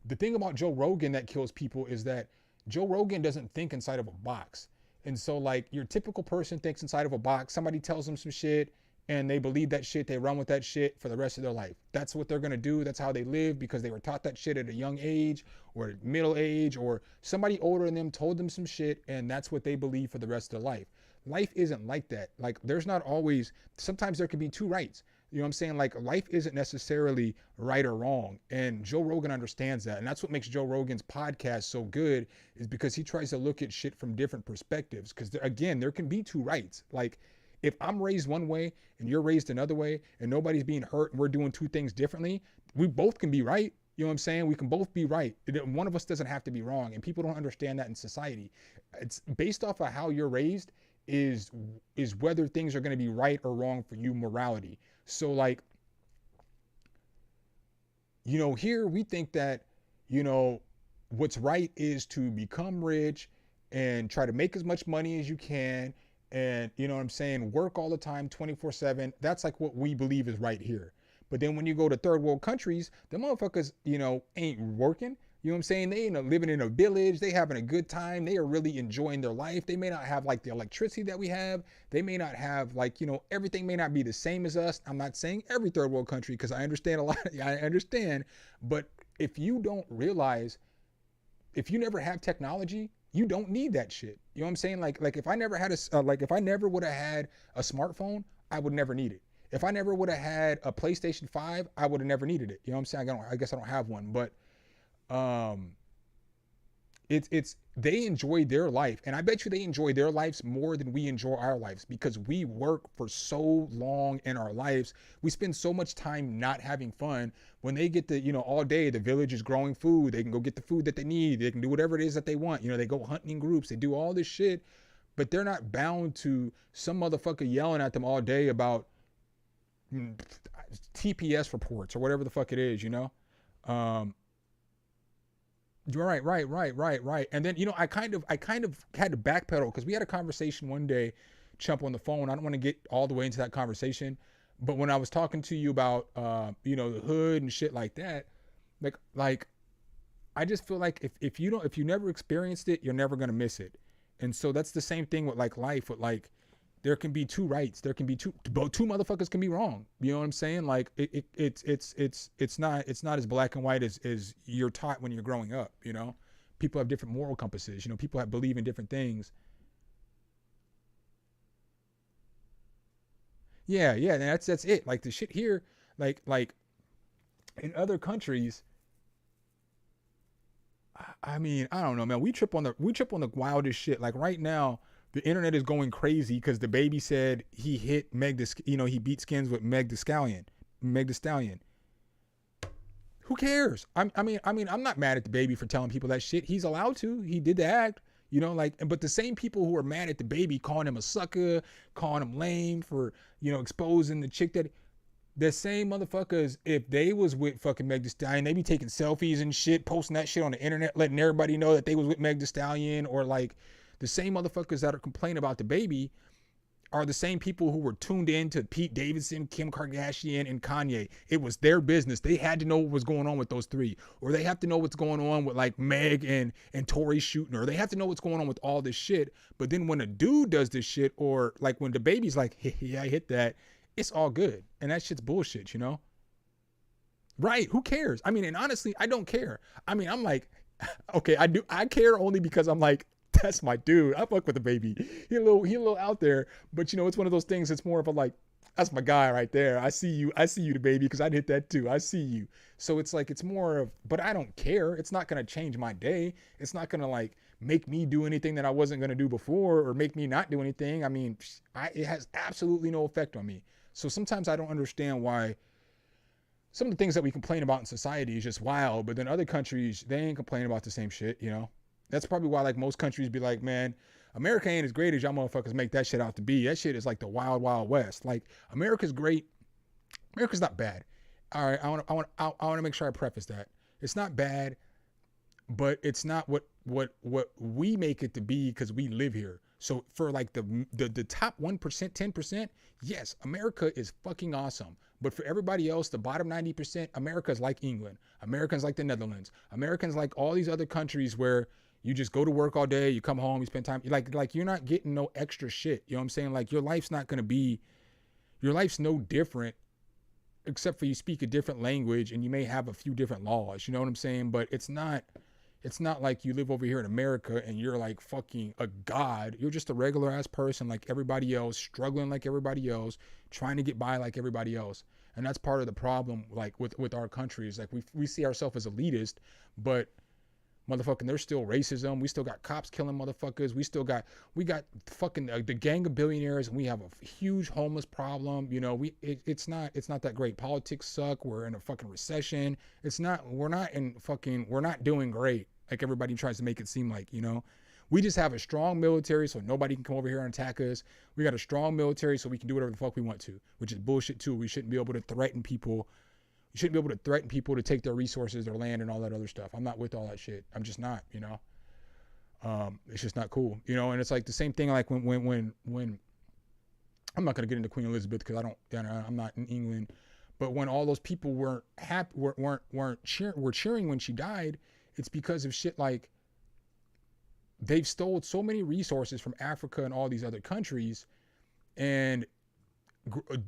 the thing about Joe Rogan that kills people is that Joe Rogan doesn't think inside of a box. And so like your typical person thinks inside of a box. Somebody tells them some shit and they believe that shit. They run with that shit for the rest of their life. That's what they're going to do. That's how they live because they were taught that shit at a young age or middle age, or somebody older than them told them some shit, and that's what they believe for the rest of their life. Life isn't like that. Like, there's not always, sometimes there can be two rights. You know what I'm saying? Like, life isn't necessarily right or wrong. And Joe Rogan understands that. And that's what makes Joe Rogan's podcast so good, is because he tries to look at shit from different perspectives. Because, again, there can be two rights. Like, if I'm raised one way and you're raised another way and nobody's being hurt and we're doing two things differently, we both can be right. You know what I'm saying? We can both be right. One of us doesn't have to be wrong. And people don't understand that in society. It's based off of how you're raised is whether things are going to be right or wrong for you, morality. So, like, you know, here we think that, you know, what's right is to become rich and try to make as much money as you can. And, you know what I'm saying, work all the time, 24/7. That's like what we believe is right here. But then when you go to third world countries, the motherfuckers, you know, ain't working. You know what I'm saying? They ain't living in a village. They having a good time. They are really enjoying their life. They may not have like the electricity that we have. They may not have like, you know, everything may not be the same as us. I'm not saying every third world country, because I understand a lot. I understand. But if you don't realize, if you never have technology, you don't need that shit. You know what I'm saying? Like if I never had if I never would have had a smartphone, I would never need it. If I never would have had a PlayStation 5, I would have never needed it. You know what I'm saying? I guess I don't have one, but it's they enjoy their life, and I bet you they enjoy their lives more than we enjoy our lives, because we work for so long in our lives. We spend so much time not having fun. When they get the, you know, all day the village is growing food, they can go get the food that they need, they can do whatever it is that they want. You know, they go hunting in groups, they do all this shit, but they're not bound to some motherfucker yelling at them all day about TPS reports or whatever the fuck it is, you know. Right. And then, you know, I kind of had to backpedal, because we had a conversation one day, Chump, on the phone. I don't want to get all the way into that conversation, but when I was talking to you about, you know, the hood and shit like that, like I just feel like if you never experienced it, you're never gonna miss it. And so that's the same thing with like life. With like, there can be two rights. There can be two motherfuckers can be wrong. You know what I'm saying? Like it's not as black and white as you're taught when you're growing up. You know, people have different moral compasses. You know, people believe in different things. Yeah, that's it. Like the shit here, like in other countries. I mean, I don't know, man. We trip on the wildest shit. Like right now, the internet is going crazy because the baby said he hit he beat Skins with Meg Thee Stallion. Who cares? I mean, I'm not mad at the baby for telling people that shit. He's allowed to. He did the act, you know, like, but the same people who are mad at the baby, calling him a sucker, calling him lame for, you know, exposing the chick that, the same motherfuckers, if they was with fucking Meg Thee Stallion, they be taking selfies and shit, posting that shit on the internet, letting everybody know that they was with Meg Thee Stallion. Or like, the same motherfuckers that are complaining about the baby are the same people who were tuned in to Pete Davidson, Kim Kardashian, and Kanye. It was their business. They had to know what was going on with those three. Or they have to know what's going on with like Meg and Tory shooting. Or they have to know what's going on with all this shit. But then when a dude does this shit, or like when the baby's like, hey, yeah, I hit that, it's all good. And that shit's bullshit, you know? Right. Who cares? I mean, and honestly, I don't care. I mean, I'm like, okay, I care only because I'm like, that's my dude. I fuck with the baby. He a little out there, but you know, it's one of those things. It's more of a like, that's my guy right there. I see you, the baby, because I'd hit that too. I see you. So it's like, it's more of, but I don't care. It's not going to change my day. It's not going to like make me do anything that I wasn't going to do before, or make me not do anything. I mean, it has absolutely no effect on me. So sometimes I don't understand why some of the things that we complain about in society is just wild, but then other countries, they ain't complaining about the same shit, you know? That's probably why like most countries be like, man, America ain't as great as y'all motherfuckers make that shit out to be. That shit is like the wild, wild west. Like, America's great. America's not bad. All right, I want to make sure I preface that. It's not bad, but it's not what we make it to be because we live here. So for like the top 1%, 10%, yes, America is fucking awesome. But for everybody else, the bottom 90%, America's like England. Americans like the Netherlands. Americans like all these other countries where you just go to work all day, you come home, you spend time, like you're not getting no extra shit. You know what I'm saying? Like, your life's not going to be, Your life's no different, except for you speak a different language and you may have a few different laws. You know what I'm saying? But it's not like you live over here in America and you're like fucking a god. You're just a regular ass person like everybody else, struggling like everybody else, trying to get by like everybody else. And that's part of the problem, like with our country, is like we see ourselves as elitist, but motherfucking there's still racism. We still got cops killing motherfuckers. We got fucking the gang of billionaires, and we have a huge homeless problem. You know, it's not that great. Politics suck. We're in a fucking recession. We're not doing great like everybody tries to make it seem like, you know. We just have a strong military so nobody can come over here and attack us. We got a strong military so we can do whatever the fuck we want to, which is bullshit too. We shouldn't be able to threaten people. You shouldn't be able to threaten people to take their resources, their land, and all that other stuff. I'm not with all that shit. I'm just not, you know. It's just not cool, you know. And it's like the same thing, like when I'm not gonna get into Queen Elizabeth because I'm not in England, but when all those people weren't happy, were cheering when she died, it's because of shit like they've stole so many resources from Africa and all these other countries, and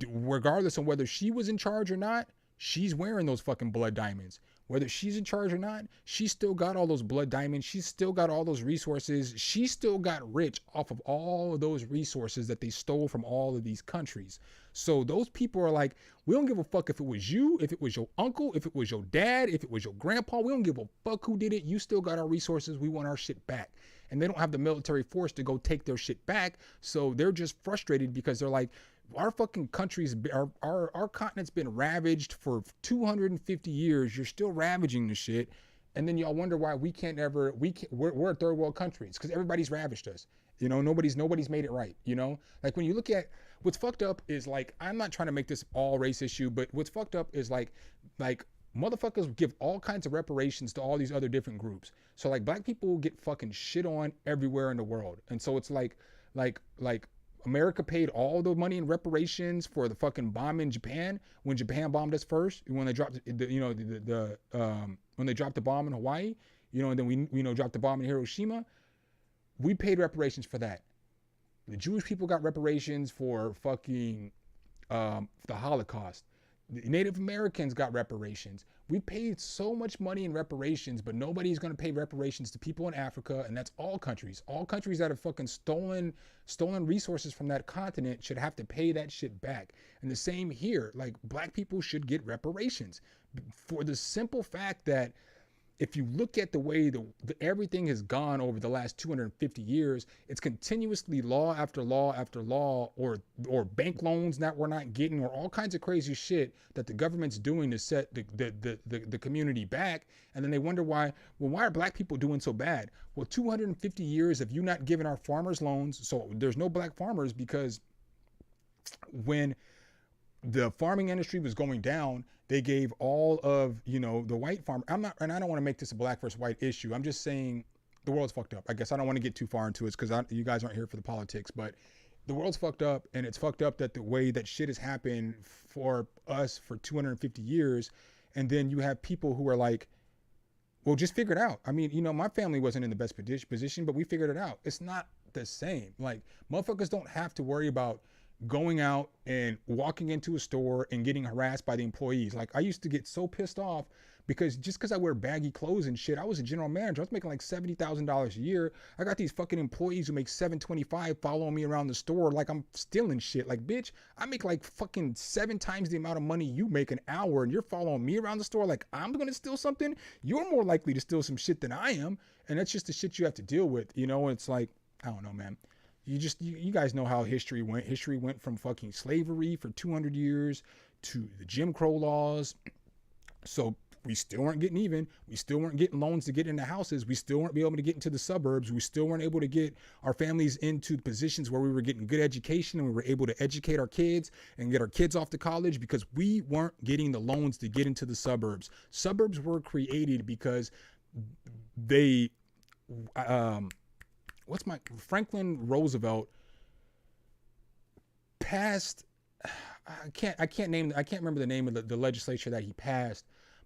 regardless of whether she was in charge or not, she's wearing those fucking blood diamonds. Whether she's in charge or not, she still got all those blood diamonds. She's still got all those resources. She still got rich off of all of those resources that they stole from all of these countries. So those people are like, we don't give a fuck if it was you, if it was your uncle, if it was your dad, if it was your grandpa. We don't give a fuck who did it. You still got our resources. We want our shit back. And they don't have the military force to go take their shit back. So they're just frustrated because they're like, our fucking country's, our continent's been ravaged for 250 years. You're still ravaging the shit. And then y'all wonder why we're a third world country. It's because everybody's ravaged us. You know, nobody's made it right. You know, like when you look at what's fucked up is like, I'm not trying to make this all race issue, but what's fucked up is like motherfuckers give all kinds of reparations to all these other different groups. So like black people get fucking shit on everywhere in the world. And so it's like America paid all the money in reparations for the fucking bomb in Japan when Japan bombed us first, when they dropped when they dropped the bomb in Hawaii, you know, and then we dropped the bomb in Hiroshima. We paid reparations for that. The Jewish people got reparations for fucking the Holocaust. The Native Americans got reparations. We paid so much money in reparations, but nobody's going to pay reparations to people in Africa, and that's all countries. All countries that have fucking stolen resources from that continent should have to pay that shit back. And the same here, like black people should get reparations for the simple fact that if you look at the way everything has gone over the last 250 years, it's continuously law after law after law, or bank loans that we're not getting, or all kinds of crazy shit that the government's doing to set the community back. And then they wonder why are black people doing so bad? Well, 250 years of you not giving our farmers loans, so there's no black farmers, because when the farming industry was going down, they gave all of, you know, the white farmer. I don't want to make this a black versus white issue. I'm just saying the world's fucked up. I guess I don't want to get too far into it because you guys aren't here for the politics, but the world's fucked up, and it's fucked up that the way that shit has happened for us for 250 years. And then you have people who are like, well, just figure it out. I mean, you know, my family wasn't in the best position, but we figured it out. It's not the same. Like, motherfuckers don't have to worry about going out and walking into a store and getting harassed by the employees. Like, I used to get so pissed off because I wear baggy clothes and shit, I was a general manager. I was making like $70,000 a year. I got these fucking employees who make $725 following me around the store like I'm stealing shit. Like, bitch, I make like fucking 7 times the amount of money you make an hour, and you're following me around the store like I'm gonna steal something? You're more likely to steal some shit than I am. And that's just the shit you have to deal with, you know? And it's like, I don't know, man. You guys know how history went. History went from fucking slavery for 200 years to the Jim Crow laws. So we still weren't getting even. We still weren't getting loans to get into houses. We still weren't able to get into the suburbs. We still weren't able to get our families into positions where we were getting good education and we were able to educate our kids and get our kids off to college because we weren't getting the loans to get into the suburbs. Suburbs were created because they, Franklin Roosevelt passed, I can't remember the name of the legislature that he passed,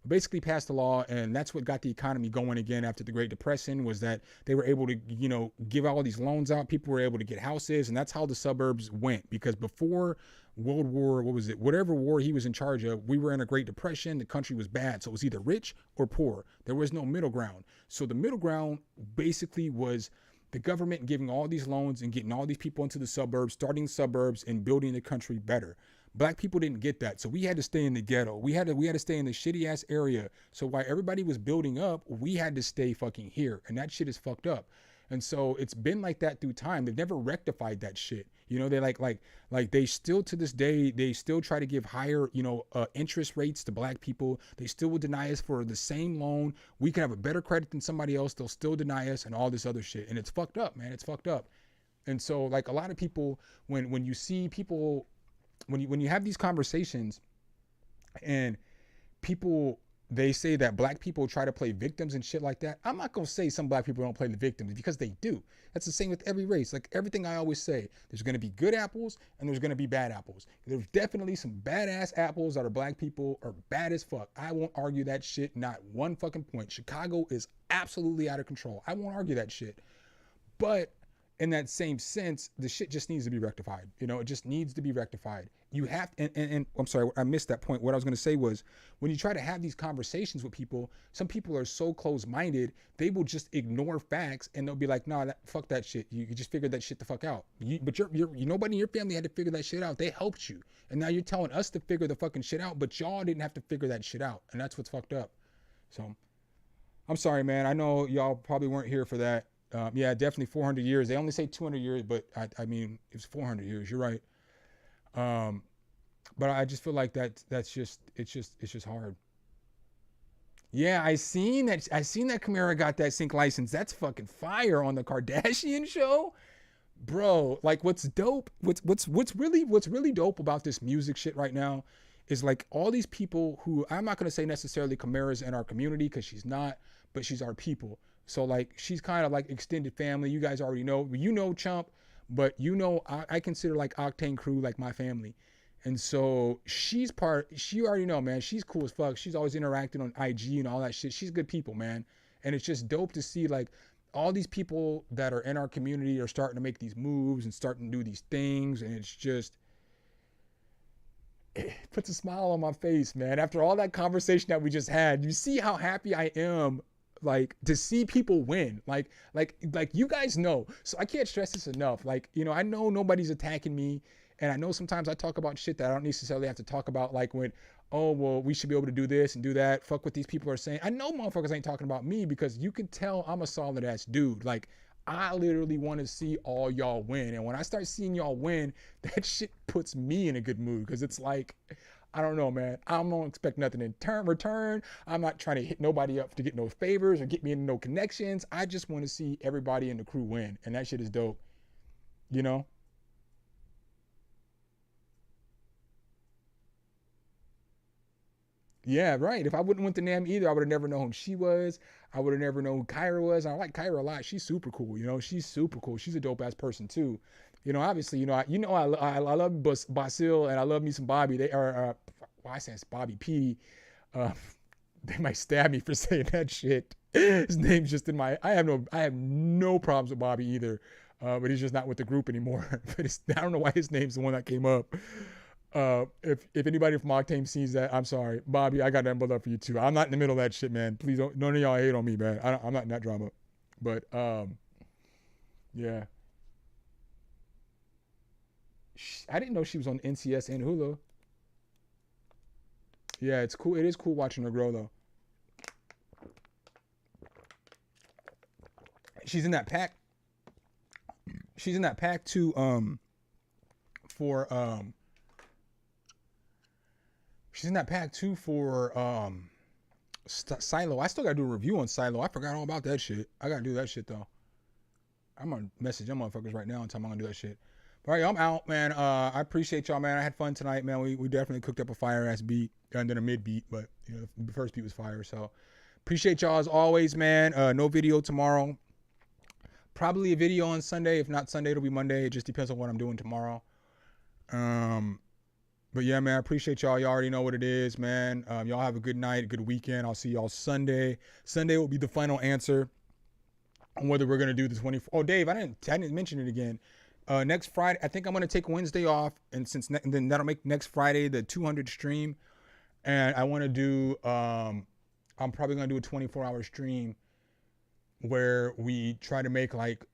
basically passed a law, and that's what got the economy going again after the Great Depression, was that they were able to, give all these loans out. People were able to get houses, and that's how the suburbs went. Because before World War, whatever war he was in charge of, we were in a Great Depression. The country was bad, so it was either rich or poor. There was no middle ground. So the middle ground basically was the government giving all these loans and getting all these people into the suburbs, starting suburbs, and building the country better. Black people didn't get that, so we had to stay in the ghetto. We had to stay in the shitty ass area. So while everybody was building up, we had to stay fucking here, and that shit is fucked up. And so it's been like that through time. They've never rectified that shit. They like they still, to this day, they still try to give higher interest rates to black people. They still will deny us for the same loan. We can have a better credit than somebody else. They'll still deny us and all this other shit. And it's fucked up, man. It's fucked up. And so like a lot of people, when you see people. When you have these conversations and people, they say that black people try to play victims and shit like that, I'm not going to say some black people don't play the victims, because they do. That's the same with every race. Like everything I always say, there's going to be good apples and there's going to be bad apples. There's definitely some badass apples that are black people are bad as fuck. I won't argue that shit, not one fucking point. Chicago is absolutely out of control. I won't argue that shit. But in that same sense, the shit just needs to be rectified. It just needs to be rectified. You have to, and I'm sorry, I missed that point. What I was going to say was, when you try to have these conversations with people, some people are so close-minded, they will just ignore facts, and they'll be like, nah, fuck that shit. You just figured that shit the fuck out. But nobody in your family had to figure that shit out. They helped you. And now you're telling us to figure the fucking shit out, but y'all didn't have to figure that shit out. And that's what's fucked up. So I'm sorry, man. I know y'all probably weren't here for that. Yeah, definitely 400 years. They only say 200 years, but I mean, it's 400 years. You're right. But I just feel like it's just hard. Yeah, I seen that Camara got that sync license. That's fucking fire on the Kardashian show. Bro, like what's dope, what's really dope about this music shit right now is like all these people who, I'm not going to say necessarily Camara's in our community, because she's not, but she's our people. So like she's kind of like extended family. You guys already know, Chump, but I consider like Octane Crew like my family. And so she already know, man, she's cool as fuck. She's always interacting on IG and all that shit. She's good people, man. And it's just dope to see like all these people that are in our community are starting to make these moves and starting to do these things. And it's just, it puts a smile on my face, man. After all that conversation that we just had, you see how happy I am, like, to see people win. Like you guys know. So I can't stress this enough. Like, I know nobody's attacking me. And I know sometimes I talk about shit that I don't necessarily have to talk about, like when, oh, well, we should be able to do this and do that. Fuck what these people are saying. I know motherfuckers ain't talking about me, because you can tell I'm a solid ass dude. Like, I literally want to see all y'all win. And when I start seeing y'all win, that shit puts me in a good mood, because it's like, I don't know, man. I don't expect nothing in return. I'm not trying to hit nobody up to get no favors or get me into no connections. I just want to see everybody in the crew win. And that shit is dope. Yeah, right. If I wouldn't went to Nam either, I would have never known who she was. I would have never known who Kyra was. I like Kyra a lot. She's super cool. She's super cool. She's a dope ass person too. Obviously, I love Basil, and I love me some Bobby. They are, I say it's Bobby P. They might stab me for saying that shit. His name's just in my. I have no problems with Bobby either, but he's just not with the group anymore. But I don't know why his name's the one that came up. If anybody from Octane sees that, I'm sorry, Bobby. I got nothing but love for you too. I'm not in the middle of that shit, man. Please don't. None of y'all hate on me, man. I'm not in that drama. But yeah. I didn't know she was on NCS and Hulu. Yeah, it's cool. It is cool watching her grow, though. She's in that pack. She's in that pack too. She's in that pack too for Silo. I still gotta do a review on Silo. I forgot all about that shit. I gotta do that shit though. I'm gonna message them motherfuckers right now and tell them I'm gonna do that shit. All right, I'm out, man. I appreciate y'all, man. I had fun tonight, man. We definitely cooked up a fire ass beat and then a mid beat, but the first beat was fire. So appreciate y'all as always, man. No video tomorrow. Probably a video on Sunday. If not Sunday, it'll be Monday. It just depends on what I'm doing tomorrow. But yeah, man, I appreciate y'all. Y'all already know what it is, man. Y'all have a good night, a good weekend. I'll see y'all Sunday. Sunday will be the final answer on whether we're gonna do the 24. Oh, Dave, I didn't mention it again. Next Friday, I think I'm gonna take Wednesday off, and then that'll make next Friday the 200 stream. And I want to do. I'm probably gonna do a 24-hour stream where we try to make like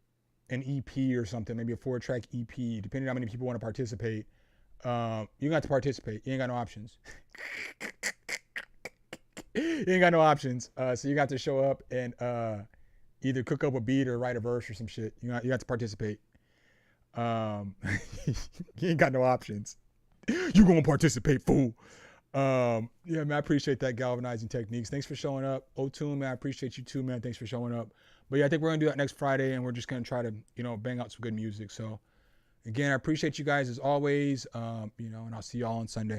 an EP or something, maybe a 4-track EP, depending on how many people want to participate. You got to participate. You ain't got no options. You ain't got no options. So you got to show up and either cook up a beat or write a verse or some shit. You got to participate. You ain't got no options. You gonna participate, fool. Yeah, man, I appreciate that galvanizing techniques. Thanks for showing up. O'Toole, man, I appreciate you too, man. Thanks for showing up. But yeah, I think we're gonna do that next Friday, and we're just gonna try to, bang out some good music. So again, I appreciate you guys as always. And I'll see y'all on Sunday.